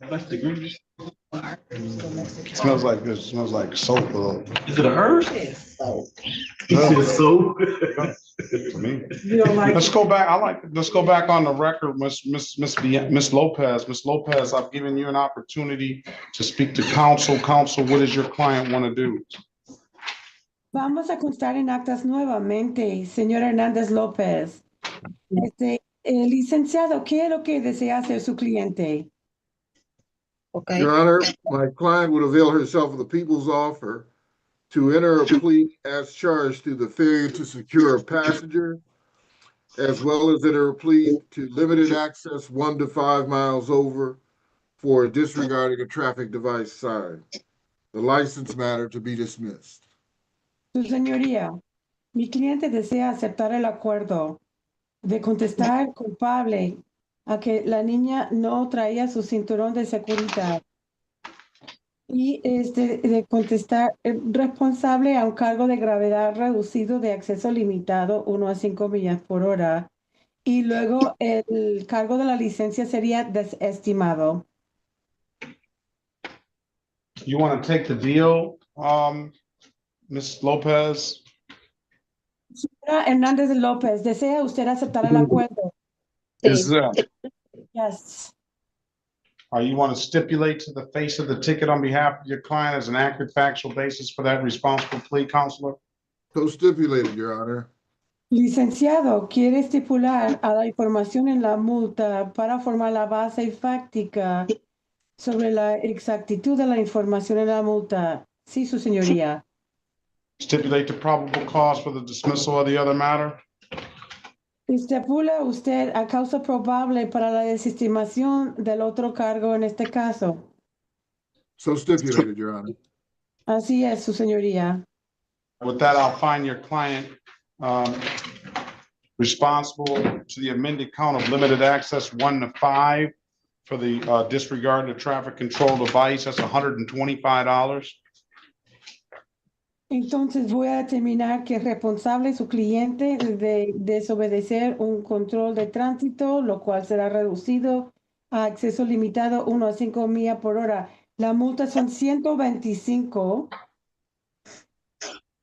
That's the green. Smells like this, smells like soap. Is it a hers? It's so. It's so. To me. You don't like Let's go back, let's go back on the record, Miss Lopez. Miss Lopez, I've given you an opportunity to speak to counsel. Counsel, what does your client want to do? Vamos a constar en actas nuevamente, señor Hernández López. Licenciado, ¿qué es lo que desea hacer su cliente? Okay. Your Honor, my client would avail herself of the people's offer to enter a plea as charged to the failure to secure a passenger, as well as enter a plea to limited access 1 to 5 miles over for disregarding a traffic device sign. The license matter to be dismissed. Su señoría, mi cliente desea aceptar el acuerdo de contestar culpable a que la niña no traía su cinturón de seguridad y de contestar responsable a un cargo de gravedad reducido de acceso limitado 1 a 5 millas por hora y luego el cargo de la licencia sería desestimado. You want to take the deal, Ms. Lopez? Señora Hernández López, ¿desea usted aceptar el acuerdo? Is that, Yes. you want to stipulate to the face of the ticket on behalf of your client as an accurate factual basis for that responsible plea, counselor? So stipulated, Your Honor. Licenciado, ¿quiere estipular a la información en la multa para formar la base fáctica sobre la exactitud de la información en la multa? Sí, su señoría. Stipulate the probable cause for the dismissal of the other matter? ¿Estipula usted a causa probable para la desestimación del otro cargo en este caso? So stipulated, Your Honor. Así es, su señoría. With that, I'll find your client responsible to the amended count of limited access 1 to 5 for the disregard of traffic control device. That's $125. Entonces voy a determinar que es responsable su cliente de desobedecer un control de tránsito, lo cual será reducido a acceso limitado 1 a 5 millas por hora. La multa son 125.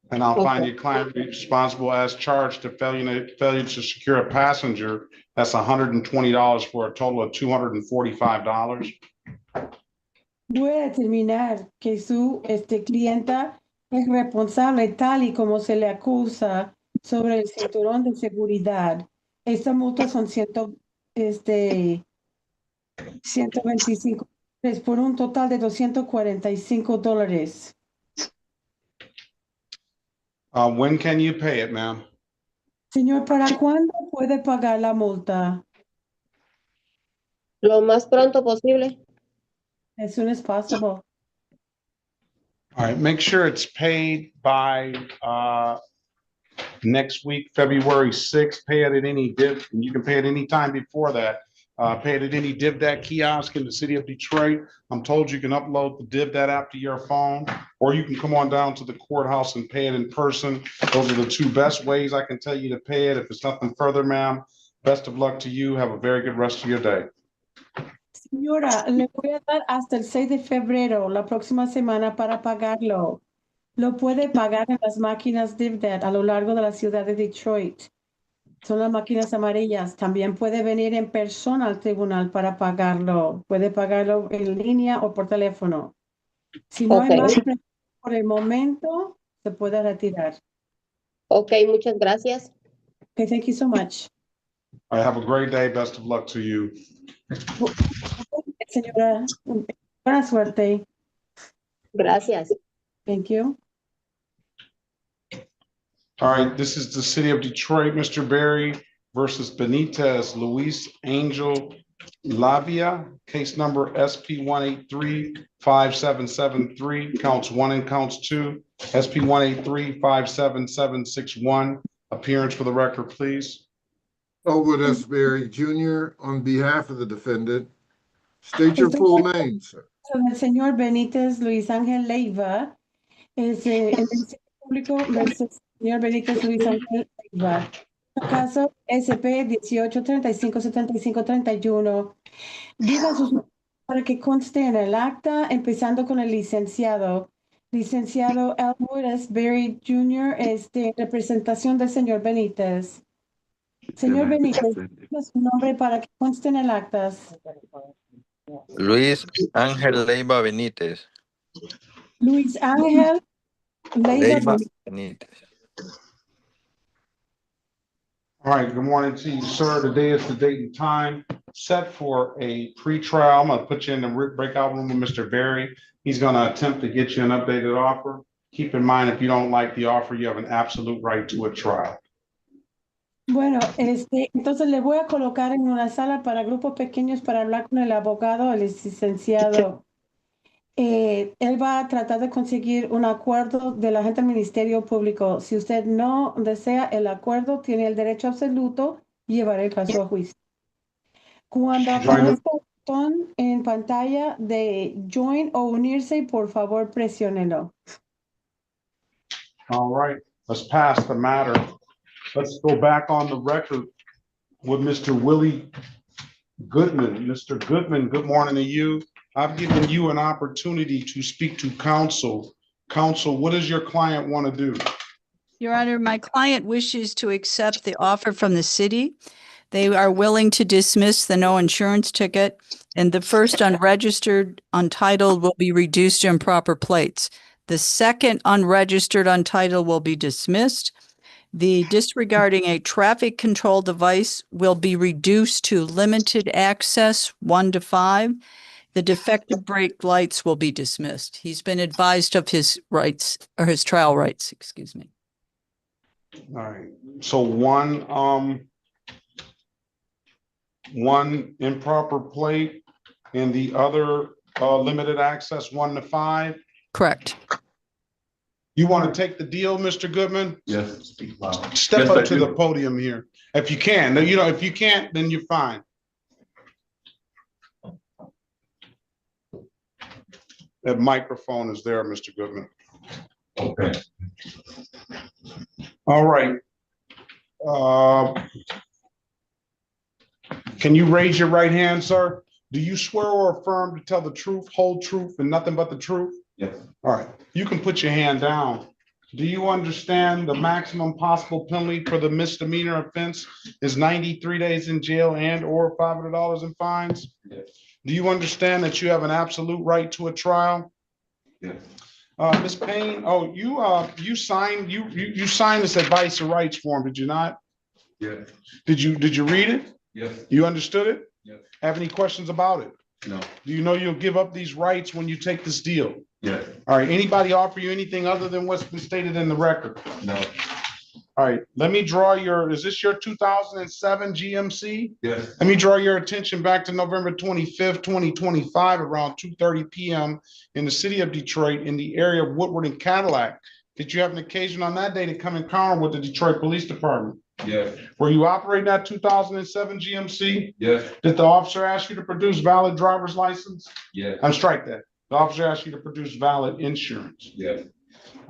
And I'll find your client responsible as charged to failure to secure a passenger. That's $120 for a total of $245. Voy a determinar que su clienta es responsable tal y como se le acusa sobre el cinturón de seguridad. Esta multa son 125 por un total de $245. When can you pay it, ma'am? Señor, ¿para cuándo puede pagar la multa? Lo más pronto posible. As soon as possible. All right, make sure it's paid by next week, February 6th. Pay it at any div, and you can pay it any time before that. Pay it at any DivDat kiosk in the city of Detroit. I'm told you can upload the DivDat app to your phone, or you can come on down to the courthouse and pay it in person. Those are the two best ways I can tell you to pay it. If it's nothing further, ma'am, best of luck to you. Have a very good rest of your day. Señora, le voy a dar hasta el 6 de febrero, la próxima semana, para pagarlo. Lo puede pagar en las máquinas DivDat a lo largo de la ciudad de Detroit. Son las máquinas amarillas. También puede venir en persona al tribunal para pagarlo. Puede pagarlo en línea o por teléfono. Si no hay más por el momento, se puede retirar. Ok, muchas gracias. Okay, thank you so much. All right, have a great day. Best of luck to you. Señora, buena suerte. Gracias. Thank you. All right, this is the city of Detroit, Mr. Berry versus Benitez, Luis Angel Lavia, case number SP 183-5773, counts 1 and counts 2, SP 183-57761. Appearance for the record, please. Elwood S. Berry Jr. on behalf of the defendant. State your full name, sir. El señor Benítez Luis Ángel Leiva es el Ministerio Público versus el señor Benítez Luis Ángel Leiva. Caso SP 18357531. Diga sus nombres para que conste en el acta, empezando con el licenciado. Licenciado Elwood Berry Jr., representación del señor Benítez. Señor Benítez, diga su nombre para que conste en el acta. Luis Ángel Leiva Benítez. Luis Ángel Leiva Leiva Benítez. Benítez. All right, good morning to you, sir. Today is the date and time set for a pre-trial. I'm gonna put you in the breakout room with Mr. Berry. He's gonna attempt to get you an updated offer. Keep in mind, if you don't like the offer, you have an absolute right to a trial. Bueno, entonces le voy a colocar en una sala para grupos pequeños para hablar con el abogado, el licenciado. Él va a tratar de conseguir un acuerdo de la gente del Ministerio Público. Si usted no desea el acuerdo, tiene el derecho absoluto y llevar el caso a juicio. Cuando aparezca el botón en pantalla de join o unirse, por favor, presiónelo. All right, let's pass the matter. Let's go back on the record with Mr. Willie Goodman. Mr. Goodman, good morning to you. I've given you an opportunity to speak to counsel. Counsel, what does your client want to do? Your Honor, my client wishes to accept the offer from the city. They are willing to dismiss the no insurance ticket, and the first unregistered untitled will be reduced to improper plates. The second unregistered untitled will be dismissed. The disregarding a traffic control device will be reduced to limited access 1 to 5. The defective brake lights will be dismissed. He's been advised of his rights, or his trial rights, excuse me. All right, so one improper plate and the other limited access 1 to 5. Correct. You want to take the deal, Mr. Goodman? Yes. Step up to the podium here. If you can, you know, if you can't, then you're fine. That microphone is there, Mr. Goodman. Okay. All right. Can you raise your right hand, sir? Do you swear or affirm to tell the truth, whole truth, and nothing but the truth? Yes. All right, you can put your hand down. Do you understand the maximum possible penalty for the misdemeanor offense is 93 days in jail and or $500 in fines? Yes. Do you understand that you have an absolute right to a trial? Yes. Ms. Payne, oh, you signed this advice of rights form, did you not? Yes. Did you read it? Yes. You understood it? Yes. Have any questions about it? No. Do you know you'll give up these rights when you take this deal? Yes. All right, anybody offer you anything other than what's been stated in the record? No. All right, let me draw is this your 2007 GMC? Yes. Let me draw your attention back to November 25th, 2025, around 2:30 p.m. in the city of Detroit, in the area of Woodward and Cadillac. Did you have an occasion on that day to come in encounter with the Detroit Police Department? Yes. Were you operating that 2007 GMC? Yes. Did the officer ask you to produce valid driver's license? Yes. Strike that. The officer asked you to produce valid insurance. Yes.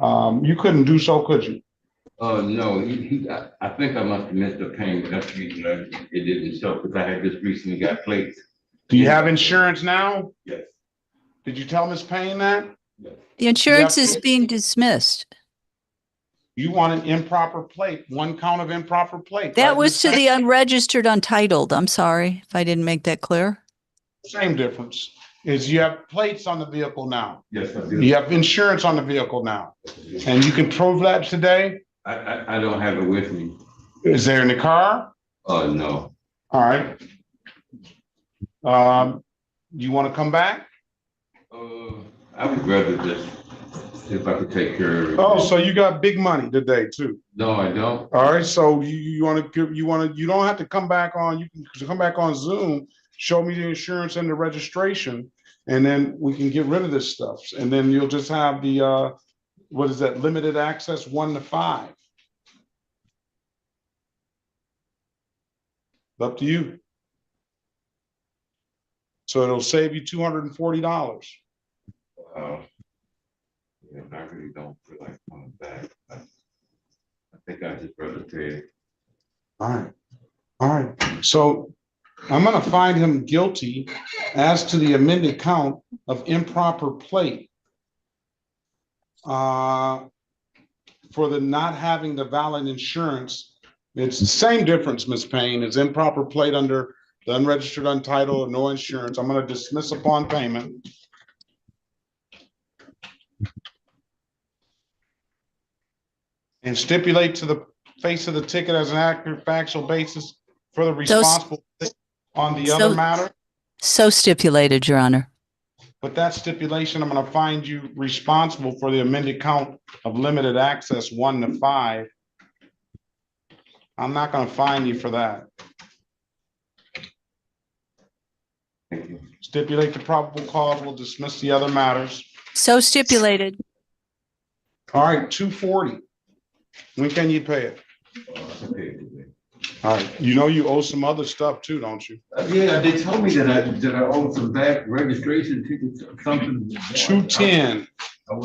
You couldn't do so, could you? No, I think I must have missed a payment. That's the reason it didn't show, because I had just recently got plates. Do you have insurance now? Yes. Did you tell Ms. Payne that? Yes. The insurance is being dismissed. You want an improper plate, one count of improper plate. That right, was Ms. to Payne? the unregistered untitled. I'm sorry if I didn't make that clear. Same difference is you have plates on the vehicle now. Yes, I do. You have insurance on the vehicle now. And you can prove that today? I don't have it with me. Is there in the car? No. All right. You want to come back? I would rather just, if I could take care of it. Oh, so you got big money today too? No, I don't. All right, so you don't have to come back on, you can come back on Zoom, show me the insurance and the registration, and then we can get rid of this stuff. And then you'll just have the, what is that, limited access 1 to 5. Up to you. So it'll save you $240. Wow. Yeah, I really don't feel like coming back. I think I just rather pay. right, all right. So I'm gonna find him guilty as to the amended count of improper plate. For the not having the valid insurance. It's the same difference, Ms. Payne. It's improper plate under the unregistered, untitled, or no insurance. I'm gonna dismiss upon payment. And stipulate to the face of the ticket as an accurate factual basis for the responsible on the other matter. So stipulated, Your Honor. With that stipulation, I'm gonna find you responsible for the amended count of limited access 1 to 5. I'm not gonna fine you for that. Stipulate the probable cause, we'll dismiss the other matters. So stipulated. All right, 240. When can you pay it? All right, you know you owe some other stuff too, don't you? Yeah, they told me that I owe some back registration tickets, something. 210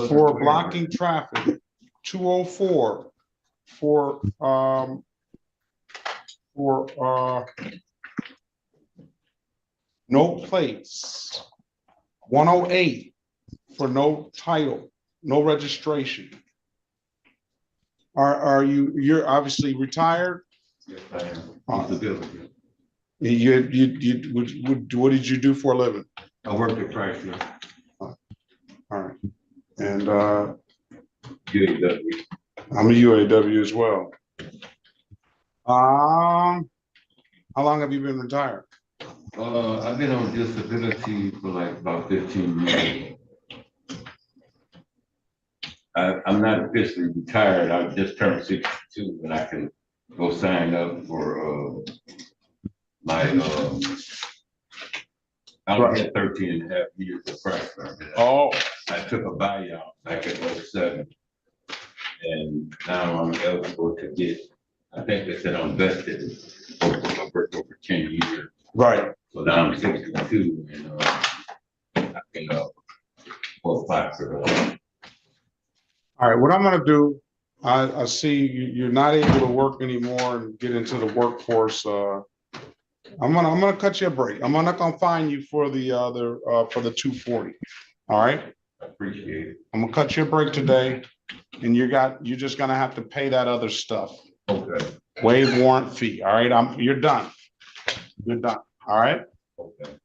for blocking traffic, 204 for no plates, 108 for no title, no registration. You're obviously retired? Yes, I am. What did you do for a living? I worked at Chrysler. All right. And UAW. I'm a UAW as well. How long have you been retired? I've been on disability for like about 15 years. I'm not officially retired. I just turned 62 and I can go sign up for my I only had 13 and a half years of Chrysler. Oh. I took a buyout back in 07. And now I'm eligible to get, I think they said I'm vested. I worked over 10 years. Right. So now I'm 62 and I can qualify for the. All right, what I'm gonna do, I see you're not able to work anymore and get into the workforce. I'm gonna cut you a break. I'm not gonna fine you for the other for the 240. All right. I appreciate it. I'm gonna cut you a break today, and you're just gonna have to pay that other stuff. Okay. Waive warrant fee. All right, you're done. You're done. All right. Okay.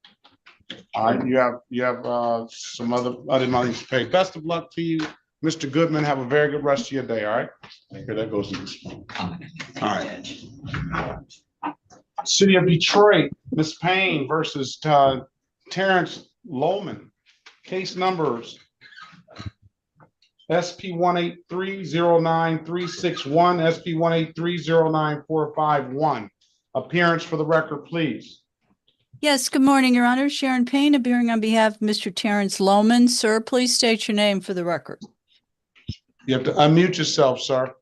All right. You have some other money to pay. Best of luck to you. Mr. Goodman, have a very good rest of your day, all right? Here, that goes in this phone. All right. City of Detroit, Ms. Payne versus Terrence Lohman. Case numbers SP 183-09361, SP 183-09451. Appearance for the record, please. Yes, good morning, Your Honor. Sharon Payne, appearing on behalf of Mr. Terrence Lohman. Sir, please state your name for the record. You have to unmute yourself, sir.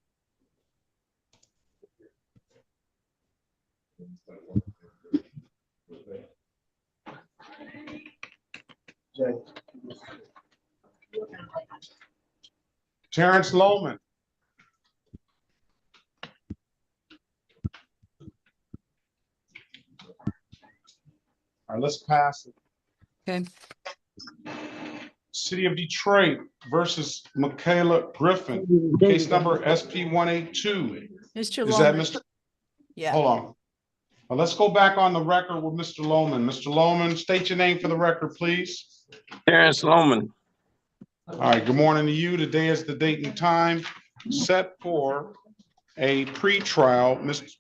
Terrence Lohman. All right, let's pass it. Okay. City of Detroit versus Michaela Griffin. Case number SP 182. Mr. Is Lohman. that Mr.? Yeah. Hold on. Well, let's go back on the record with Mr. Lohman. Mr. Lohman, state your name for the record, please. Terrence Lohman. All right, good morning to you. Today is the date and time set for a pre-trial. Ms.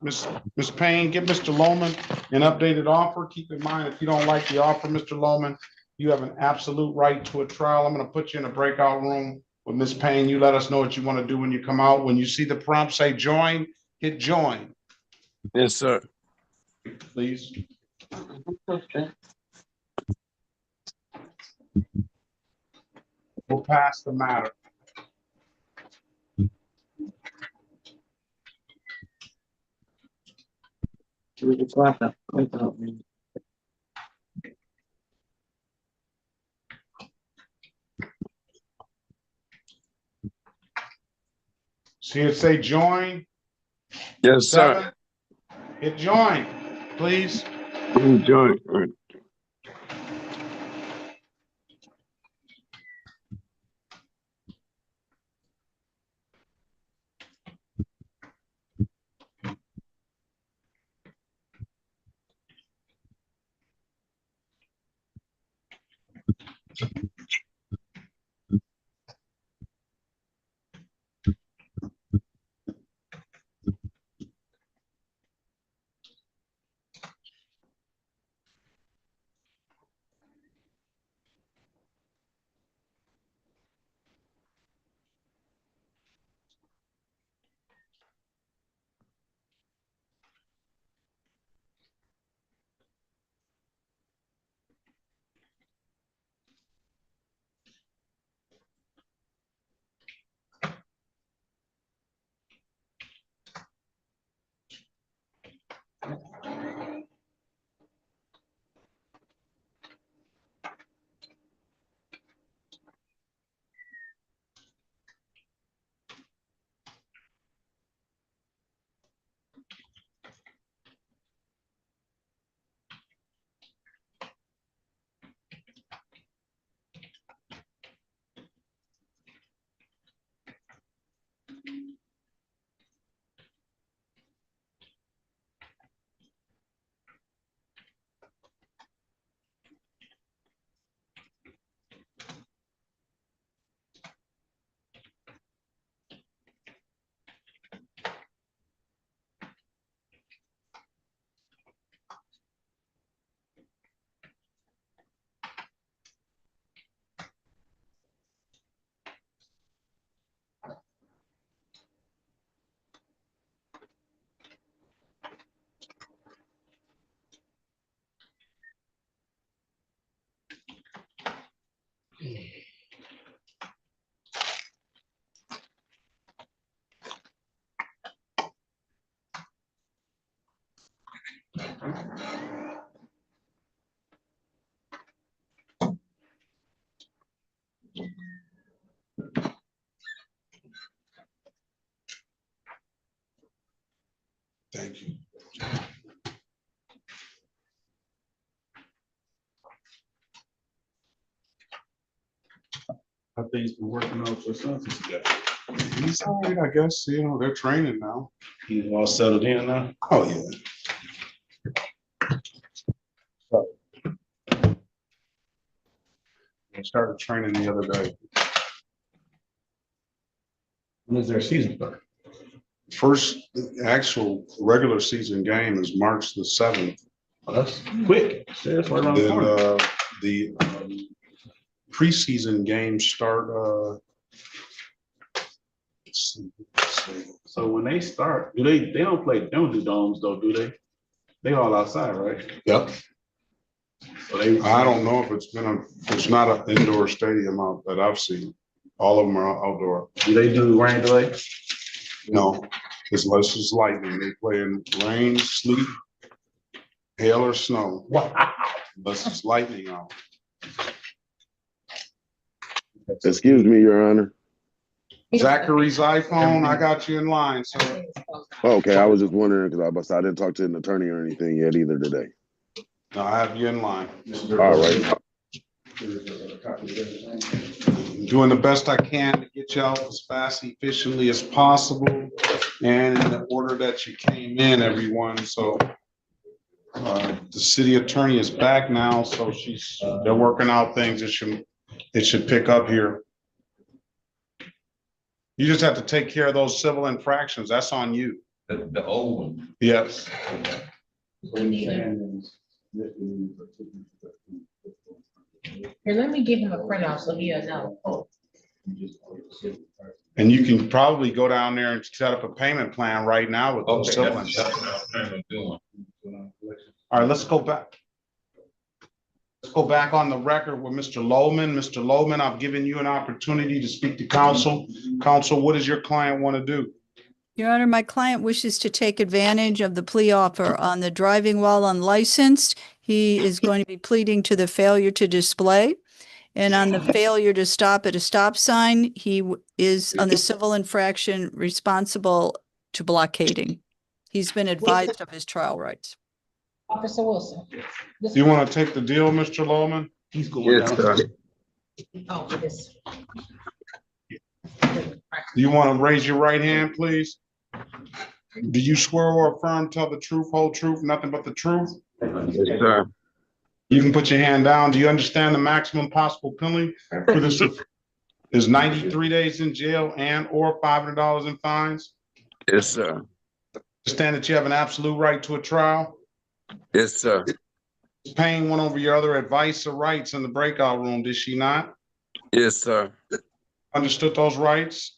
Payne, give Mr. Lohman an updated offer. Keep in mind, if you don't like the offer, Mr. Lohman, you have an absolute right to a trial. I'm going to put you in a breakout room with Ms. Payne. You let us know what you want to do when you come out. When you see the prompt say join, hit join. Yes, sir. Please. Okay. We'll pass the matter. See it say join? Yes, sir. Hit join, please. Enjoy. All right. Thank you. I think he's been working out your son since he got here. He's all right, I guess. You know, they're training now. He's all settled in now. Oh, yeah. They started training the other day. When is their season start? First actual regular season game is March the 7th. Oh, that's quick. See, that's right around the Then corner. the preseason games start. Let's see. So when they start, they don't don't do domes though, do they? They all outside, right? Yep. So I don't know if it's not an indoor stadium out that I've seen. All of them are outdoor. Do they do rain delay? No, it's less it's lightning. They play in rain, sleet, hail, or snow. Wow. Unless it's lightning out. Excuse me, Your Honor. Zachary's iPhone, I got you in line, sir. Okay, I was just wondering because I didn't talk to an attorney or anything yet either today. No, I have you in line. All right. Doing the best I can to get you out as fast, efficiently as possible, and in the order that you came in, everyone. So the city attorney is back now, so they're working out things. It should pick up here. You just have to take care of those civil infractions. That's on you. The old one. Yes. Here, let me give him a printout so he'll know. And you can probably go down there and set up a payment plan right now with those civil That's infractions. what I was planning on doing. All right, let's go back. Let's go back on the record with Mr. Lohman. Mr. Lohman, I've given you an opportunity to speak to counsel. Counsel, what does your client want to do? Your Honor, my client wishes to take advantage of the plea offer on the driving while unlicensed. He is going to be pleading to the failure to display. And on the failure to stop at a stop sign, he is on the civil infraction responsible to blockading. He's been advised of his trial rights. Officer Wilson. Do you want to take the deal, Mr. Loman? He's going Yes, down. sir. Oh, this. Do you want to raise your right hand, please? Do you swear or affirm, tell the truth, whole truth, nothing but the truth? Yes, sir. You can put your hand down. Do you understand the maximum possible penalty for this is 93 days in jail and or $500 in fines? Yes, sir. Understand that you have an absolute right to a trial? Yes, sir. Payne went over your other advice or rights in the breakout room, did she not? Yes, sir. Understood those rights?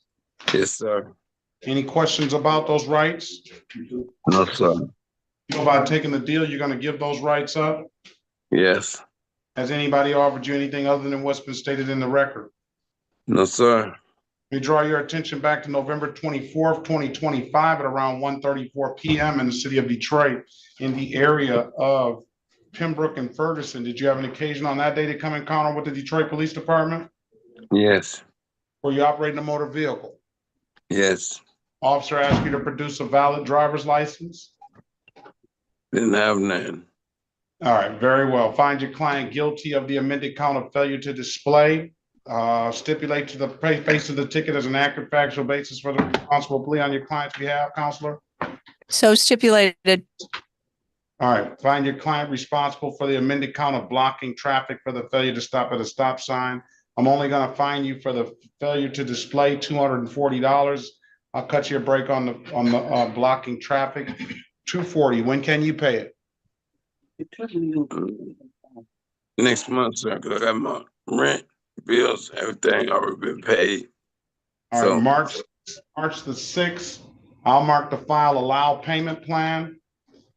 Yes, sir. Any questions about those rights? No, sir. You know, by taking the deal, you're gonna give those rights up? Yes. Has anybody offered you anything other than what's been stated in the record? No, sir. Let me draw your attention back to November 24th, 2025 at around 1:34 p.m. in the city of Detroit in the area of Pembroke and Ferguson. Did you have an occasion on that day to come encounter with the Detroit Police Department? Yes. Were you operating a motor vehicle? Yes. Officer asked you to produce a valid driver's license? Didn't have none. All right, very well. Find your client guilty of the amended count of failure to display. Stipulate to the face of the ticket as an accurate factual basis for the responsible plea on your client's behalf, counselor. So stipulated. All right, find your client responsible for the amended count of blocking traffic for the failure to stop at a stop sign. I'm only gonna fine you for the failure to display $240. I'll cut you a break on the blocking traffic. $240. When can you pay it? Next month, sir, because I got my rent, bills, everything already been paid. All right, March the 6th, I'll mark the file allow payment plan.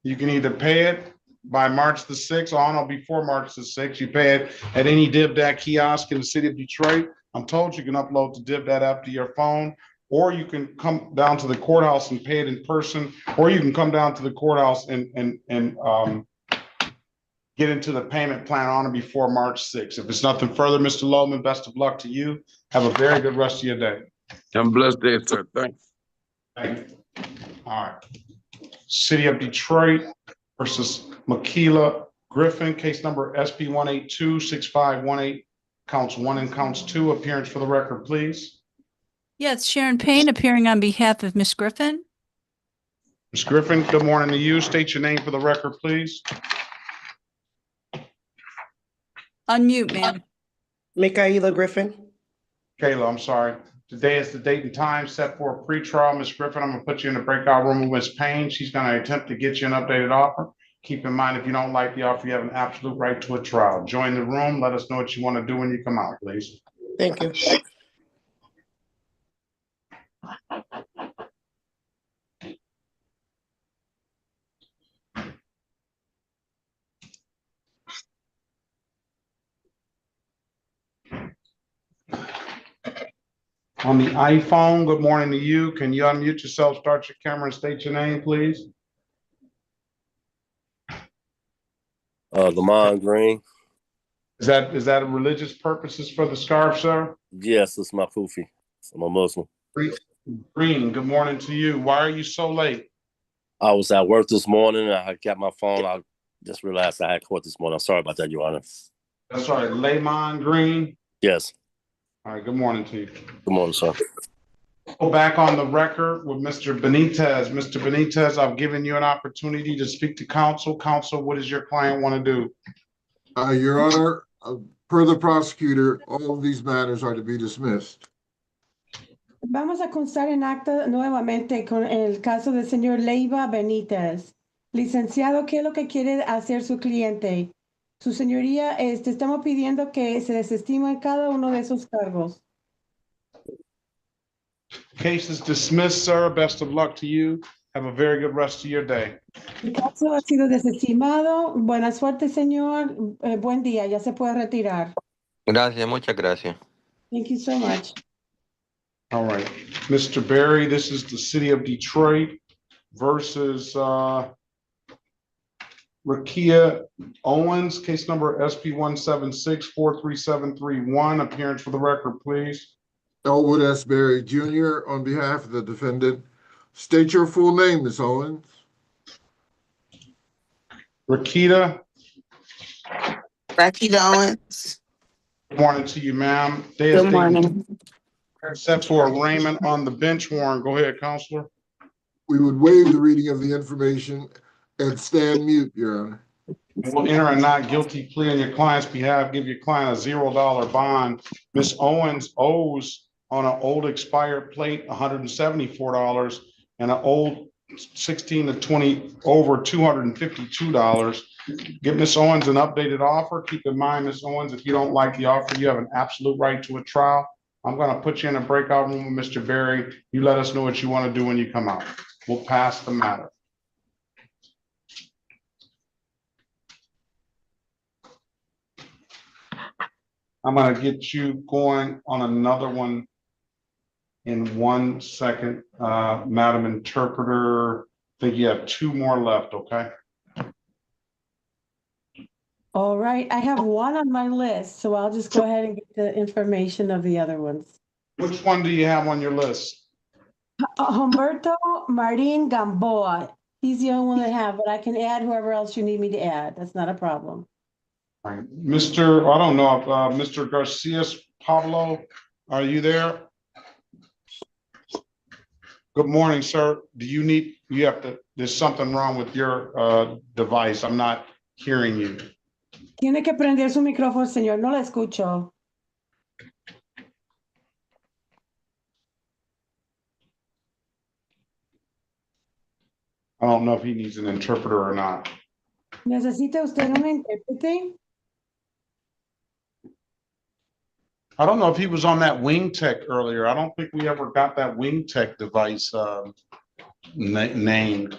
You can either pay it by March the 6th or before March the 6th. You pay it at any DivDat kiosk in the city of Detroit. I'm told you can upload the DivDat app to your phone, or you can come down to the courthouse and pay it in person, or you can come down to the courthouse and get into the payment plan on or before March 6th. If it's nothing further, Mr. Loman, best of luck to you. Have a very good rest of your day. Have a blessed day, sir. Thanks. Thank you. All right. City of Detroit versus Makila Griffin, case number SP 1826518, counts 1 and counts 2. Appearance for the record, please. Yes, Sharon Payne appearing on behalf of Miss Griffin. Ms. Griffin, good morning to you. State your name for the record, please. Unmute, ma'am. Michaela Griffin. Kayla, I'm sorry. Today is the date and time set for a pretrial. Ms. Griffin, I'm gonna put you in the breakout room with Ms. Payne. She's gonna attempt to get you an updated offer. Keep in mind, if you don't like the offer, you have an absolute right to a trial. Join the room. Let us know what you want to do when you come out, please. Thank you. On the iPhone, good morning to you. Can you unmute yourself, start your camera and state your name, please? Lamont Green. Is that a religious purposes for the scarf, sir? Yes, it's my kufi. I'm a Muslim. Green, good morning to you. Why are you so late? I was at work this morning. I got my phone. I just realized I had court this morning. I'm sorry about that, Your Honor. That's all right. Lamont Green. Yes. All right, good morning to you. Good morning, sir. Go back on the record with Mr. Benitez. Mr. Benitez, I've given you an opportunity to speak to counsel. Counsel, what does your client want to do? Your Honor, per the prosecutor, all of these matters are to be dismissed. Vamos a constar en acta nuevamente con el caso del señor Leiva Benítez. Licenciado, ¿qué es lo que quiere hacer su cliente? Su señoría, estamos pidiendo que se desestime cada uno de esos cargos. Case is dismissed, sir. Best of luck to you. Have a very good rest of your day. El caso ha sido desestimado. Buena suerte, señor. Buen día. Ya se puede retirar. Gracias, muchas gracias. Thank you so much. All right, Mr. Barry, this is the city of Detroit versus Rakia Owens, case number SP 176-43731. Appearance for the record, please. Elwood S. Berry Jr. on behalf of the defendant. State your full name, Ms. Owens. Rakita, Rakita Owens. good morning to you, ma'am. Day is Good morning. set for arraignment on the bench warrant. Go ahead, Counselor. We would waive the reading of the information and stand mute, Your Honor. We'll enter a not guilty plea on your client's behalf, give your client a $0 bond. Ms. Owens owes on an old expired plate, $174, and an old 16 to 20 over $252. Give Ms. Owens an updated offer. Keep in mind, Ms. Owens, if you don't like the offer, you have an absolute right to a trial. I'm gonna put you in a breakout room with Mr. Berry. You let us know what you want to do when you come out. We'll pass the matter. I'm gonna get you going on another one in 1 second. Madam Interpreter, I think you have 2 more left, okay? All right, I have one on my list, so I'll just go ahead and get the information of the other ones. Which one do you have on your list? Humberto Marin Gamboa. He's the only one I have, but I can add whoever else you need me to add. That's not a problem. All right. Mr., I don't know, Mr. Garcias Pablo, are you there? Good morning, sir. Do you need, there's something wrong with your device. I'm not hearing you. Tiene que prender su micrófono, señor. No la escucho. I don't know if he needs an interpreter or not. ¿Necesita usted un intérprete? I don't know if he was on that Wing Tech earlier. I don't think we ever got that Wing Tech device named.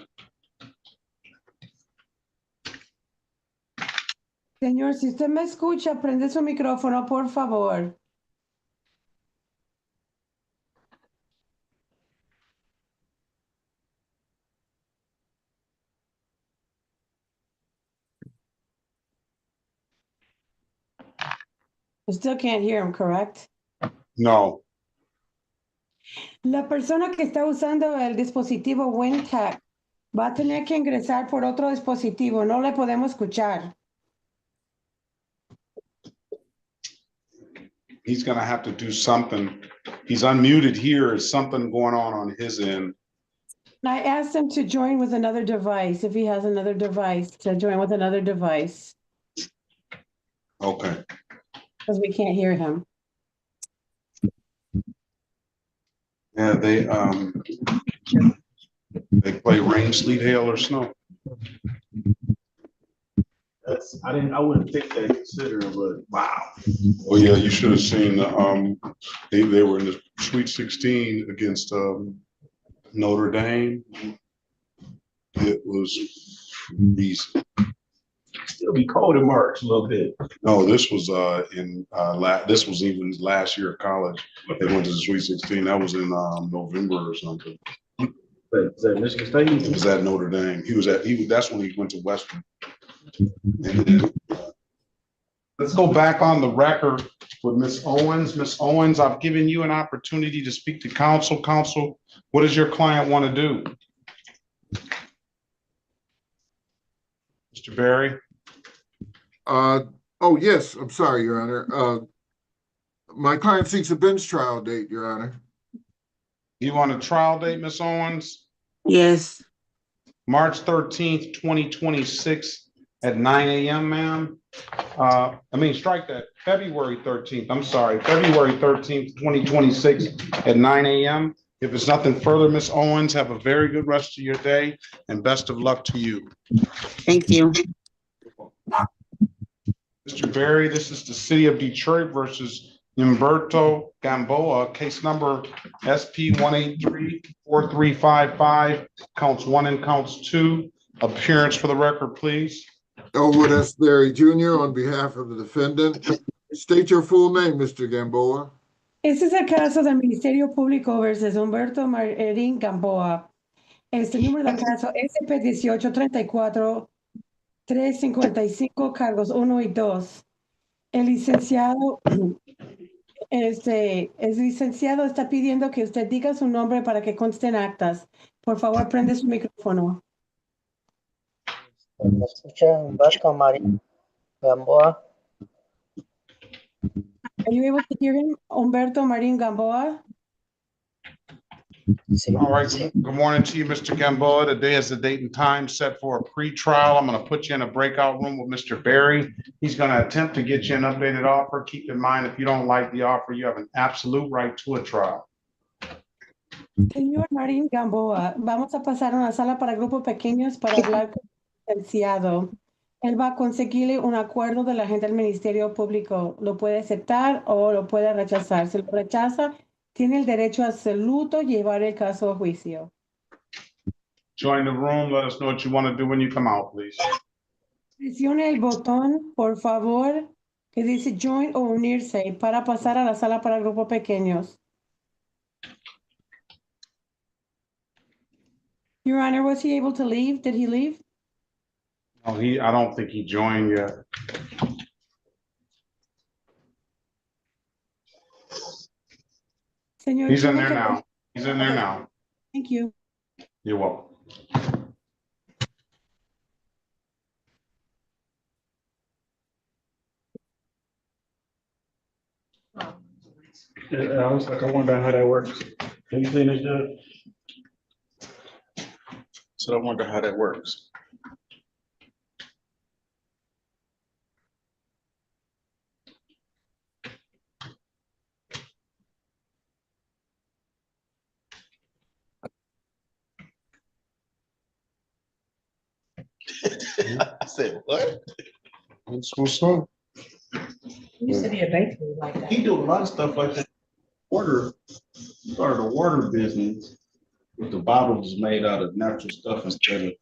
Señor, si usted me escucha, prende su micrófono, por favor. You still can't hear him, correct? No. La persona que está usando el dispositivo WinTech va a tener que ingresar por otro dispositivo. No le podemos escuchar. He's going to have to do something. He's unmuted here. Is something going on his end? I asked him to join with another device, if he has another device, to join with another device. Okay. Because we can't hear him. Yeah, they play rain, sleet, hail, or snow. I wouldn't think they consider it, but wow. Oh yeah, you should have seen they were in the Sweet 16 against Notre Dame. It was easy. Still be cold in March a little bit. No, this was this was even last year of college. They went to the Sweet 16. That was in November or something. Is that Michigan State? It was at Notre Dame. That's when he went to Western. Let's go back on the record with Ms. Owens. Ms. Owens, I've given you an opportunity to speak to counsel. Counsel, what does your client want to do? Mr. Berry? Oh, yes, I'm sorry, Your Honor. My client seeks a bench trial date, Your Honor. You want a trial date, Ms. Owens? Yes. March 13th, 2026 at 9 a.m., ma'am. Strike that. February 13th. I'm sorry. February 13th, 2026 at 9 a.m. If it's nothing further, Ms. Owens, have a very good rest of your day and best of luck to you. Thank you. Mr. Berry, this is the City of Detroit versus Humberto Gamboa, case number SP 183-4355, counts 1 and counts 2. Appearance for the record, please. Elwood S. Berry Jr. on behalf of the defendant. State your full name, Mr. Gamboa. Este es el caso del Ministerio Público versus Humberto Marín Gamboa. Este número del caso SP 1834-355, cargos 1 y 2. El licenciado, licenciado está pidiendo que usted diga su nombre para que conste en actas. Por favor, prende su micrófono. ¿Me escucha Humberto Marín Gamboa? Are you able to hear him? Humberto Marín Gamboa? All right, good morning to you, Mr. Gamboa. Today is the date and time set for a pre-trial. I'm gonna put you in a breakout room with Mr. Barry. He's gonna attempt to get you an updated offer. Keep in mind, if you don't like the offer, you have an absolute right to a trial. Señor Marín Gamboa, vamos a pasar a una sala para grupos pequeños para hablar con el licenciado. Él va a conseguirle un acuerdo de la gente del Ministerio Público. Lo puede aceptar o lo puede rechazar. Si lo rechaza, tiene el derecho absoluto a llevar el caso a juicio. Join the room. Let us know what you want to do when you come out, please. Presione el botón, por favor, que dice join o unirse para pasar a la sala para grupos pequeños. Your Honor, was he able to leave? Did he leave? Oh, I don't think he joined yet. Señor He's in Chulo, there now. He's in there now. Thank you. You're welcome. I was like, I wonder how that works. Have you seen it, Judge? So I wonder how that works. I said, what? What's up? He used to be a bakery like that. He do a lot of stuff like that. Started a water business with the bottles made out of natural stuff instead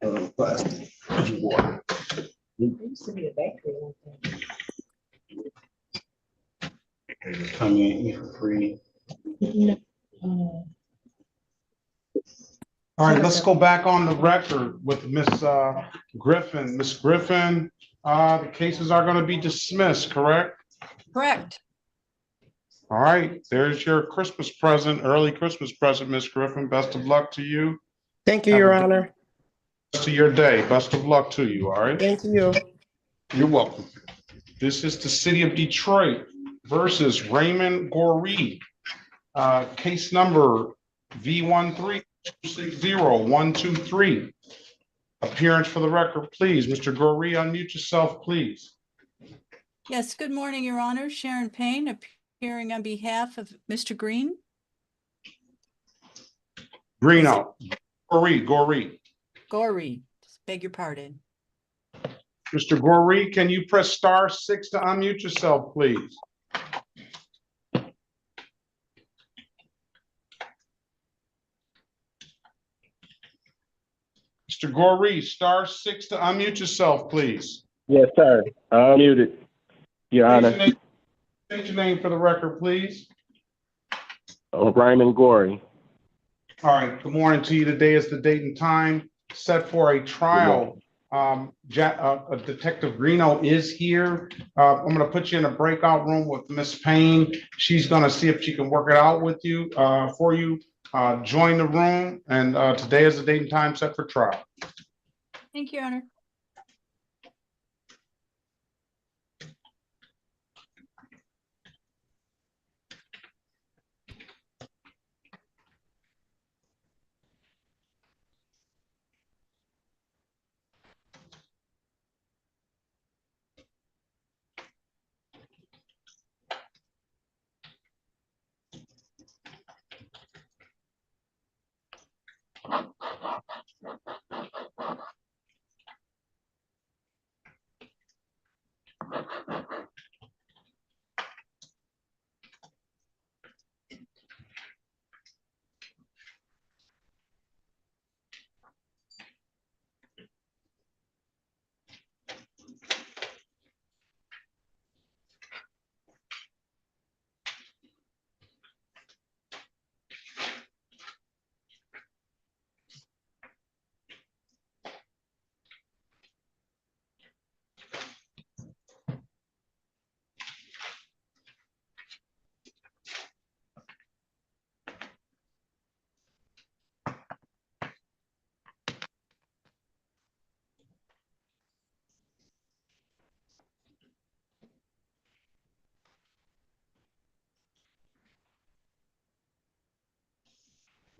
of plastic water. He used to be a bakery like that. They just come in, eat for free. All right, let's go back on the record with Miss Griffin. Miss Griffin, the cases are going to be dismissed, correct? Correct. All right, there's your Christmas present, early Christmas present, Miss Griffin. Best of luck to you. Thank you, Your Honor. Best of your day. Best of luck to you, all right? Thank you. You're welcome. This is the City of Detroit versus Raymond Goree. Case number V13260-123. Appearance for the record, please. Mr. Goree, unmute yourself, please. Yes, good morning, Your Honor. Sharon Payne, appearing on behalf of Mr. Green. Greeno. Goree. Goree, beg your pardon. Mr. Goree, can you press *6 to unmute yourself, please? Mr. Goree, *6 to unmute yourself, please. Yes, sir. I'm muted, Your Honor. State your name for the record, please. Raymond Goree. All right, good morning to you. Today is the date and time set for a trial. Detective Greeno is here. I'm going to put you in a breakout room with Miss Payne. She's going to see if she can work it out with you, for you. Join the room, and today is the date and time set for trial. Thank you, Your Honor.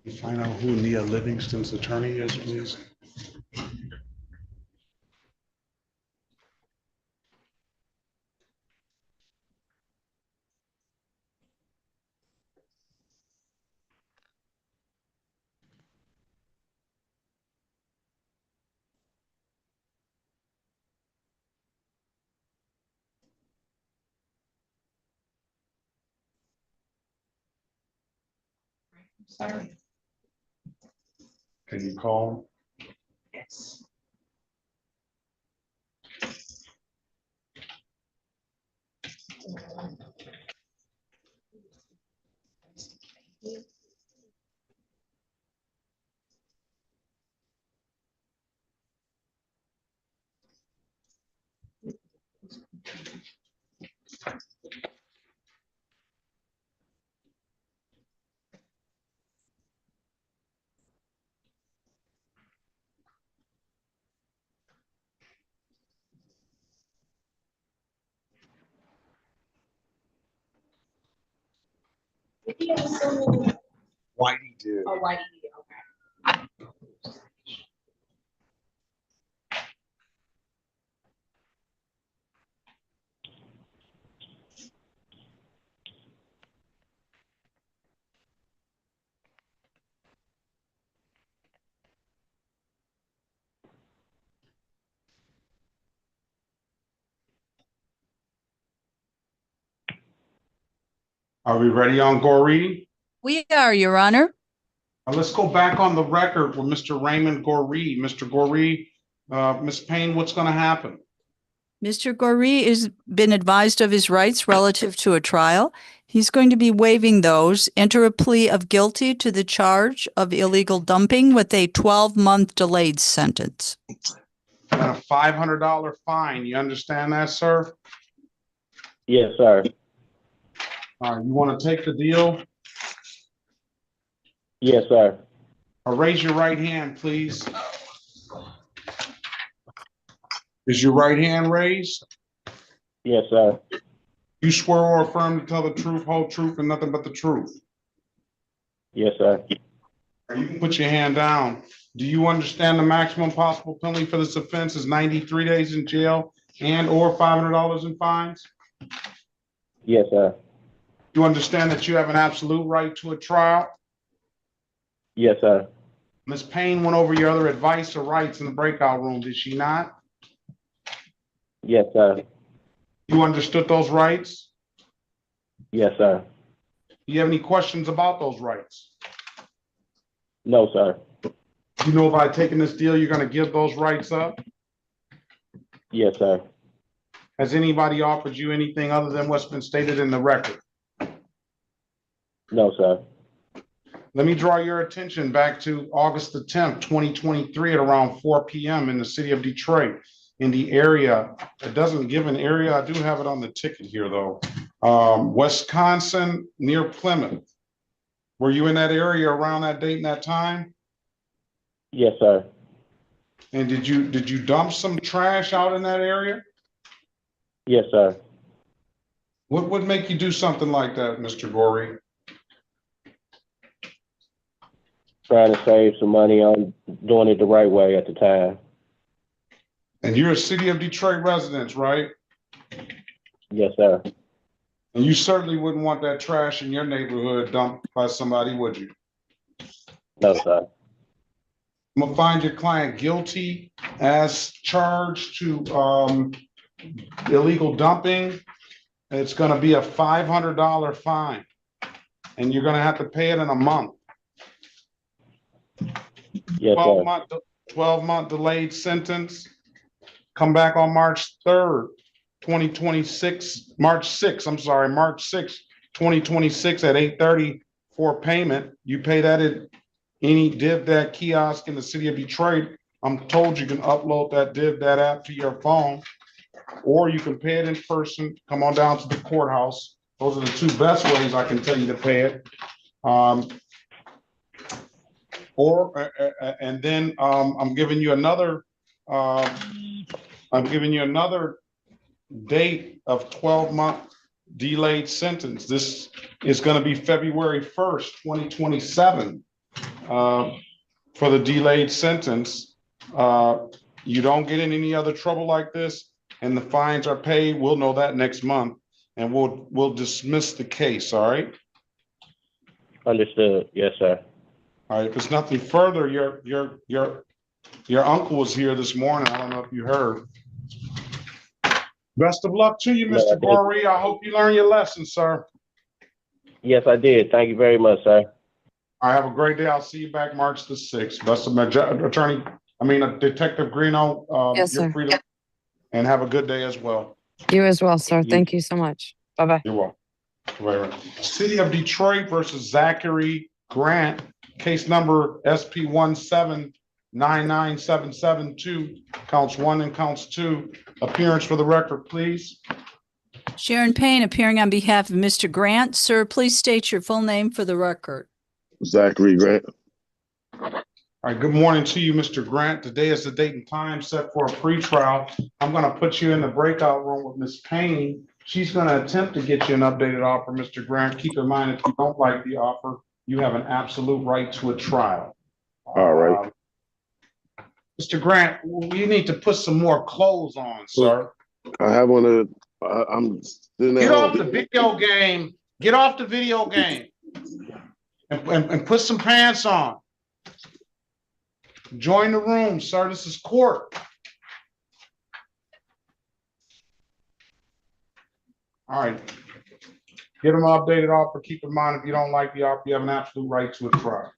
You find out who Nia Livingston's attorney is, please? Sorry. Can you call? Yes. Whitey did. Oh, Whitey did, okay. Are we ready on Goree? We are, Your Honor. Let's go back on the record with Mr. Raymond Goree. Mr. Goree, Ms. Payne, what's going to happen? Mr. Goree has been advised of his rights relative to a trial. He's going to be waiving those, enter a plea of guilty to the charge of illegal dumping with a 12-month delayed sentence. And a $500 fine. You understand that, sir? Yes, sir. You want to take the deal? Yes, sir. Raise your right hand, please. Is your right hand raised? Yes, sir. You swear or affirm to tell the truth, whole truth, and nothing but the truth? Yes, sir. You can put your hand down. Do you understand the maximum possible penalty for this offense is 93 days in jail and or $500 in fines? Yes, sir. You understand that you have an absolute right to a trial? Yes, sir. Ms. Payne went over your other advice or rights in the breakout room, did she not? Yes, sir. You understood those rights? Yes, sir. Do you have any questions about those rights? No, sir. You know by taking this deal, you're going to give those rights up? Yes, sir. Has anybody offered you anything other than what's been stated in the record? No, sir. Let me draw your attention back to August the 10th, 2023 at around 4 p.m. in the city of Detroit. In the area, it doesn't give an area. I do have it on the ticket here though. Wisconsin near Plymouth. Were you in that area around that date and that time? Yes, sir. And did you dump some trash out in that area? Yes, sir. What would make you do something like that, Mr. Goree? Trying to save some money on doing it the right way at the time. And you're a city of Detroit resident, right? Yes, sir. And you certainly wouldn't want that trash in your neighborhood dumped by somebody, would you? No, sir. I'm gonna find your client guilty as charged to illegal dumping. It's gonna be a $500 fine, and you're gonna have to pay it in a month. Yes, sir. 12-month delayed sentence. Come back on March 3rd, 2026, March 6th, I'm sorry, March 6th, 2026 at 8:30 for payment. You pay that at any DivDat kiosk in the city of Detroit. I'm told you can upload that DivDat app to your phone, or you can pay it in person. Come on down to the courthouse. Those are the two best ways I can tell you to pay it. And then I'm giving you another date of 12-month delayed sentence. This is going to be February 1st, 2027. for the delayed sentence. You don't get in any other trouble like this and the fines are paid, we'll know that next month and we'll dismiss the case, all right? Understood. Yes, sir. All right, if it's nothing further, your uncle was here this morning. I don't know if you heard. Best of luck to you, Mr. Gorey. I hope you learn your lesson, sir. Yes, I did. Thank you very much, sir. I have a great day. I'll see you back March the 6th. Best of my Detective Greeno. Yes, you're sir. free to, and have a good day as well. You as well, sir. Thank you so much. Bye-bye. You're welcome. Right. City of Detroit versus Zachary Grant, case number SP 1799772, counts 1 and counts 2. Appearance for the record, please. Sharon Payne appearing on behalf of Mr. Grant. Sir, please state your full name for the record. Zachary Grant. All right, good morning to you, Mr. Grant. Today is the date and time set for a pretrial. I'm going to put you in the breakout room with Ms. Payne. She's going to attempt to get you an updated offer, Mr. Grant. Keep in mind, if you don't like the offer, you have an absolute right to a trial. All right. Mr. Grant, you need to put some more clothes on, sir. I have one of. I'm sitting at Get home. off the video game. Get off the video game. And put some pants on. Join the room, sir. This is court. All right. Get them an updated offer. Keep in mind, if you don't like the offer, you have an absolute right to a trial.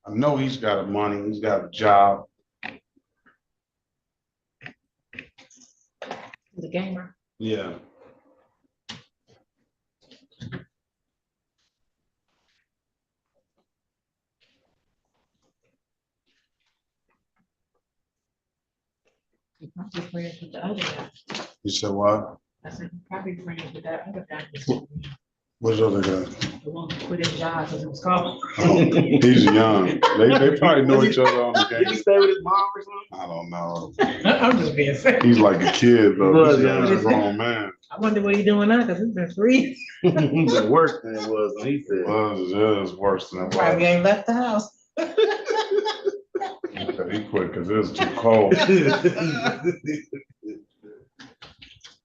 I know he's got money. He's got a job. He's a gamer. Yeah. He's probably friends with the other guy. You said what? I said, he's probably friends with that other guy. What's the other guy? The one who quit his job because it was called. He's young. They probably know each other on the game. Did he stay with his mom or something? I don't know. I'm just being serious. He's like a kid, though. Was, He's yeah. a grown man. I wonder what he's doing now because he's been free. The worse than it was when he said. Well, it's worse than it Probably was. ain't left the house. He quit because it was too cold.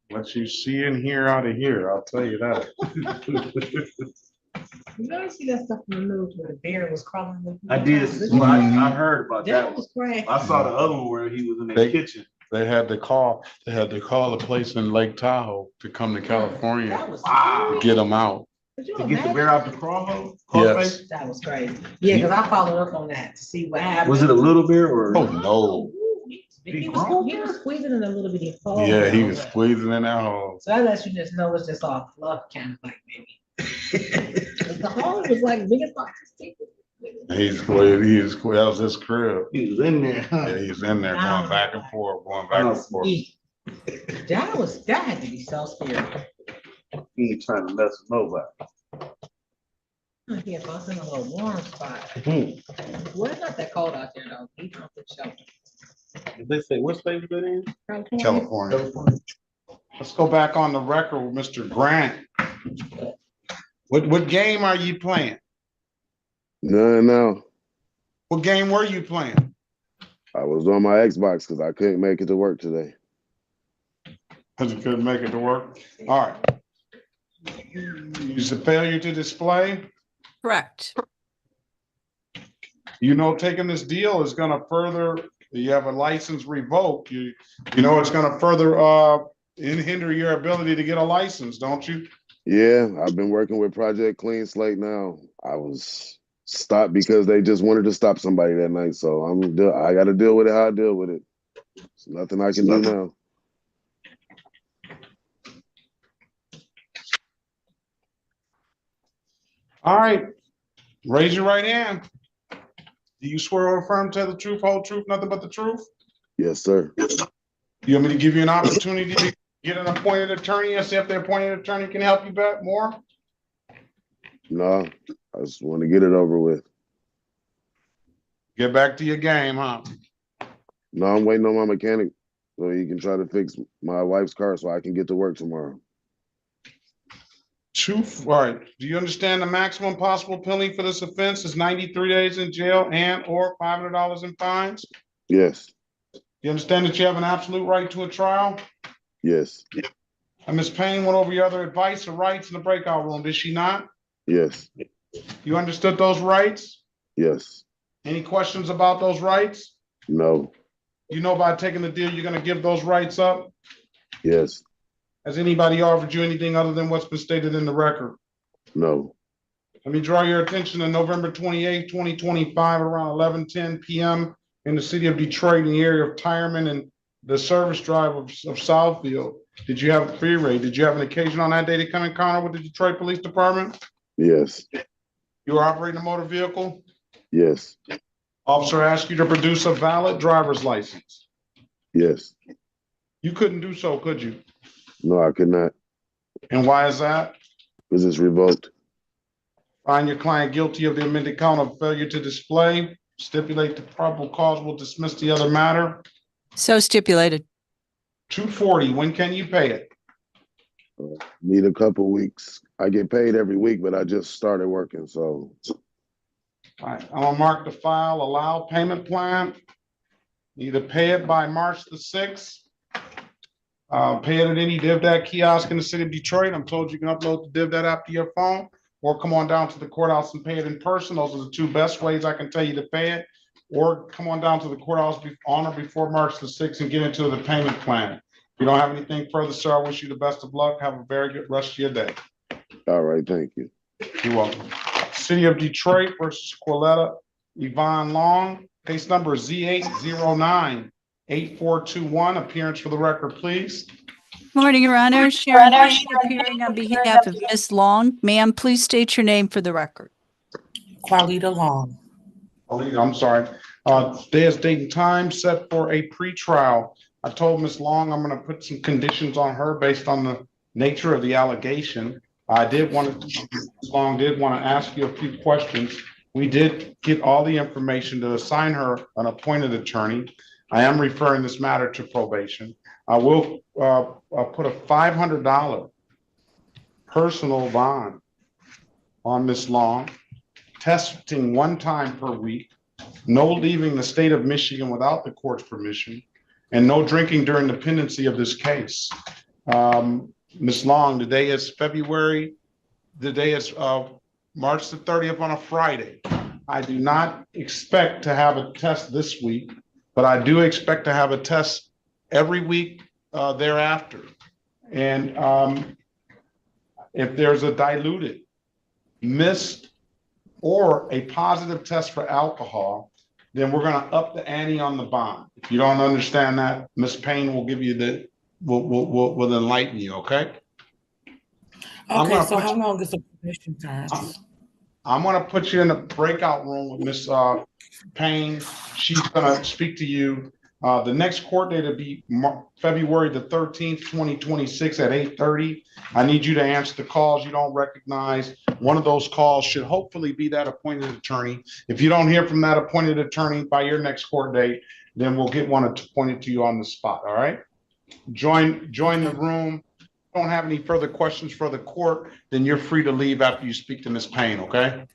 What you see in here out of here, I'll tell you that. You know, see that stuff in the news where the bear was crawling with I did. Well, I heard about that. That was great. I saw the other one where he was in the kitchen. They had to call a place in Lake Tahoe to come to California to get him out. To get the bear out the crawl hole? Yes. That was crazy. Yeah, because I followed up on that to see what happened. Was it a little bear or? Oh, no. He was squeezing in a little bitty hole. Yeah, he was squeezing in that hole. So that lets you just know it's just all fluff, kind of like maybe. The hole was like big as boxes. That was his crib. He was in there. Yeah, he was in there going back and forth, That had to be so scary. He ain't trying to mess with nobody. He had us in a little warm spot. Well, it's not that cold out there though. He don't put shelter. Did they say what state was that in? California. Let's go back on the record with Mr. Grant. What game are you playing? No. What game were you playing? I was on my Xbox because I couldn't make it to work today. Because you couldn't make it to work? All right. Is a failure to display? Correct. You know, taking this deal is going to further, you have a license revoked. You know, it's going to further hinder your ability to get a license, don't you? Yeah, I've been working with Project Clean Slate now. I was stopped because they just wanted to stop somebody that night. So I got to deal with it how I deal with it. There's nothing I can do now. All right. Raise your right hand. Do you swear or affirm to tell the truth, whole truth, nothing but the truth? Yes, sir. You want me to give you an opportunity to get an appointed attorney and see if the appointed attorney can help you back more? No, I just want to get it over with. Get back to your game, huh? No, I'm waiting on my mechanic so he can try to fix my wife's car so I can get to work tomorrow. All right. Do you understand the maximum possible penalty for this offense is 93 days in jail and or $500 in fines? Yes. You understand that you have an absolute right to a trial? Yes. And Ms. Payne went over your other advice or rights in the breakout room, did she not? Yes. You understood those rights? Yes. Any questions about those rights? No. You know by taking the deal, you're going to give those rights up? Yes. Has anybody offered you anything other than what's been stated in the record? No. Let me draw your attention to November 28, 2025, around 11:10 p.m. in the city of Detroit, in the area of Tyerman and the service drive of Southfield. Did you have a free raid? Did you have an occasion on that day to come in encounter with the Detroit Police Department? Yes. You were operating a motor vehicle? Yes. Officer asked you to produce a valid driver's license. Yes. You couldn't do so, could you? No, I could not. And why is that? Because it's revoked. Find your client guilty of the amended count of failure to display. Stipulate the probable cause will dismiss the other matter. So stipulated. $240. When can you pay it? Need a couple weeks. I get paid every week, but I just started working, so. All right, I'm gonna mark the file, allow payment plan. Either pay it by March the 6th. Pay it at any DivDat kiosk in the city of Detroit. I'm told you can upload the DivDat app to your phone, or come on down to the courthouse and pay it in person. Those are the two best ways I can tell you to pay it. Or come on down to the courthouse on or before March the 6th and get into the payment plan. If you don't have anything further, sir, I wish you the best of luck. Have a very good rest of your day. All right, thank you. You're welcome. City of Detroit versus Quilletta Yvonne Long. Case number Z8098421. Appearance for the record, please. Morning, Your Honor. Sharon Payne appearing on behalf of Ms. Long. Ma'am, please state your name for the record. Qualita Long. I'm sorry. Today is date and time set for a pretrial. I told Ms. Long I'm going to put some conditions on her based on the nature of the allegation. Ms. Long did want to ask you a few questions. We did get all the information to assign her an appointed attorney. I am referring this matter to probation. I will put a $500 personal bond on Ms. Long, testing one time per week, no leaving the state of Michigan without the court's permission, and no drinking during the pendency of this case. Ms. Long, today is March the 30th on a Friday. I do not expect to have a test this week, but I do expect to have a test every week thereafter. And if there's a diluted, missed, or a positive test for alcohol, then we're going to up the ante on the bond. If you don't understand that, Ms. Payne will give you will enlighten you, okay? Okay, so how long is the probation time? I'm going to put you in a breakout room with Ms. Payne. She's going to speak to you. The next court date will be February the 13th, 2026 at 8:30. I need you to answer the calls you don't recognize. One of those calls should hopefully be that appointed attorney. If you don't hear from that appointed attorney by your next court date, then we'll get one appointed to you on the spot, all right? Join the room don't have any further questions for the court, then you're free to leave after you speak to Ms. Payne, okay?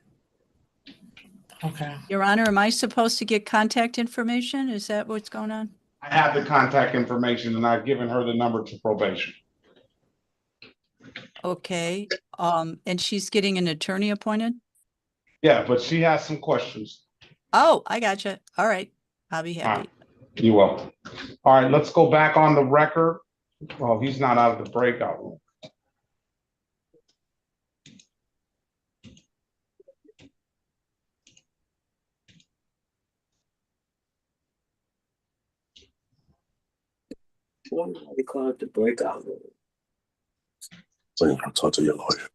Okay. Your Honor, am I supposed to get contact information? Is that what's going on? I have the contact information and I've given her the number to probation. Okay, and she's getting an attorney appointed? Yeah, but she has some questions. Oh, I gotcha. All right, I'll be All happy. right, you're welcome. All right, let's go back on the record. Well, he's not out of the breakout room. We call it the breakout room. So you can talk to your lawyer.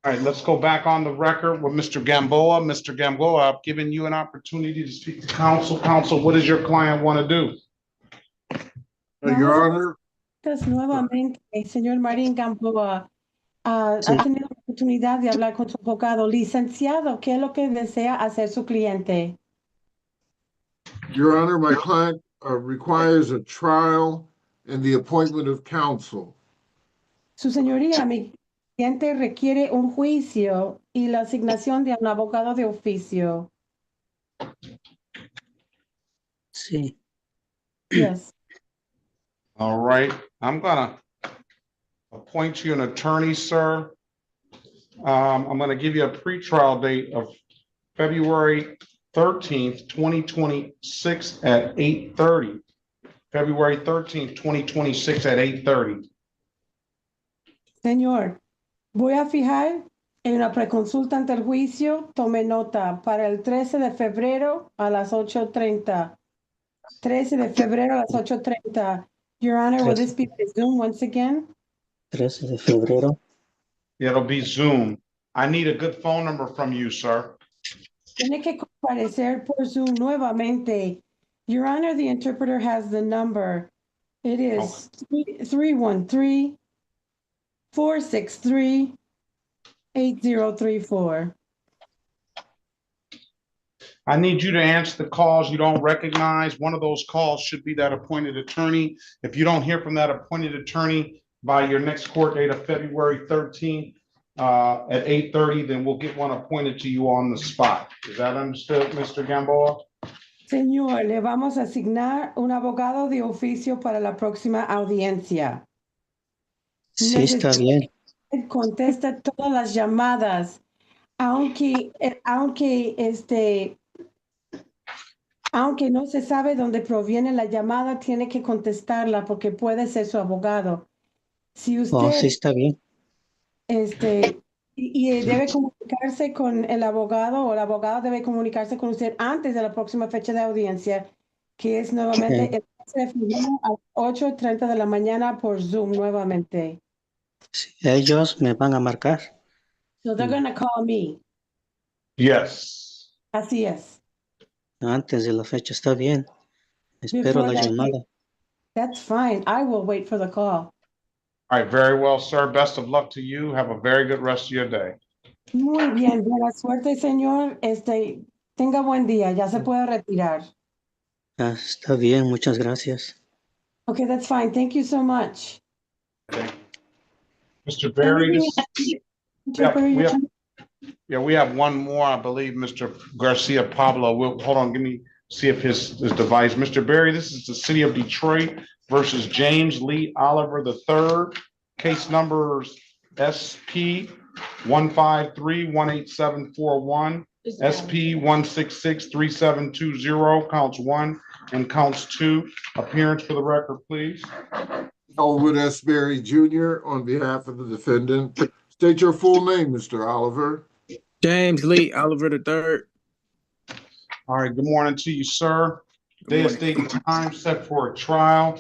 All right, let's go back on the record with Mr. Gamboa. Mr. Gamboa, I've given you an opportunity to speak to counsel. Counsel, what does your client want to do? Your Honor, Nuevamente, señor Marín Gamboa, ha tenido la oportunidad de hablar con su abogado. Licenciado, ¿qué es lo que desea hacer su cliente? Your Honor, my client requires a trial and the appointment of counsel. Su señoría, mi cliente requiere un juicio y la asignación de un abogado de oficio. Sí. Yes. All right, I'm gonna appoint you an attorney, sir. I'm gonna give you a pretrial date of February 13th, 2026 at 8:30. February 13th, 2026 at 8:30. Señor, voy a fijar en una preconsulta ante el juicio. Tome nota para el 13 de febrero a las 8:30. 13 de febrero a las 8:30. Your Honor, will this be by Zoom once again? 13 de febrero. It'll be Zoom. I need a good phone number from you, sir. Tiene que comparecer por Zoom nuevamente. Your Honor, the interpreter has the number. It is 313-463-8034. I need you to answer the calls you don't recognize. One of those calls should be that appointed attorney. If you don't hear from that appointed attorney by your next court date of February 13th at 8:30, then we'll get one appointed to you on the spot. Is that understood, Mr. Gamboa? Señor, le vamos a asignar un abogado de oficio para la próxima audiencia. Sí, está bien. Contesta todas las llamadas, aunque no se sabe dónde proviene la llamada, tiene que contestarla porque puede ser su abogado. Si usted Oh, sí, está bien. y debe comunicarse con el abogado o el abogado debe comunicarse con usted antes de la próxima fecha de audiencia, que es nuevamente el 13 de febrero a las 8:30 de la mañana por Zoom nuevamente. Sí, ellos me van a marcar. So they're going to call me. Yes. Así es. Antes de la fecha, está bien. Espero Before la that llamada. date. That's fine. I will wait for the call. All right, very well, sir. Best of luck to you. Have a very good rest of your day. Muy bien, buena suerte, señor. Tenga buen día. Ya se puede retirar. Ah, está bien, muchas gracias. Okay, that's fine. Thank you so much. Mr. Berry, Yeah, we have one more, I believe, Mr. Garcia Pablo. Hold on, see if his device. Mr. Berry, this is the city of Detroit versus James Lee Oliver III. Case numbers SP 153-18741, SP 166-3720, counts 1 and counts 2. Appearance for the record, please. Elwood S. Berry Jr. on behalf of the defendant. State your full name, Mr. Oliver. James Lee Oliver III. All right, good morning to you, sir. Day, date, and time set for a trial.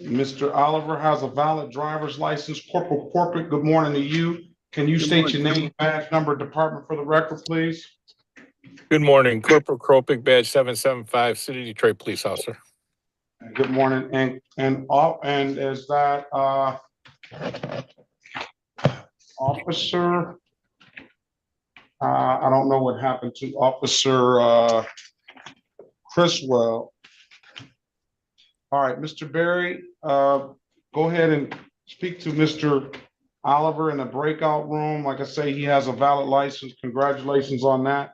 Mr. Oliver has a valid driver's license. Corporal Corporate, good morning to you. Can you state your name, badge number, department for the record, please? Good morning, Corporal Kropic, badge 775, City of Detroit Police Officer. Good morning, and is that officer? I don't know what happened to Officer Criswell. All right, Mr. Berry, go ahead and speak to Mr. Oliver in the breakout room. Like I say, he has a valid license. Congratulations on that.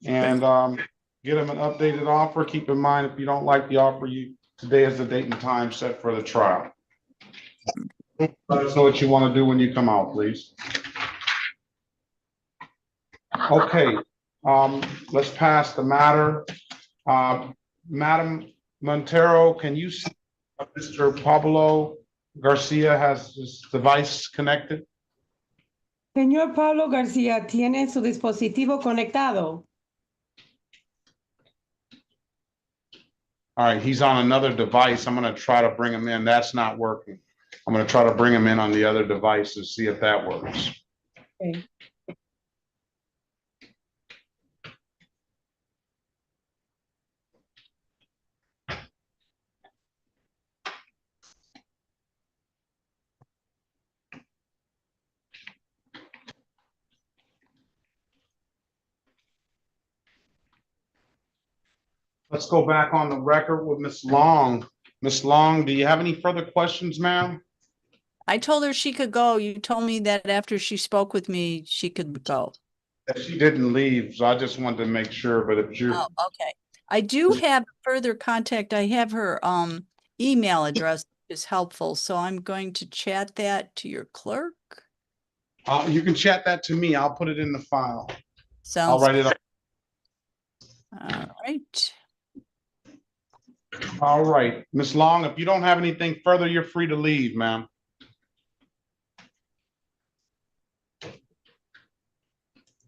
And get him an updated offer. Keep in mind, if you don't like the offer, today is the date and time set for the trial. Let us know what you want to do when you come out, please. Okay, let's pass the matter. Madam Montero, can you see Mr. Pablo Garcia has his device connected? Señor Pablo García, ¿tiene su dispositivo conectado? All right, he's on another device. I'm gonna try to bring him in. That's not working. I'm gonna try to bring him in on the other device to see if that works. Okay. Let's go back on the record with Ms. Long. Ms. Long, do you have any further questions, ma'am? I told her she could go. You told me that after she spoke with me, she could go. She didn't leave, so I just wanted to make sure, but if you're. Oh, okay. I do have further contact. I have her email address, which is helpful. So I'm going to chat that to your clerk. You can chat that to me. I'll put it in the file. Sounds I'll write it up. All right. All right, Ms. Long, if you don't have anything further, you're free to leave, ma'am.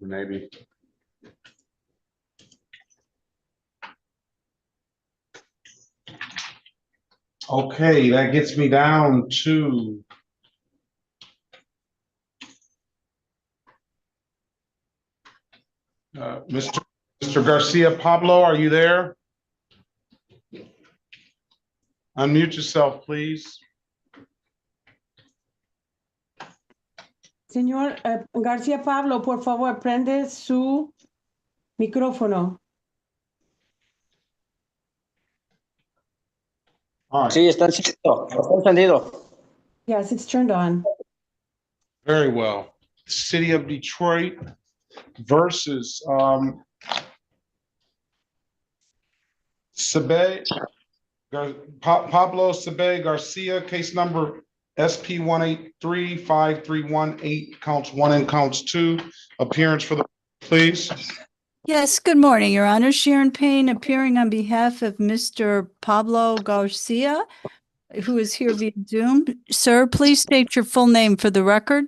Maybe. Okay, that gets me down to Mr. Garcia Pablo, are you there? Unmute yourself, please. Señor García Pablo, por favor, prende su micrófono. All right. Sí, está encendido. Está encendido. Yes, it's turned on. Very well. City of Detroit versus Pablo Sebe Garcia, case number SP 1835318, counts 1 and counts 2. Appearance for the, please. Yes, good morning, Your Honor. Sharon Payne appearing on behalf of Mr. Pablo Garcia, who is here via Zoom. Sir, please state your full name for the record.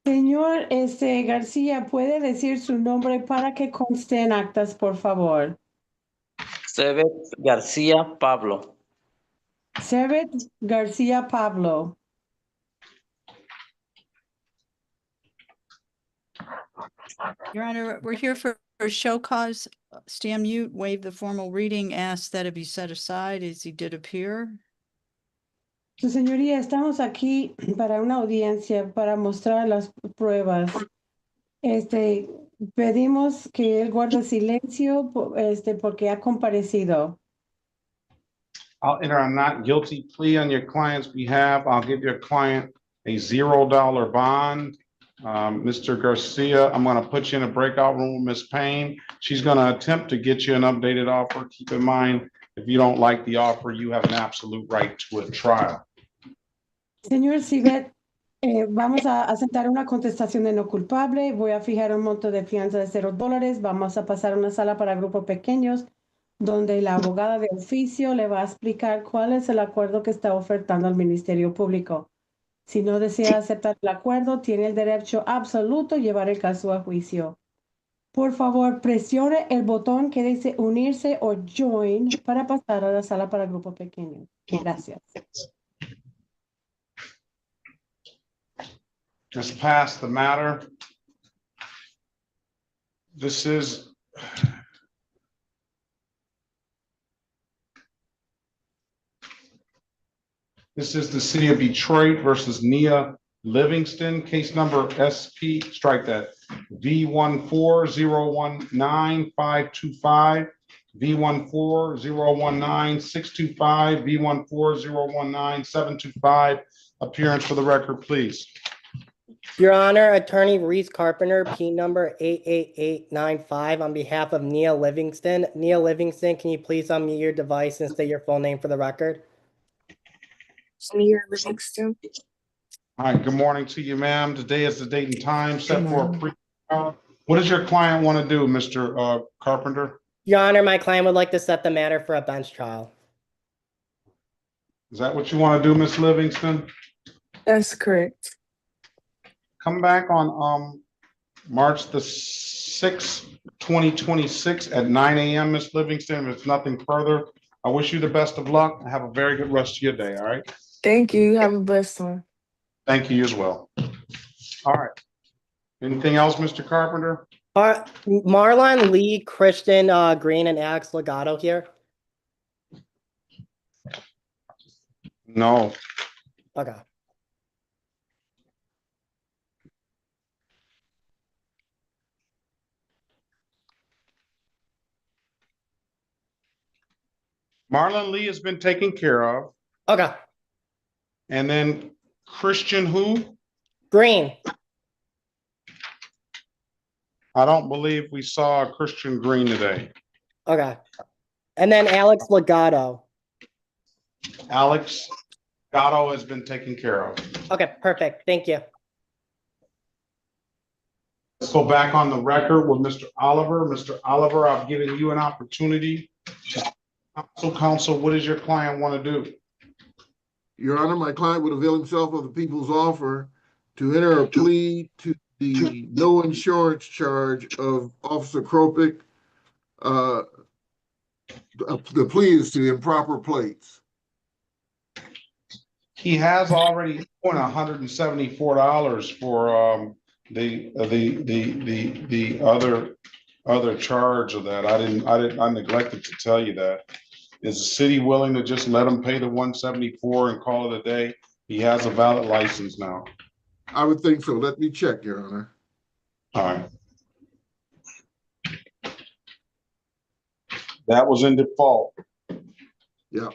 Señor García, ¿puede decir su nombre para que conste en actas, por favor? Sebet García Pablo. Sebet García Pablo. Your Honor, we're here for show cause. Stand mute, waive the formal reading, ask that it be set aside as he did appear. Su señoría, estamos aquí para una audiencia para mostrar las pruebas. Pedimos que él guarde silencio porque ha comparecido. I'll enter a not guilty plea on your client's behalf. I'll give your client a $0 bond. Mr. Garcia, I'm going to put you in a breakout room with Ms. Payne. She's going to attempt to get you an updated offer. Keep in mind, if you don't like the offer, you have an absolute right to a trial. Señor Sibet, vamos a aceptar una contestación de no culpable. Voy a fijar un monto de fianza de $0. Vamos a pasar a una sala para grupos pequeños, donde la abogada de oficio le va a explicar cuál es el acuerdo que está ofertando al Ministerio Público. Si no desea aceptar el acuerdo, tiene el derecho absoluto a llevar el caso a juicio. Por favor, presione el botón que dice unirse o join para pasar a la sala para grupos pequeños. Gracias. Just pass the matter. This is the City of Detroit versus Nia Livingston, case number SP, strike that, V1401955, V14019-625, V14019-725. Appearance for the record, please. Your Honor, Attorney Reese Carpenter, P number 88895 on behalf of Nia Livingston. Nia Livingston, can you please unmute your device and state your full name for the record? Nia Livingston. All right, good morning to you, ma'am. Today is the date and time set for a pre-trial. What does your client want to do, Mr. Carpenter? Your Honor, my client would like to set the matter for a bench trial. Is that what you want to do, Ms. Livingston? That's correct. Come back on March the 6th, 2026 at 9 a.m., Ms. Livingston. If it's nothing further, I wish you the best of luck and have a very good rest of your day, all right? Thank you. Have a blessed one. Thank you as well. All right. Anything else, Mr. Carpenter? Marlon Lee, Christian Green, and Alex Legato here. No. Okay. Marlon Lee has been taken care of. Okay. And then Christian who? Green. I don't believe we saw Christian Green today. Okay. And then Alex Legato. Alex Gatto has been taken care of. Okay, perfect. Thank you. Let's go back on the record with Mr. Oliver. Mr. Oliver, I've given you an opportunity. Counsel, what does your client want to do? Your Honor, my client would avail himself of the people's offer to enter a plea to the no insurance charge of Officer Kropic. The plea is to improper plates. He has already put $174 for the other charge of that. I neglected to tell you that. Is the city willing to just let him pay the $174 and call it a day? He has a valid license now. I would think so. Let me check, Your Honor. All right. That was in default. Yeah.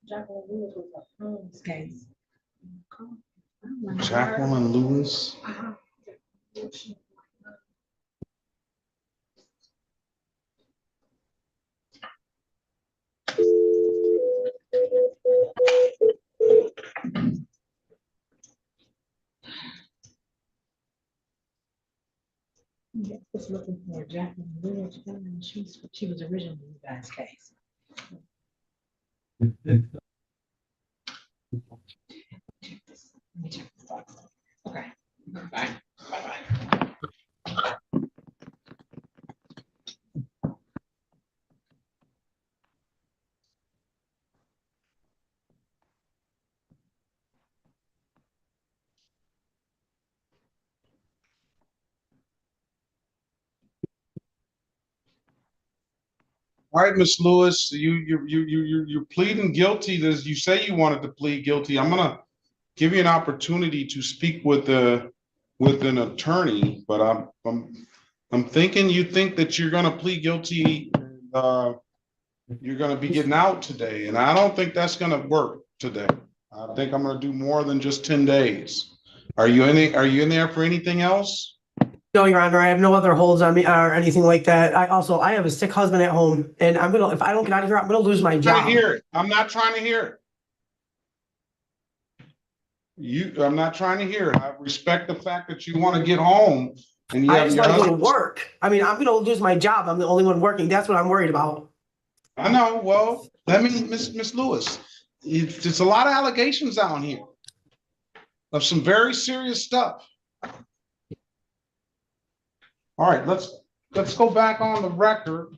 Jacqueline Lewis was a this case. Jacqueline Lewis. Yeah, just looking for Jacqueline Lewis. She was originally in you guys' case. Let me check this box. Okay. Bye. Bye-bye. All right, Miss Lewis, you're pleading guilty. As you say you wanted to plead guilty. I'm gonna give you an opportunity to speak with an attorney, but I'm thinking you think that you're gonna plead guilty. You're gonna be getting out today, and I don't think that's gonna work today. I think I'm gonna do more than just 10 days. Are you in there for anything else? No, Your Honor, I have no other holds on me or anything like that. I have a sick husband at home, and if I don't get out of here, I'm gonna lose my I'm trying job. to hear it. I'm not trying to hear it. I'm not trying to hear it. I respect the fact that you want to get home and you I have just your want to go to husband. work. I mean, I'm gonna lose my job. I'm the only one working. That's what I'm worried about. I know. Well, let me, Miss Lewis, it's a lot of allegations down here of some very serious stuff. All right, let's go back on the record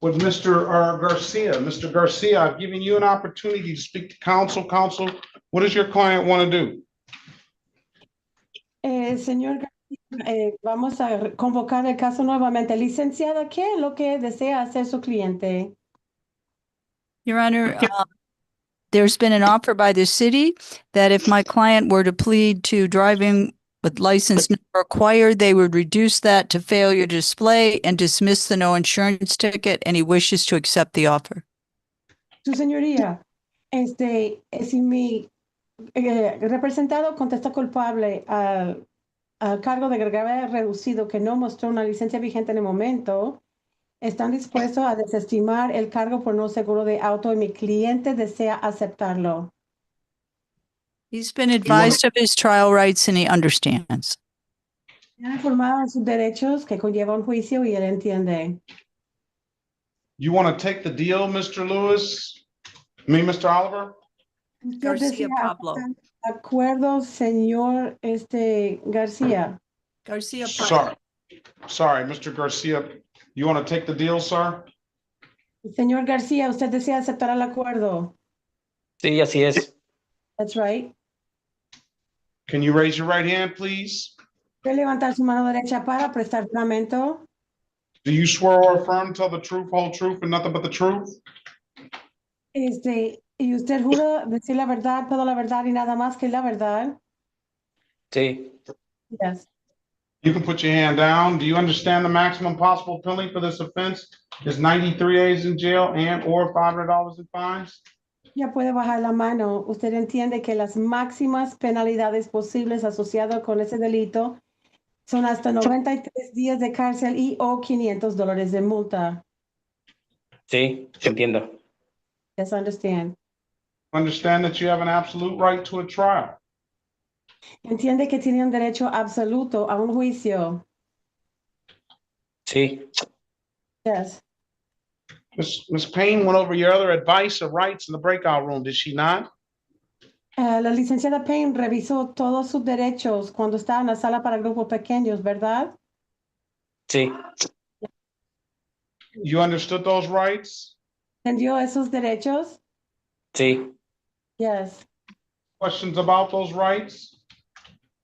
with Mr. Garcia. Mr. Garcia, I've given you an opportunity to speak to counsel. Counsel, what does your client want to do? Señor, vamos a convocar el caso nuevamente. Licenciada, ¿qué es lo que desea hacer su cliente? Your Honor, there's been an offer by the city that if my client were to plead to driving with license not required, they would reduce that to failure to display and dismiss the no insurance ticket, and he wishes to accept the offer. Su señoría, si mi representado contesta culpable al cargo de gravedad reducido que no mostró una licencia vigente en el momento, están dispuestos a desestimar el cargo por no seguro de auto y mi cliente desea aceptarlo. He's been advised of his trial rights and he understands. Ha informado de sus derechos que conlleva un juicio y él entiende. You want to take the deal, Mr. Lewis? Mr. Oliver? Garcia Pablo. Acuerdo, señor Garcia. Garcia Pablo. Sorry, Mr. Garcia. You want to take the deal, sir? Señor Garcia, ¿usted desea aceptar el acuerdo? Sí, así es. That's right. Can you raise your right hand, please? ¿Puede levantar su mano derecha para prestar juramento? Do you swear or affirm, tell the truth, whole truth, and nothing but the truth? ¿Y usted jura decir la verdad, toda la verdad y nada más que la verdad? Sí. Yes. You can put your hand down. Do you understand the maximum possible penalty for this offense is 93 days in jail and or $500 in fines? Ya puede bajar la mano. Usted entiende que las máximas penalidades posibles asociadas con ese delito son hasta 93 días de cárcel y o $500 de multa. Sí, entiendo. Yes, understand. Understand that you have an absolute right to a trial. Entiende que tiene un derecho absoluto a un juicio. Sí. Yes. Ms. Payne went over your other advice or rights in the breakout room, did she not? La licenciada Payne revisó todos sus derechos cuando estaba en la sala para grupos pequeños, ¿verdad? Sí. You understood those rights? ¿Entendió esos derechos? Sí. Yes. Questions about those rights?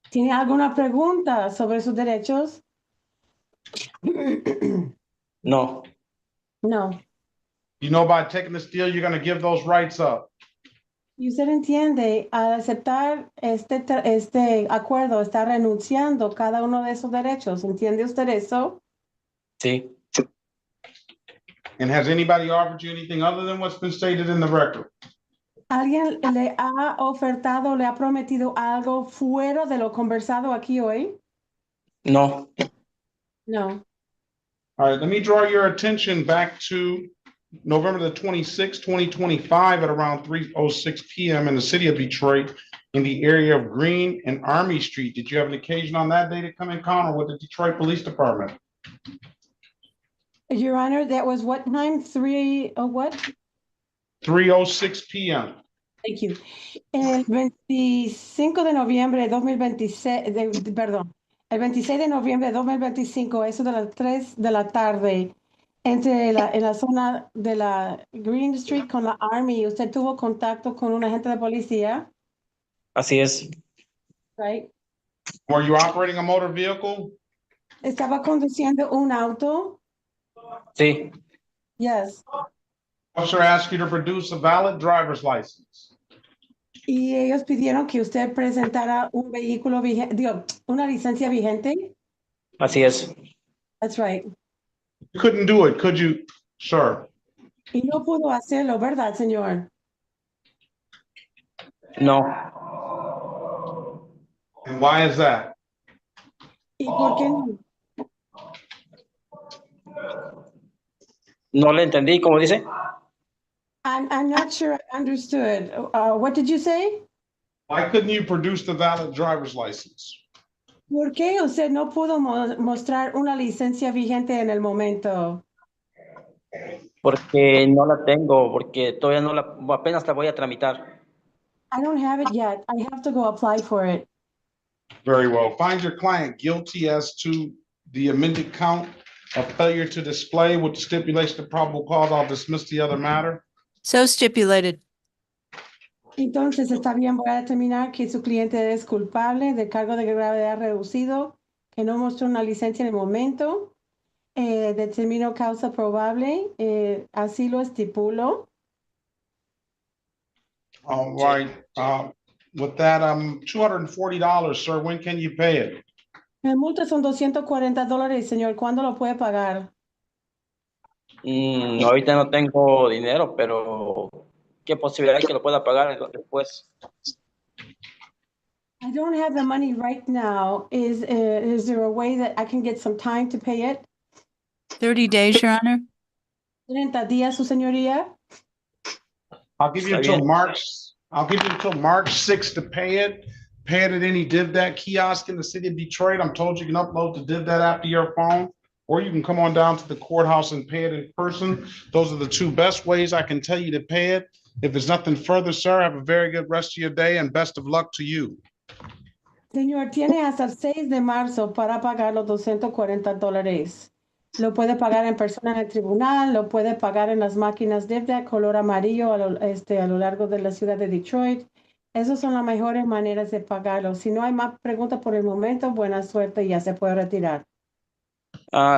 ¿Tiene alguna pregunta sobre sus derechos? No. No. You know, by taking this deal, you're going to give those rights up. Y usted entiende, al aceptar este acuerdo, está renunciando cada uno de esos derechos. ¿Entiende usted eso? Sí. And has anybody offered you anything other than what's been stated in the record? ¿Alguien le ha ofertado, le ha prometido algo fuera de lo conversado aquí hoy? No. No. All right, let me draw your attention back to November the 26th, 2025 at around 3:06 p.m. in the city of Detroit in the area of Green and Army Street. Did you have an occasion on that day to come encounter with the Detroit Police Department? Your Honor, that was what time? What? 3:06 p.m. Thank you. El 25 de noviembre de 2026, perdón, el 26 de noviembre de 2025, eso de las 3 de la tarde, en la zona de la Green Street con la Army, ¿usted tuvo contacto con un agente de policía? Así es. Right. Were you operating a motor vehicle? ¿Estaba conduciendo un auto? Sí. Yes. Officer asked you to produce a valid driver's license. Y ellos pidieron que usted presentara un vehículo vigente, digo, una licencia vigente. Así es. That's right. You couldn't do it, could you, sir? Y no pudo hacerlo, ¿verdad, señor? No. And why is that? ¿Y por qué no? No le entendí, ¿cómo dice? I'm not sure I understood. What did you say? Why couldn't you produce the valid driver's license? ¿Por qué usted no pudo mostrar una licencia vigente en el momento? Porque no la tengo, porque todavía no la, apenas la voy a tramitar. I don't have it yet. I have to go apply for it. Very well. Find your client guilty as to the amended count of failure to display with the stipulation of probable cause. I'll dismiss the other matter. So stipulated. Entonces, está bien, voy a determinar que su cliente es culpable de cargo de gravedad reducido, que no mostró una licencia en el momento. Determino causa probable, así lo estipulo. All right. With that, $240, sir. When can you pay it? La multa son $240, señor. ¿Cuándo lo puede pagar? Ahorita no tengo dinero, pero ¿qué posibilidad hay que lo pueda pagar después? I don't have the money right now. Is there a way that I can get some time to pay it? 30 days, Your Honor. 30 días, su señoría. I'll give you until March 6th to pay it. Pay it at any DivDat kiosk in the city of Detroit. I'm told you can upload the DivDat app to your phone, or you can come on down to the courthouse and pay it in person. Those are the two best ways I can tell you to pay it. If there's nothing further, sir, have a very good rest of your day and best of luck to you. Señor, tiene hasta el 6 de marzo para pagar los $240. Lo puede pagar en persona en el tribunal, lo puede pagar en las máquinas DivDat color amarillo a lo largo de la ciudad de Detroit. Esas son las mejores maneras de pagarlo. Si no hay más preguntas por el momento, buena suerte y ya se puede retirar.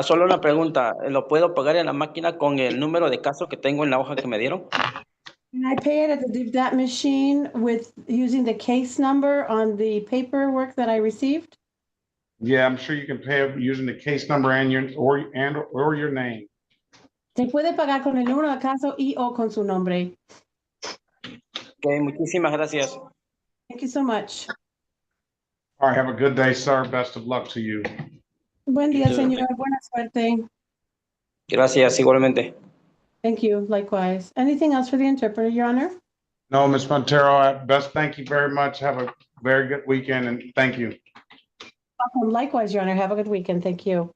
Solo una pregunta, ¿lo puedo pagar en la máquina con el número de caso que tengo en la hoja que me dieron? Can I pay it at the DivDat machine with using the case number on the paperwork that I received? Yeah, I'm sure you can pay it using the case number and your name. Se puede pagar con el número de caso y o con su nombre. Okay, muchísimas gracias. Thank you so much. All right, have a good day, sir. Best of luck to you. Buen día, señor. Buena suerte. Gracias, igualmente. Thank you. Likewise. Anything else for the interpreter, Your Honor? No, Ms. Montero, best, thank you very much. Have a very good weekend and thank you. Welcome. Likewise, Your Honor. Have a good weekend. Thank you.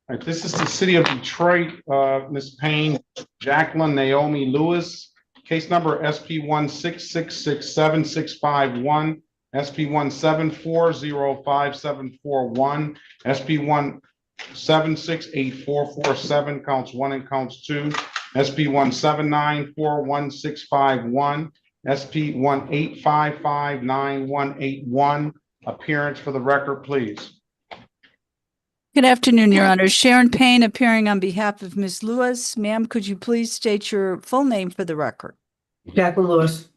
All right, this is the city of Detroit, Ms. Payne, Jacqueline Naomi Lewis, case number SP1666761, SP174054741, SP1768447, counts 1 and counts 2, SP1794161, SP185599181. Appearance for the record, please. Good afternoon, Your Honor. Sharon Payne appearing on behalf of Ms. Lewis. Ma'am, could you please state your full name for the record? Jacqueline Lewis.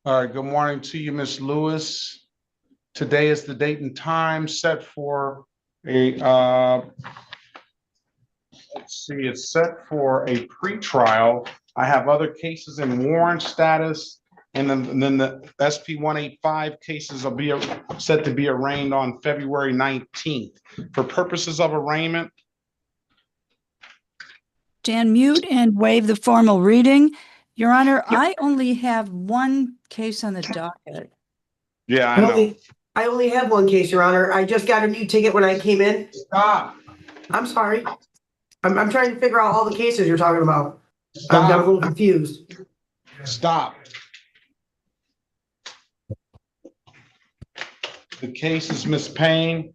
All right, good morning to you, Ms. Lewis. today is the date and time set for a, let's see, it's set for a pretrial. I have other cases in warrant status, and then the SP 185 cases will be set to be arraigned on February 19th. For purposes of arraignment, Stand mute and waive the formal reading. Your Honor, I only have one case on the docket. yeah, I know. I only have one case, Your Honor. I just got a new ticket when I came in. Stop. I'm sorry. I'm trying to figure out all the cases you're talking about. Stop. I'm a little confused. Stop. The case is Miss Payne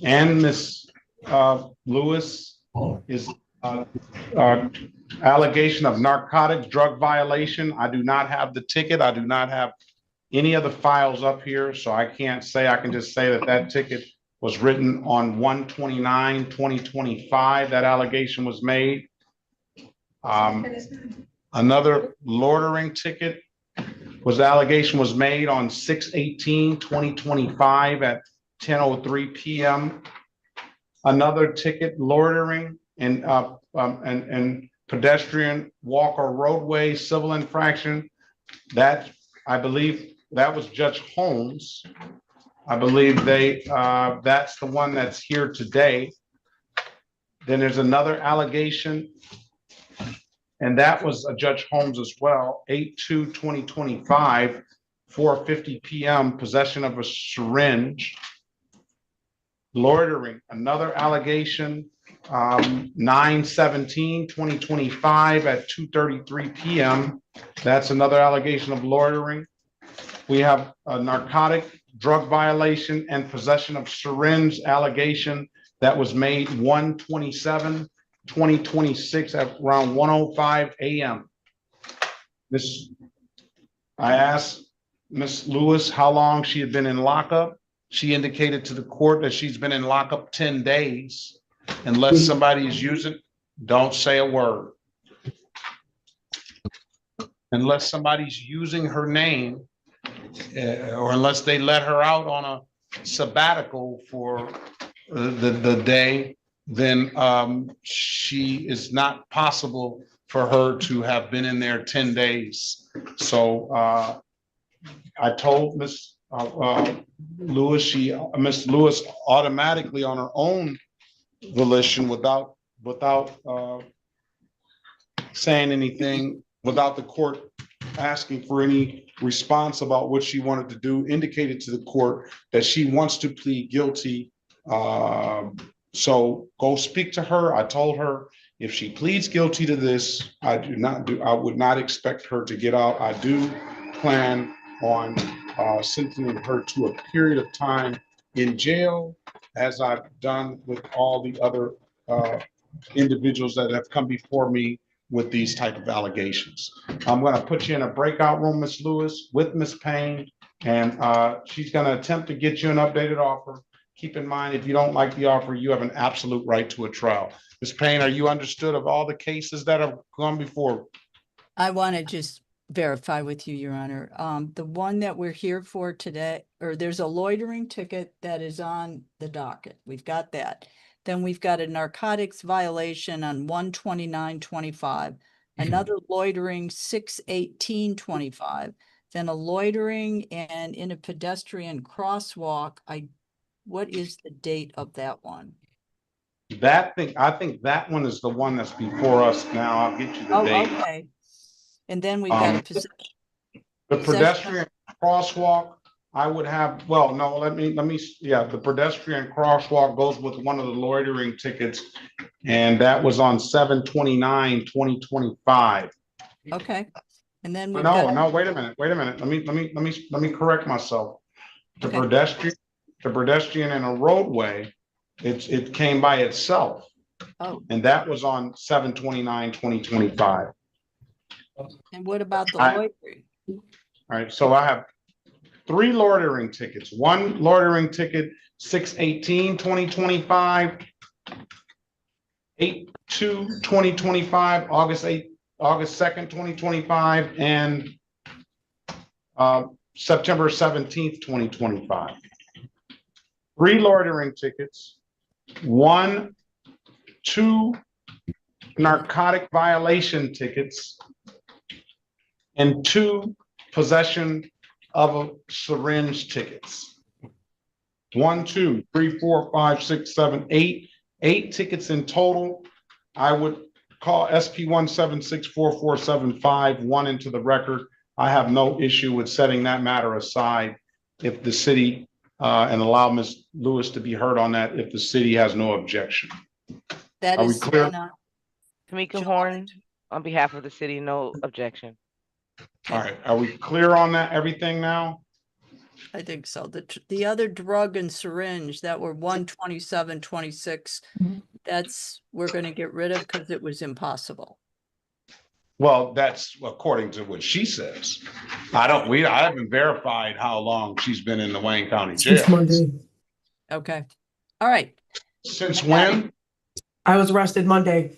and Miss Lewis is allegation of narcotics drug violation. I do not have the ticket. I do not have any of the files up here, so I can't say. I can just say that that ticket was written on 1/29/2025. That allegation was made. Another loitering ticket allegation was made on 6/18/2025 at 10:03 p.m. Another ticket, loitering and pedestrian walk or roadway civil infraction. That, I believe that was Judge Holmes. I believe that's the one that's here today. Then there's another allegation, and that was a Judge Holmes as well, 8/2/2025, 4:50 p.m., possession of a syringe. Loitering, another allegation, 9/17/2025 at 2:33 p.m. That's another allegation of loitering. We have a narcotic drug violation and possession of syringe allegation that was made 1/27/2026 at around 1:05 a.m. I asked Miss Lewis how long she had been in lockup. She indicated to the court that she's been in lockup 10 days. Unless somebody is using, don't say a word. Unless somebody's using her name, or unless they let her out on a sabbatical for the day, then she is not possible for her to have been in there 10 days. So I told Miss Lewis, Miss Lewis automatically on her own volition, without saying anything, without the court asking for any response about what she wanted to do, indicated to the court that she wants to plead guilty. So go speak to her. I told her if she pleads guilty to this, I would not expect her to get out. I do plan on sentencing her to a period of time in jail, as I've done with all the other individuals that have come before me with these type of allegations. I'm going to put you in a breakout room, Miss Lewis, with Miss Payne, and she's going to attempt to get you an updated offer. Keep in mind, if you don't like the offer, you have an absolute right to a trial. Ms. Payne, are you understood of all the cases that have gone before? I want to just verify with you, Your Honor. The one that we're here for today, or there's a loitering ticket that is on the docket. We've got that. Then we've got a narcotics violation on 1/29/25, another loitering 6/18/25, then a loitering and in a pedestrian crosswalk. What is the date of that one? That thing, I think that one is the one that's before us now. I'll get you the date. Okay. And then we've got the pedestrian crosswalk. I would have, well, no, the pedestrian crosswalk goes with one of the loitering tickets, and that was on 7/29/2025. Okay. And then wait a minute. Let me correct myself. The pedestrian in a roadway, it came by itself. Oh. And that was on 7/29/2025. And what about the loitering? All right, so I have 3 loitering tickets. One loitering ticket, 6/18/2025, 8/2/2025, August 2nd, 2025, and September 17th, 2025. 3 loitering tickets, 2 narcotic violation tickets, and 2 possession of a syringe tickets. 1, 2, 3, 4, 5, 6, 7, 8. 8 tickets in total. I would call SP 1764475 1 into the record. I have no issue with setting that matter aside if the city, and allow Ms. Lewis to be heard on that if the city has no objection. That Are we is clear? Tamika Horn, on behalf of the city, no objection. All right, are we clear on that, everything now? I think so. The other drug and syringe that were 12726, we're going to get rid of because it was impossible. Well, that's according to what she says. I haven't verified how long she's been in the Wayne County Jail. Since Monday. Okay. All right. Since when? I was arrested Monday.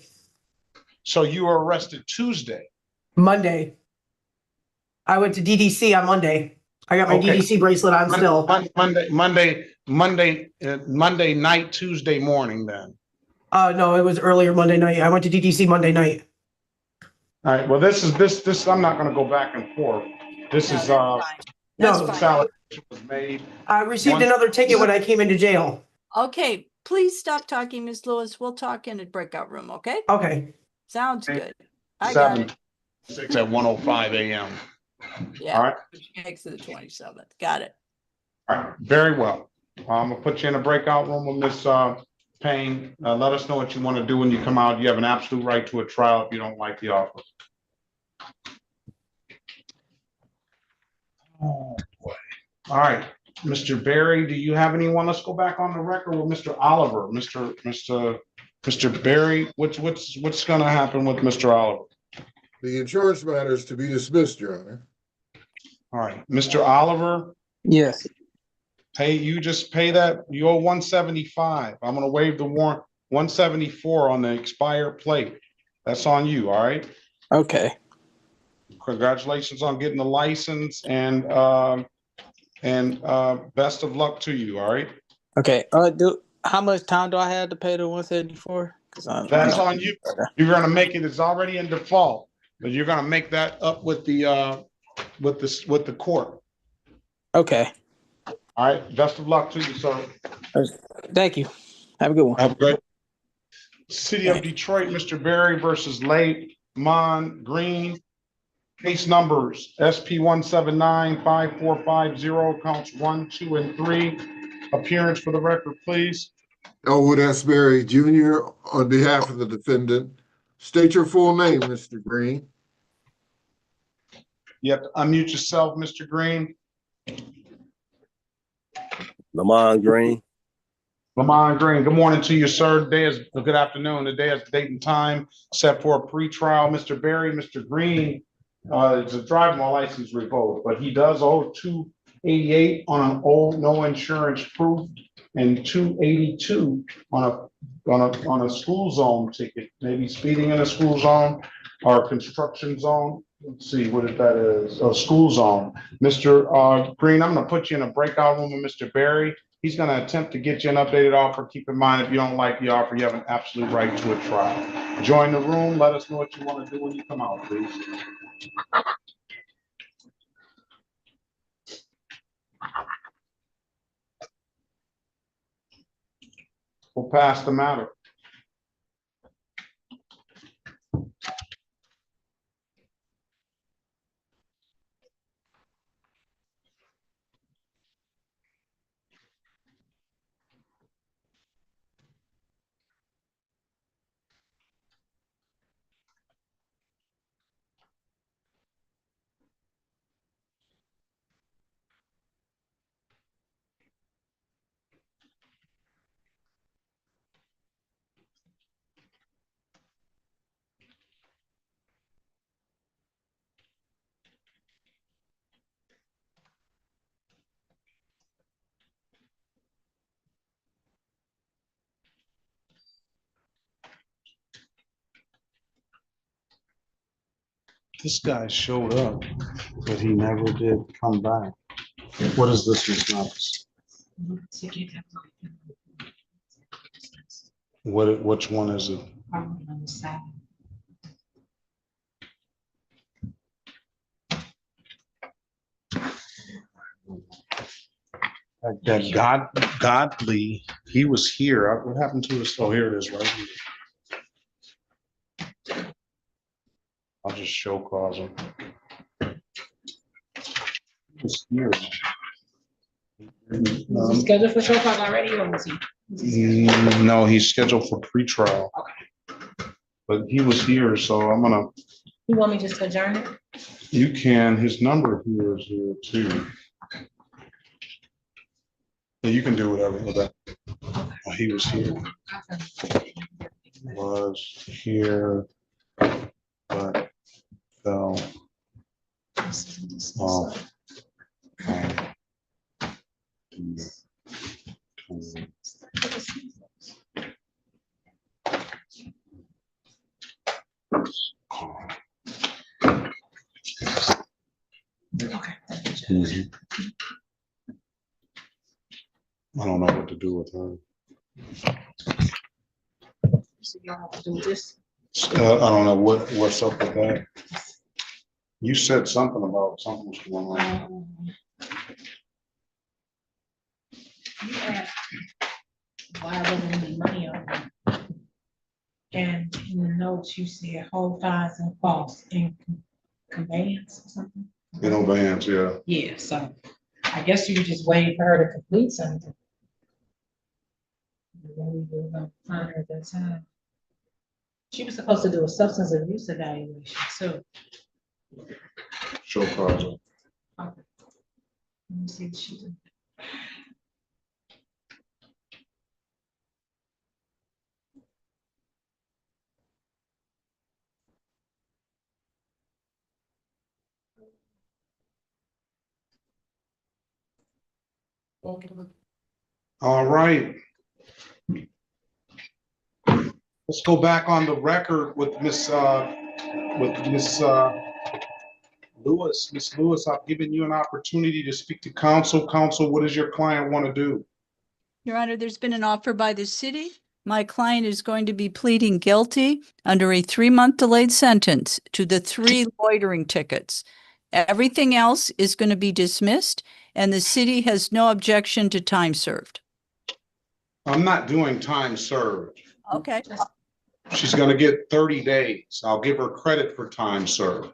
So you were arrested Tuesday? Monday. I went to DDC on Monday. I got my DDC bracelet on still. Monday night, Tuesday morning then. No, it was earlier Monday night. I went to DDC Monday night. All right, well, this, I'm not gonna go back and forth. This is, No, salary was made. I received another ticket when I came into jail. Okay, please stop talking, Ms. Lewis. We'll talk in a breakout room, okay? Okay. Sounds good. I got it. 6 at 1:05 a.m. Yeah. All right. Which makes it the 27th. Got it. All right, very well. I'm gonna put you in a breakout room with Ms. Payne. Let us know what you want to do when you come out. You have an absolute right to a trial if you don't like the offer. Oh, boy. All right, Mr. Berry, do you have anyone? Let's go back on the record with Mr. Oliver. Mr. Berry, what's gonna happen with Mr. Oliver? The insurance matter is to be dismissed, Your Honor. All right, Mr. Oliver? Yes. Hey, you just pay that, you owe 175. I'm gonna waive the warrant, 174 on the expired plate. That's on you, all right? Okay. Congratulations on getting the license and best of luck to you, all right? Okay. How much time do I have to pay the 174? That's on you. You're gonna make it, it's already in default, but you're gonna make that up with the court. Okay. All right, best of luck to you, sir. Thank you. Have a good one. Have a great. City of Detroit, Mr. Berry versus Lamon Green. Case numbers SP 1795450, counts 1, 2, and 3. Appearance for the record, please. Elwood S. Berry Jr. on behalf of the defendant. State your full name, Mr. Green. You have to unmute yourself, Mr. Green. Lamont Green. Lamont Green, good morning to you, sir. Good afternoon. Today is date and time set for a pre-trial. Mr. Berry, Mr. Green, it's a driving license revoked, but he does owe $288 on an old no insurance proof and $282 on a school zone ticket, maybe speeding in a school zone or construction zone. Let's see what that is. A school zone. Mr. Green, I'm going to put you in a breakout room with Mr. Berry. He's going to attempt to get you an updated offer. Keep in mind, if you don't like the offer, you have an absolute right to a trial. Join the room. Let us know what you want to do when you come out, please. We'll pass the matter. This guy showed up, but he never did come back. What is this response? Which one is it? On the side. That Godly, he was here. What happened to us? Oh, here it is, right here. I'll just show cause him. He was here. Was he scheduled for show cause already, or was he? No, he's scheduled for pretrial. Okay. But he was here, so I'm gonna, You want me just to adjourn it? you can, his number here is here too. Yeah, you can do whatever with that. Oh, he was here. Was here, but fell. Off. Mhm. I don't know what to do with her. So y'all have to do this. I don't know what's up with that. You said something about something was going on. You asked why wasn't any money on it? And in the notes, you said hold fines and false in conveyance or something? In advance, yeah. Yeah, so I guess you were just waiting for her to complete something. Maybe we were gonna find her at that time. She was supposed to do a substance abuse evaluation, so. Show cause. Okay. Let me see what she did. All right. Let's go back on the record with Miss Lewis. Miss Lewis, I've given you an opportunity to speak to counsel. Counsel, what does your client want to do? Your Honor, there's been an offer by the city. My client is going to be pleading guilty under a 3-month delayed sentence to the 3 loitering tickets. Everything else is going to be dismissed, and the city has no objection to time served. I'm not doing time served. Okay. She's going to get 30 days. I'll give her credit for time served.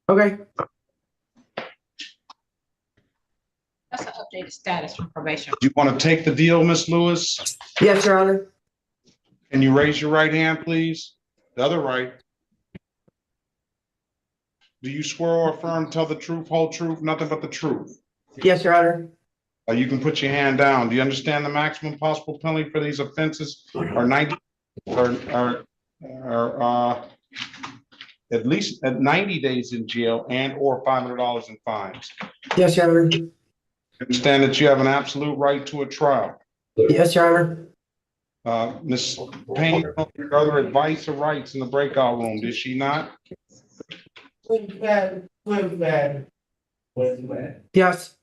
Okay. That's an updated status from probation. Do you want to take the deal, Miss Lewis? Yes, Your Honor. Can you raise your right hand, please? The other right. Do you swear or affirm, tell the truth, whole truth, nothing but the truth? Yes, Your Honor. You can put your hand down. Do you understand the maximum possible penalty for these offenses are 90 or at least at 90 days in jail and or $500 in fines? Yes, Your Honor. Understand that you have an absolute right to a trial. Yes, Your Honor. Ms. Payne, your other advice or rights in the breakout room, did she not? Yes.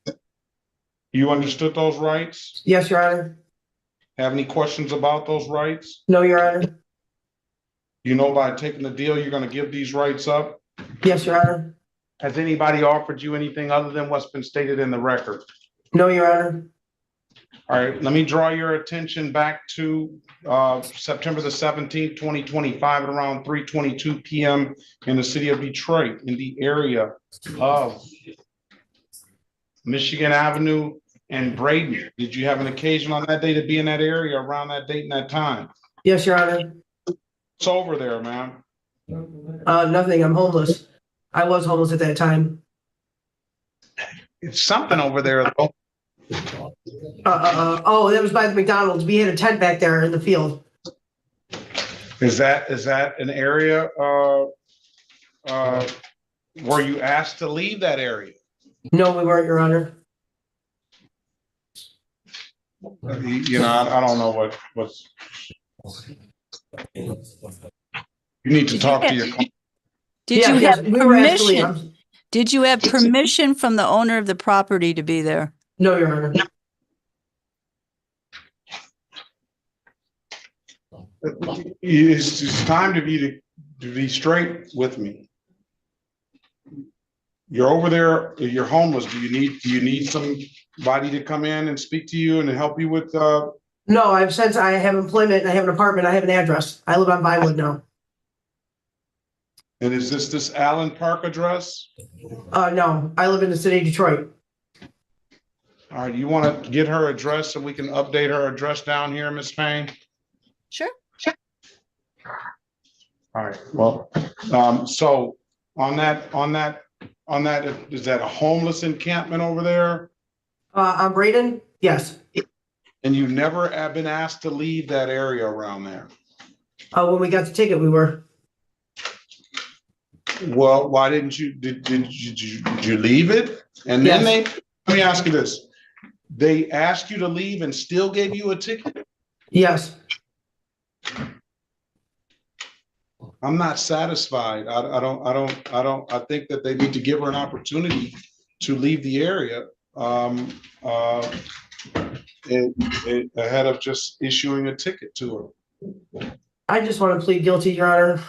You understood those rights? Yes, Your Honor. Have any questions about those rights? No, Your Honor. You know, by taking the deal, you're going to give these rights up? Yes, Your Honor. Has anybody offered you anything other than what's been stated in the record? No, Your Honor. All right, let me draw your attention back to September the 17th, 2025 at around 3:22 p.m. in the city of Detroit, in the area of Michigan Avenue and Braden. Did you have an occasion on that day to be in that area around that date and that time? Yes, Your Honor. What's over there, man? Nothing. I'm homeless. I was homeless at that time. It's something over there, though. Oh, that was by the McDonald's. We had a tent back there in the field. Is that an area were you asked to leave that area? No, we weren't, Your Honor. You know, I don't know what's. You need to talk to your. Did you have we were asked to leave. permission? Did you have permission from the owner of the property to be there? No, Your Honor. It's time to be straight with me. You're over there, you're homeless. Do you need somebody to come in and speak to you and help you with, No, since I have employment, I have an apartment, I have an address. I live on Vinewood now. and is this Allen Park address? No, I live in the city of Detroit. All right, you want to get her address so we can update her address down here, Ms. Payne? Sure. All right, well, so on that, is that a homeless encampment over there? On Braden? Yes. And you never have been asked to leave that area around there? When we got the ticket, we were. Well, why didn't you, did you leave it? And then let me ask you this. They asked you to leave and still gave you a ticket? Yes. I'm not satisfied. I think that they need to give her an opportunity to leave the area ahead of just issuing a ticket to her. I just want to plead guilty, Your Honor.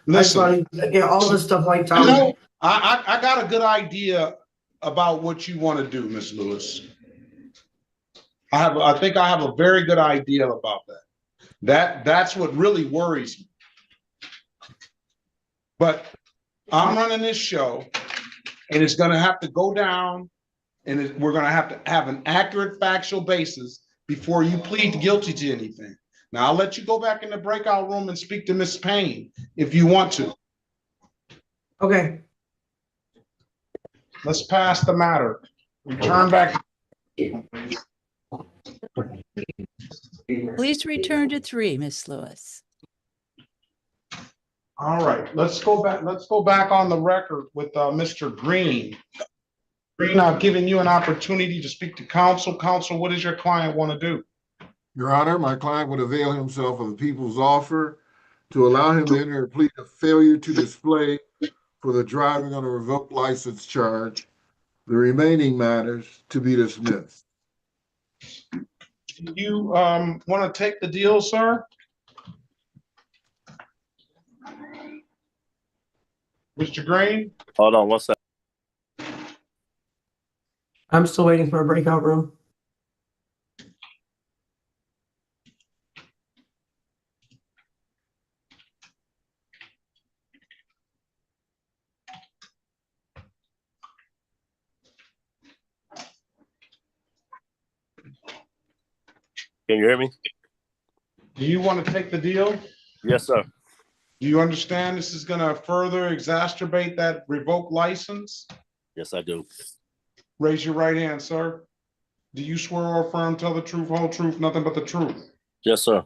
Listen, I just want to get all this stuff wiped out. You know, I got a good idea about what you want to do, Ms. Lewis. I think I have a very good idea about that. That's what really worries me. But I'm running this show, and it's going to have to go down, and we're going to have an accurate factual basis before you plead guilty to anything. Now, I'll let you go back in the breakout room and speak to Ms. Payne if you want to. Okay. Let's pass the matter. Return back. Please return to 3, Miss Lewis. All right, let's go back on the record with Mr. Green. Green, I've given you an opportunity to speak to counsel. Counsel, what does your client want to do? Your Honor, my client would avail himself of the people's offer to allow him to enter a plea of failure to display for the driving on a revoked license charge. The remaining matters to be dismissed. Do you want to take the deal, sir? Mr. Green? Hold on one second. I'm still waiting for a breakout room. Can you hear me? Do you want to take the deal? Yes, sir. Do you understand this is going to further exacerbate that revoked license? Yes, I do. Raise your right hand, sir. Do you swear or affirm, tell the truth, whole truth, nothing but the truth? Yes, sir.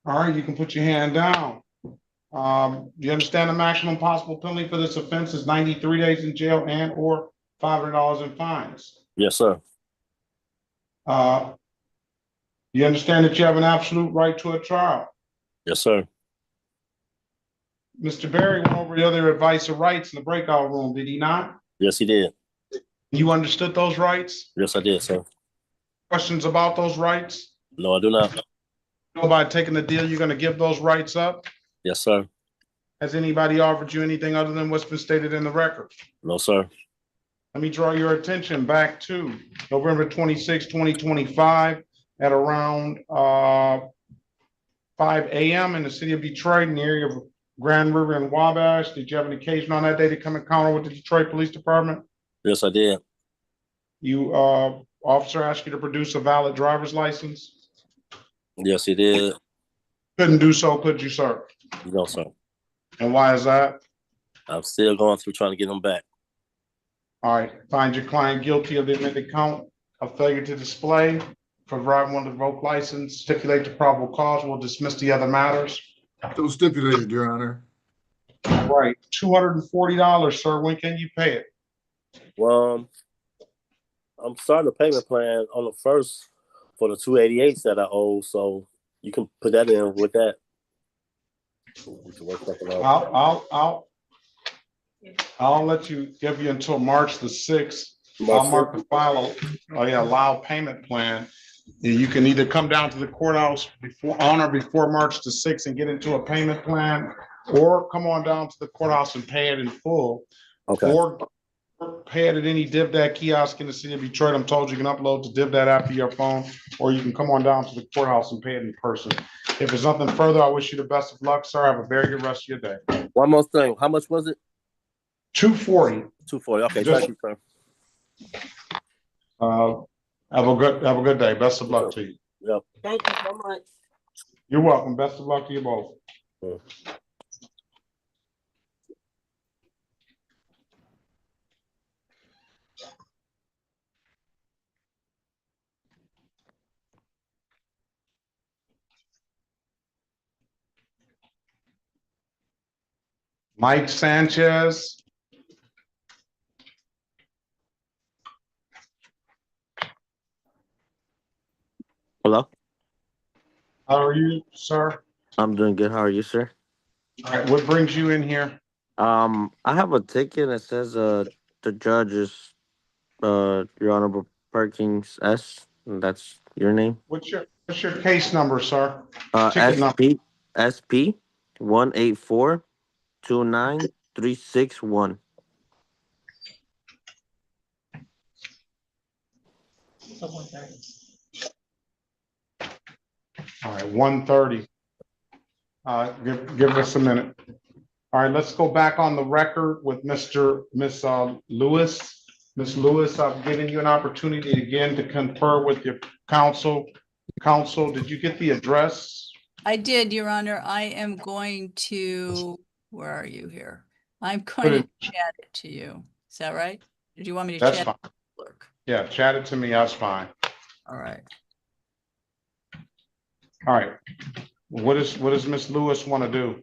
All right, you can put your hand down. Do you understand the maximum possible penalty for this offense is 93 days in jail and or $500 in fines? Yes, sir. You understand that you have an absolute right to a trial? Yes, sir. Mr. Berry went over the other advice of rights in the breakout room, did he not? Yes, he did. You understood those rights? Yes, I did, sir. Questions about those rights? No, I do not. You know, by taking the deal, you're going to give those rights up? Yes, sir. Has anybody offered you anything other than what's been stated in the record? No, sir. Let me draw your attention back to November 26, 2025 at around 5 a.m. in the city of Detroit in the area of Grand River and Wabash. Did you have an occasion on that day to come encounter with the Detroit Police Department? Yes, I did. You, officer asked you to produce a valid driver's license? Yes, he did. Couldn't do so, could you, sir? No, sir. And why is that? I'm still going through trying to get him back. All right, find your client guilty of the amended count of failure to display for driving on the revoked license, stipulate the probable cause, we'll dismiss the other matters. So stipulated, Your Honor. All right, $240, sir, when can you pay it? Well, I'm starting a payment plan on the first for the 288s that I owe, so you can put that in with that. We can work something out. I'll let you, give you until March the 6th. March I'll mark the file, allow payment plan. And you can either come down to the courthouse on or before March the 6th and get into a payment plan, or come on down to the courthouse and pay it in full. Okay. Or pay it at any DivDat kiosk in the city of Detroit. I'm told you can upload the DivDat app to your phone, or you can come on down to the courthouse and pay it in person. If there's nothing further, I wish you the best of luck, sir. Have a very good rest of your day. One more thing. How much was it? $240. $240. Okay, Just, thank you, sir. have a good day. Best of luck to you. Yep. Thank you so much. You're welcome. Best of luck to you both. Mike Sanchez. Hello. How are you, sir? I'm doing good. How are you, sir? All right. What brings you in here? I have a ticket that says the judge is Your Honorable Perkins S. And that's your name. What's your case number, sir? Ticket SP 184-29361. All right, 1:30. Give us a minute. All right, let's go back on the record with Miss Lewis. Miss Lewis, I've given you an opportunity again to confer with your counsel. Counsel, did you get the address? I did, Your Honor. I am going to, where are you here? I'm going to chat it to you. Is that right? Did you want me to That's chat? fine. Yeah, chat it to me. That's fine. All right. All right. What does Miss Lewis want to do?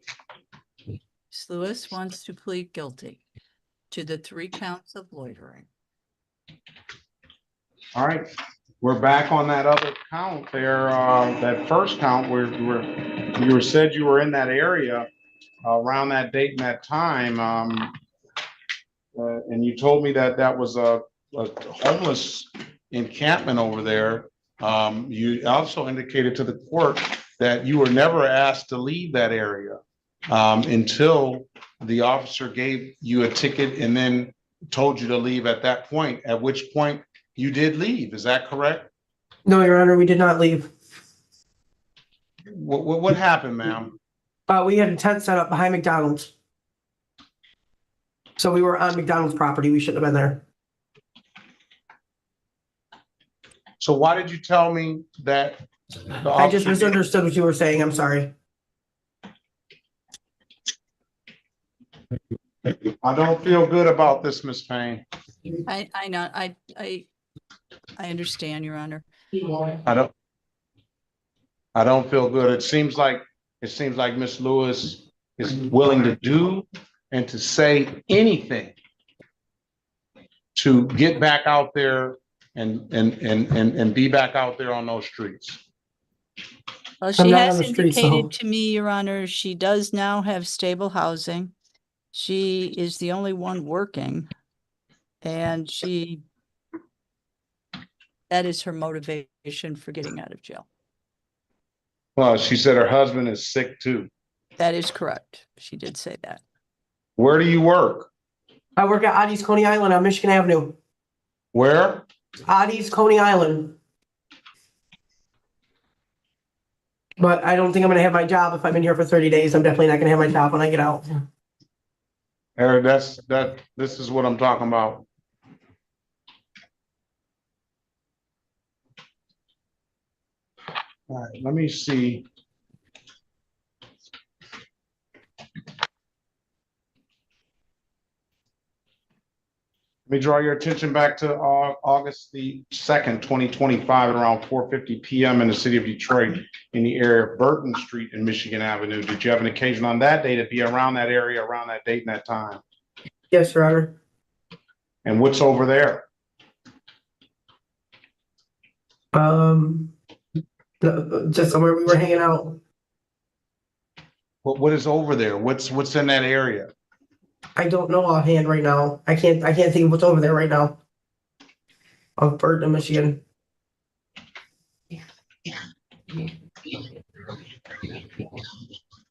Ms. Lewis wants to plead guilty to the 3 counts of loitering. All right. We're back on that other count there. That first count where you said you were in that area around that date and that time. And you told me that was a homeless encampment over there. You also indicated to the court that you were never asked to leave that area until the officer gave you a ticket and then told you to leave at that point, at which point you did leave. Is that correct? No, Your Honor, we did not leave. What happened, ma'am? We had a tent set up behind McDonald's. So we were on McDonald's property. We shouldn't have been there. So why did you tell me that? I just misunderstood what you were saying. I'm sorry. I don't feel good about this, Miss Payne. I know. I understand, Your Honor. I don't feel good. It seems like Miss Lewis is willing to do and to say anything to get back out there and be back out there on those streets. Well, she has indicated to me, Your Honor, she does now have stable housing. She is the only one working, and that is her motivation for getting out of jail. Well, she said her husband is sick too. That is correct. She did say that. Where do you work? I work at Addie's Coney Island on Michigan Avenue. Where? Addie's Coney Island. But I don't think I'm going to have my job if I'm in here for 30 days. I'm definitely not going to have my job when I get out. Eric, this is what I'm talking about. All right, let me see. Let me draw your attention back to August the 2nd, 2025, around 4:50 p.m. in the city of Detroit, in the area of Burton Street and Michigan Avenue. Did you have an occasion on that day to be around that area, around that date and that time? Yes, Your Honor. And what's over there? Just somewhere we were hanging out. What is over there? What's in that area? I don't know offhand right now. I can't think of what's over there right now. Of Burton, Michigan.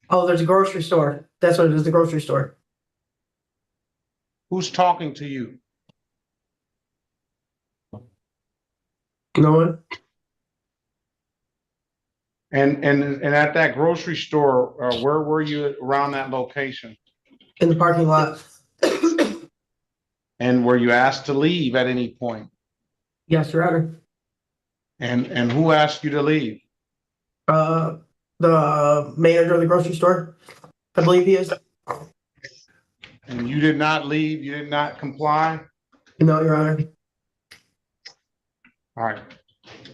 Oh, there's a grocery store. That's what it is, the grocery store. Who's talking to you? No one? And at that grocery store, where were you around that location? In the parking lot. And were you asked to leave at any point? Yes, Your Honor. And who asked you to leave? The manager of the grocery store. I believe he is. And you did not leave, you did not comply? No, Your Honor. All right.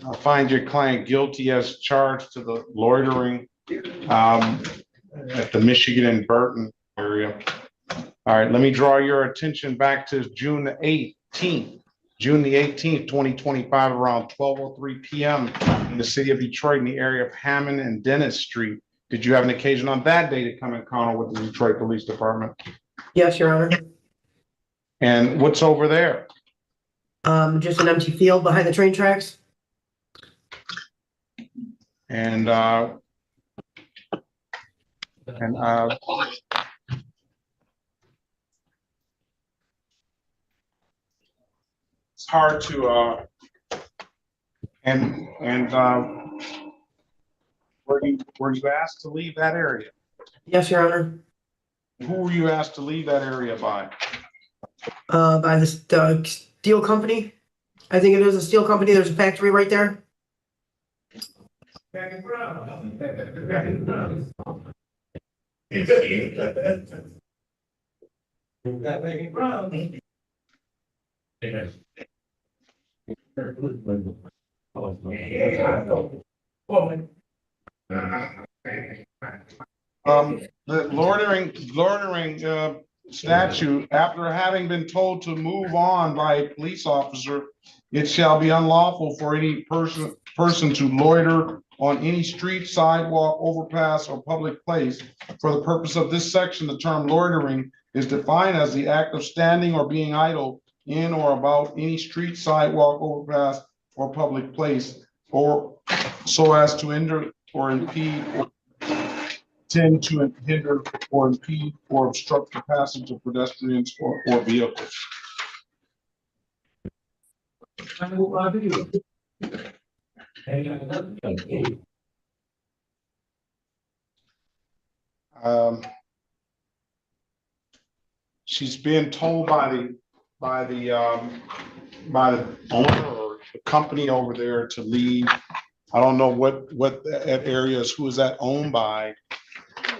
I'll find your client guilty as charged to the loitering at the Michigan and Burton area. All right, let me draw your attention back to June the 18th. June the 18th, 2025, around 12:03 p.m. in the city of Detroit in the area of Hammond and Dennis Street. Did you have an occasion on that day to come in contact with the Detroit Police Department? Yes, Your Honor. And what's over there? Just an empty field behind the train tracks. And it's hard to were you asked to leave that area? Yes, Your Honor. Who were you asked to leave that area by? By the steel company. I think it is a steel company. There's a factory right there. The loitering statute, after having been told to move on by a police officer, it shall be unlawful for any person to loiter on any street, sidewalk, overpass, or public place. For the purpose of this section, the term loitering is defined as the act of standing or being idle in or about any street, sidewalk, overpass, or public place, or so as to hinder or impede or tend to hinder or impede or obstruct the passage of pedestrians or vehicles. She's being told by the owner or the company over there to leave. I don't know what that area is, who is that owned by.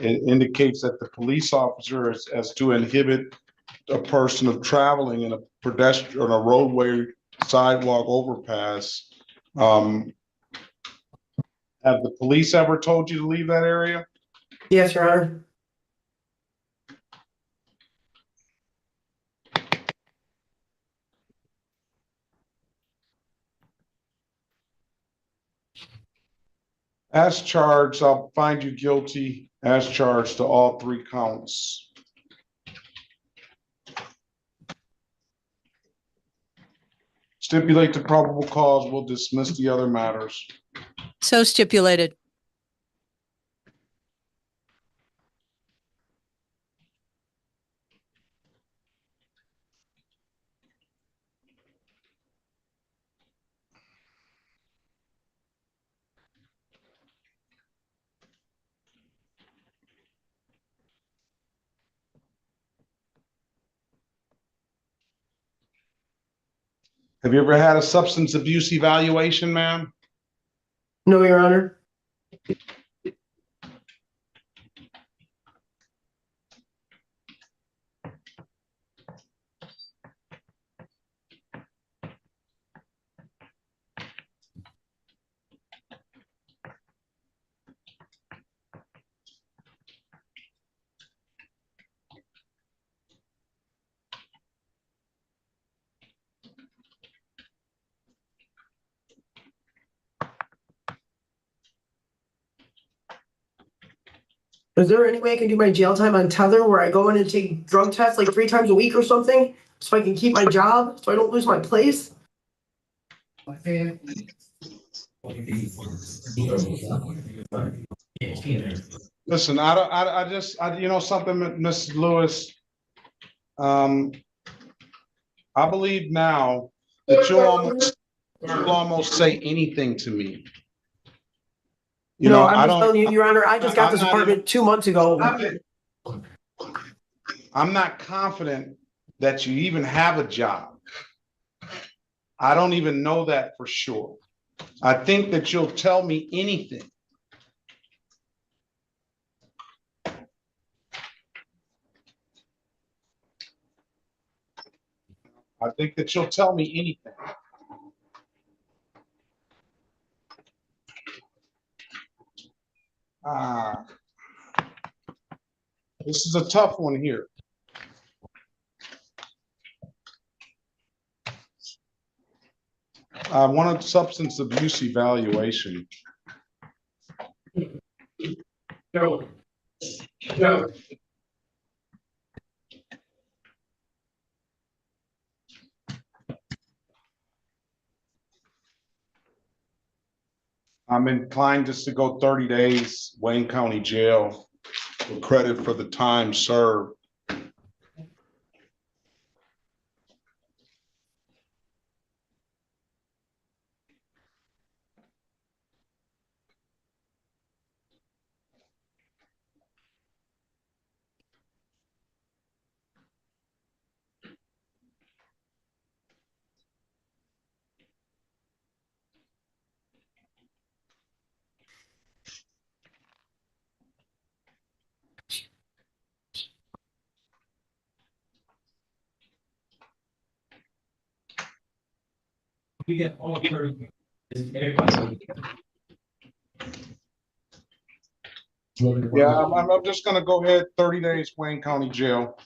It indicates that the police officer is as to inhibit a person of traveling in a pedestrian or a roadway, sidewalk, overpass. Have the police ever told you to leave that area? Yes, Your Honor. As charged, I'll find you guilty as charged to all 3 counts. Stipulate the probable cause, we'll dismiss the other matters. So stipulated. Have you ever had a substance abuse evaluation, ma'am? No, Your Honor. Is there any way I can do my jail time on Tether where I go in and take drug tests like 3 times a week or something? So I can keep my job, so I don't lose my place? Listen, you know something, Mrs. Lewis? I believe now that you'll almost say anything to me. You know, I'm I just telling you, don't, Your Honor, I just got I'm this not apartment 2 months ago. I'm not confident that you even have a job. I don't even know that for sure. I think that you'll tell me anything. I think that you'll tell me anything. This is a tough one here. I want a substance abuse evaluation. No. I'm inclined just to go 30 days, Wayne County Jail, for credit for the time served. We get all everybody. Yeah, I'm just gonna go ahead, 30 days, Wayne County Jail.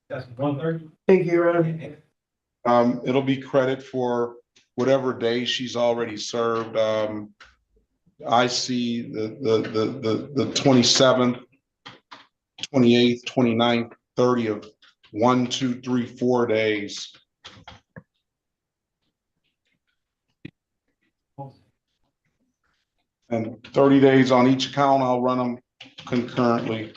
That's 130. Thank you, Your Honor. It'll be credit for whatever day she's already served. I see the 27th, 28th, 29th, 30th, 1, 2, 3, 4 days. And 30 days on each account, I'll run them concurrently.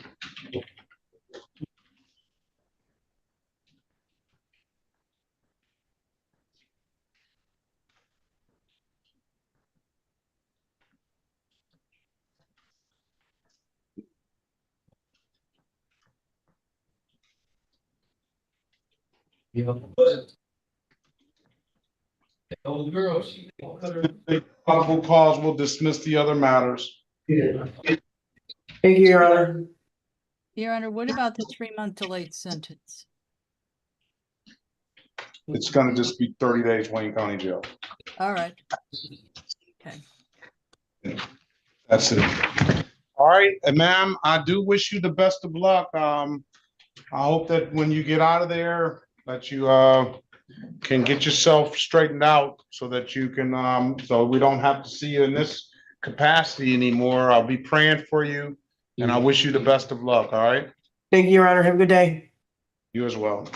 Probable cause will dismiss the other matters. Thank you, Your Honor. Your Honor, what about the 3-month delayed sentence? It's gonna just be 30 days, Wayne County Jail. All right. Okay. That's it. All right, and ma'am, I do wish you the best of luck. I hope that when you get out of there, that you can get yourself straightened out so that you can, so we don't have to see you in this capacity anymore. I'll be praying for you, and I wish you the best of luck, all right? Thank you, Your Honor. Have a good day. You as well.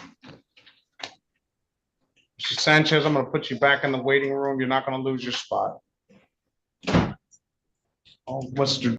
Mr. Sanchez, I'm gonna put you back in the waiting room. You're not gonna lose your spot. Oh, Mr.